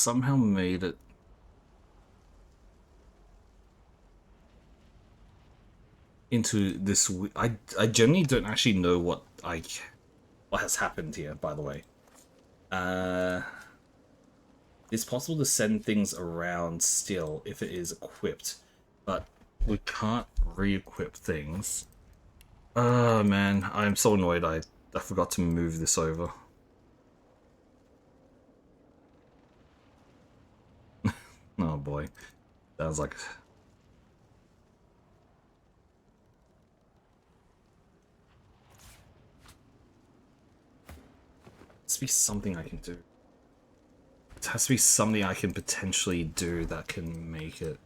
somehow made it. Into this, I genuinely don't actually know what has happened here. By the way, it's possible to send things around still if it is equipped, but we can't re-equip things. Oh man, I'm so annoyed. I forgot to move this over. Oh boy, sounds like. Has to be something I can do. It has to be something I can potentially do that can make it.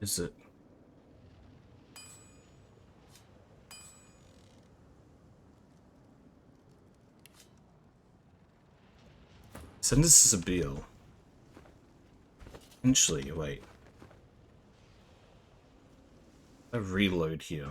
Is it? Send this to Sabille. Potentially, wait. I reload here.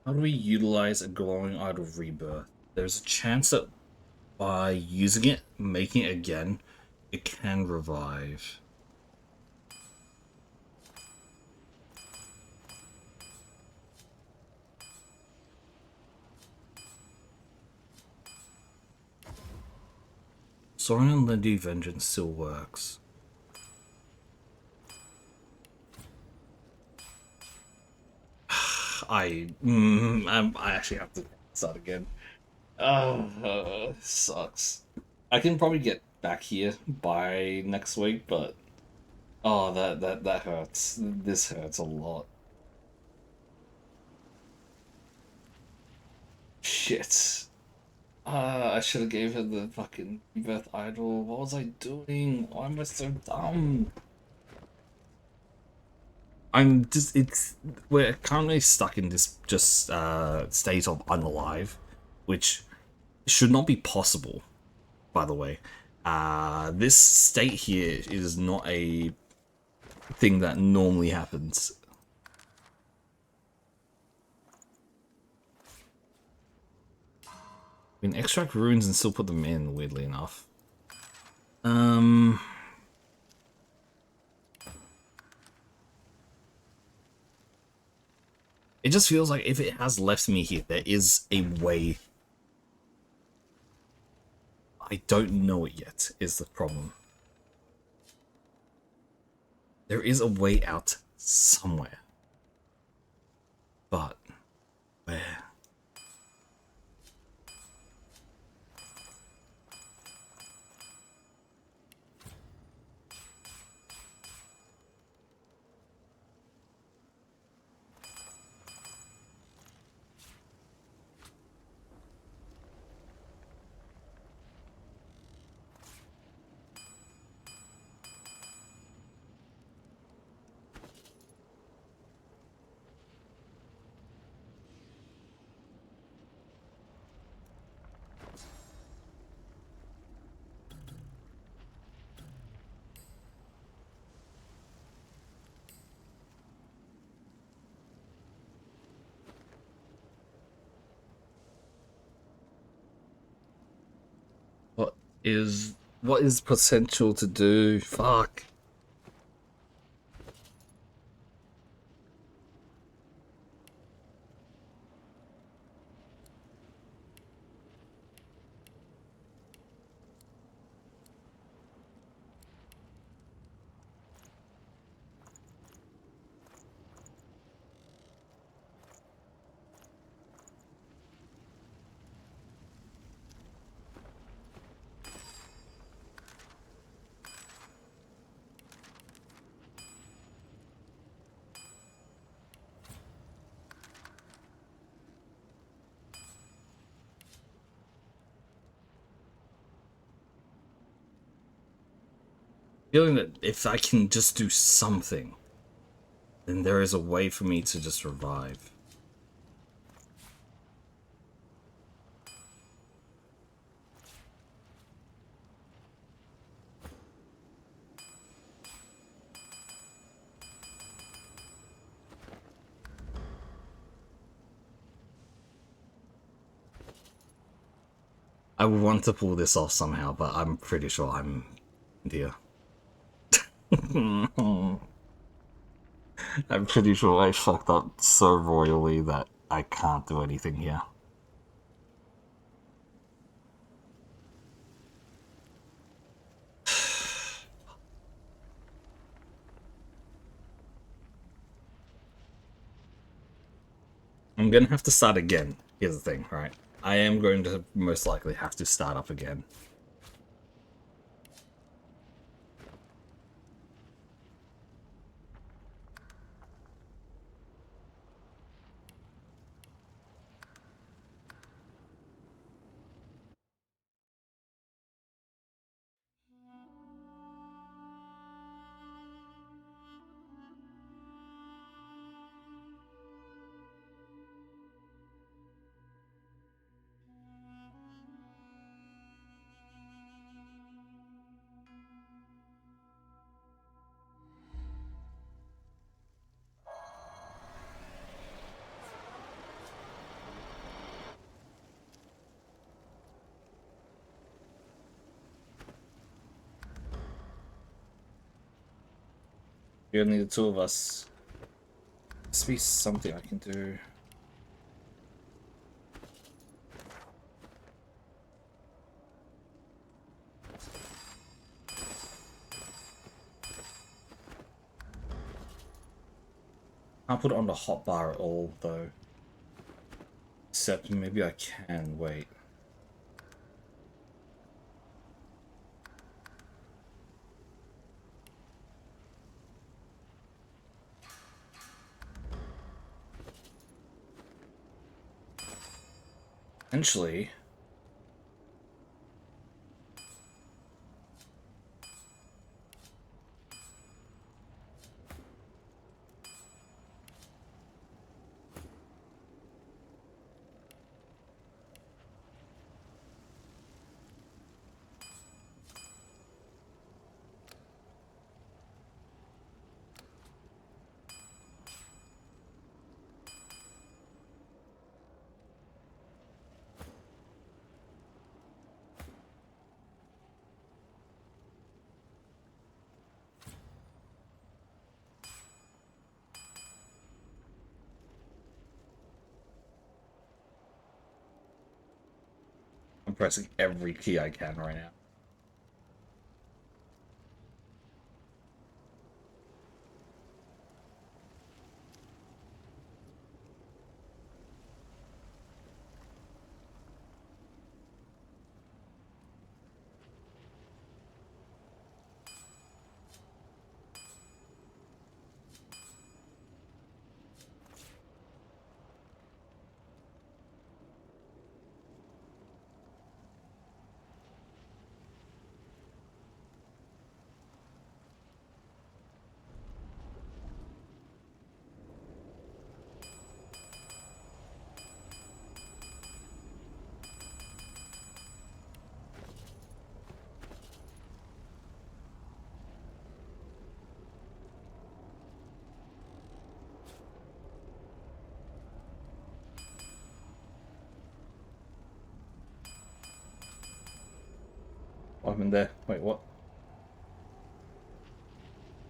How do we utilize a glowing idol rebirth? There's a chance that by using it, making it again, it can revive. Soaring Unlimited Vengeance still works. I actually have to start again. Sucks. I can probably get back here by next week, but oh, that hurts. This hurts a lot. Shit. I should have gave her the fucking rebirth idol. What was I doing? Why am I so dumb? I'm just, we're currently stuck in this just state of unalive, which should not be possible, by the way. This state here is not a thing that normally happens. We can extract runes and still put them in, weirdly enough. It just feels like if it has left me here, there is a way. I don't know it yet, is the problem. There is a way out somewhere. But where? What is potential to do? Fuck. Feeling that if I can just do something, then there is a way for me to just revive. I would want to pull this off somehow, but I'm pretty sure I'm dear. I'm pretty sure I fucked up so royally that I can't do anything here. I'm gonna have to start again. Here's the thing, right? I am going to most likely have to start up again. Only the two of us. Must be something I can do. Can't put it on the hotbar at all, though. Except maybe I can. Wait. Essentially, I'm pressing every key I can right now. What happened there? Wait, what?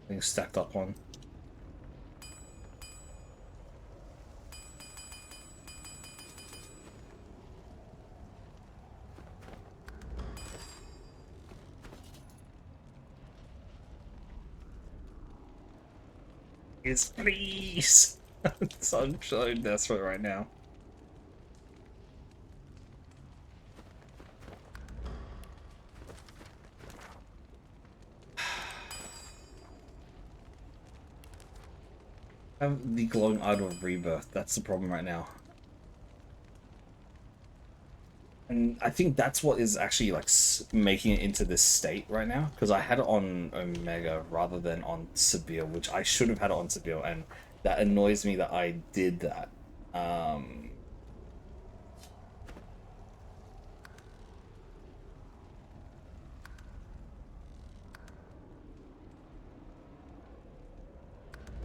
Things stacked up on. Yes, please! I'm so desperate right now. I have the glowing idol of rebirth. That's the problem right now. And I think that's what is actually like making it into this state right now, because I had it on Omega rather than on Sabille, which I should have had it on Sabille, and that annoys me that I did that.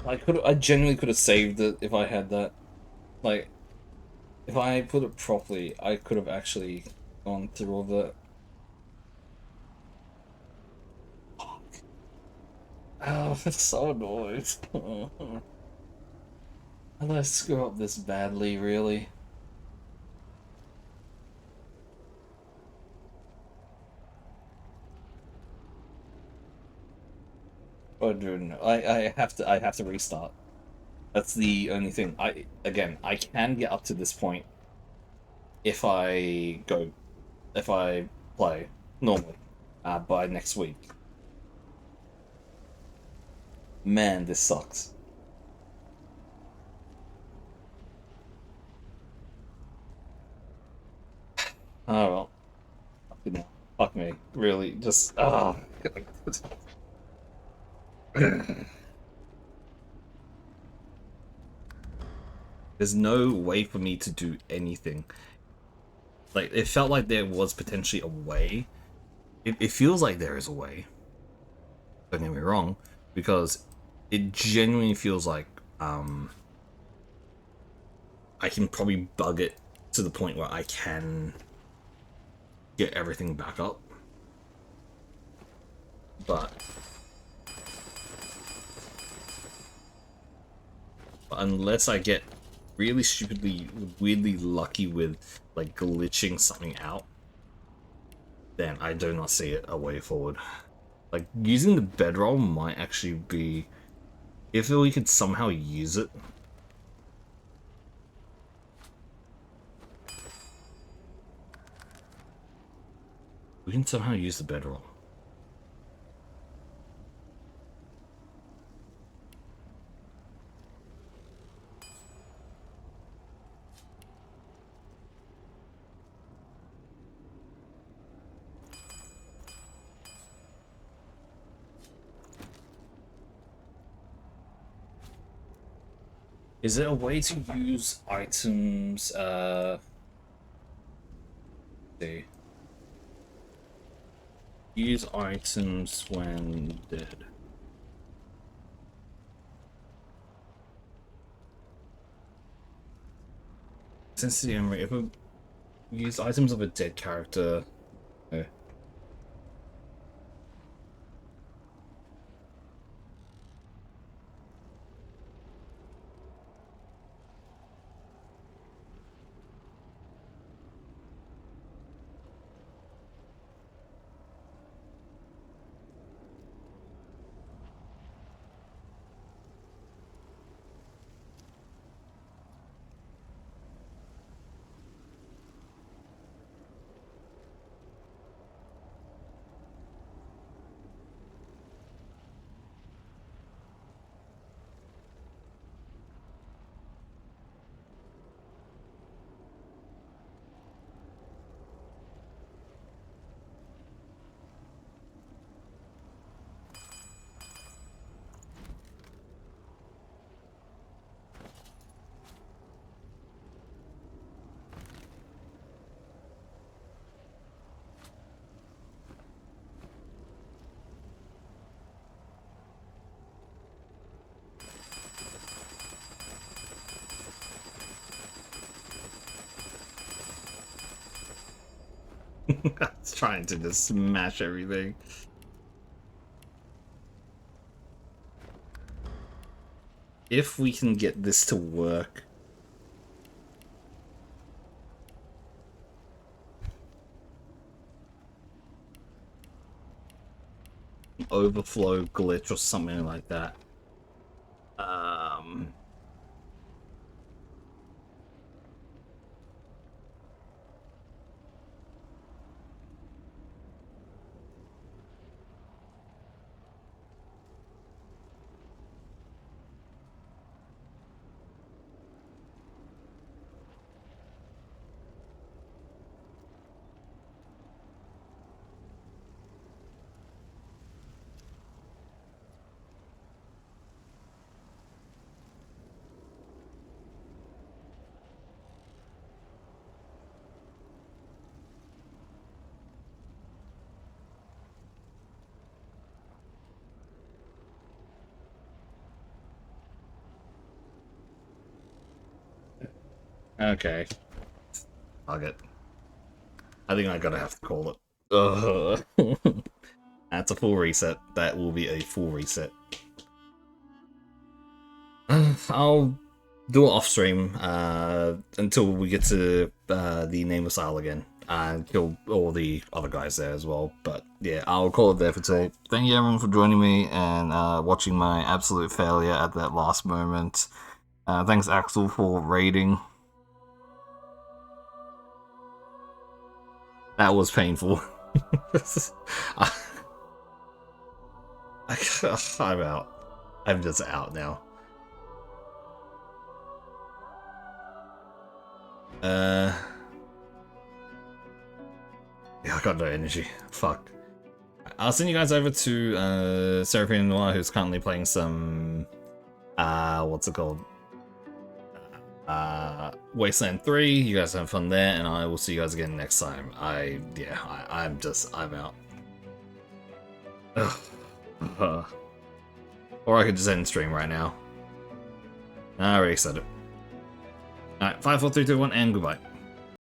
I genuinely could have saved it if I had that. Like, if I put it properly, I could have actually gone through all that. Oh, I'm so annoyed. How did I screw up this badly, really? Oh, dude, I have to restart. That's the only thing. I can get up to this point if I play normally by next week. Man, this sucks. Oh well. Fucking hell. Fuck me. Really, just There's no way for me to do anything. Like, it felt like there was potentially a way. It feels like there is a way. Don't get me wrong, because it genuinely feels like I can probably bug it to the point where I can get everything back up. But unless I get really stupidly, weirdly lucky with like glitching something out, then I do not see it a way forward. Like, using the bedroll might actually be, if we could somehow use it. We can somehow use the bedroll. Is there a way to use items, see. Use items when dead. Since the memory, if we use items of a dead character, I was trying to just smash everything. If we can get this to work. Overflow glitch or something like that. Okay. Fuck it. I think I gotta have to call it. Ugh. That's a full reset. That will be a full reset. I'll do it off stream until we get to the Nameless Isle again and kill all the other guys there as well. But yeah, I'll call it there for today. Thank you everyone for joining me and watching my absolute failure at that last moment. Thanks Axel for raiding. That was painful. I'm out. I'm just out now. Yeah, I got no energy. Fuck. I'll send you guys over to Seraphine Noir, who's currently playing some what's it called? Wasteland 3. You guys have fun there, and I will see you guys again next time. I'm out. Ugh. Or I could just end stream right now. I already said it. Alright, 5, 4, 3, 2, 1, and goodbye.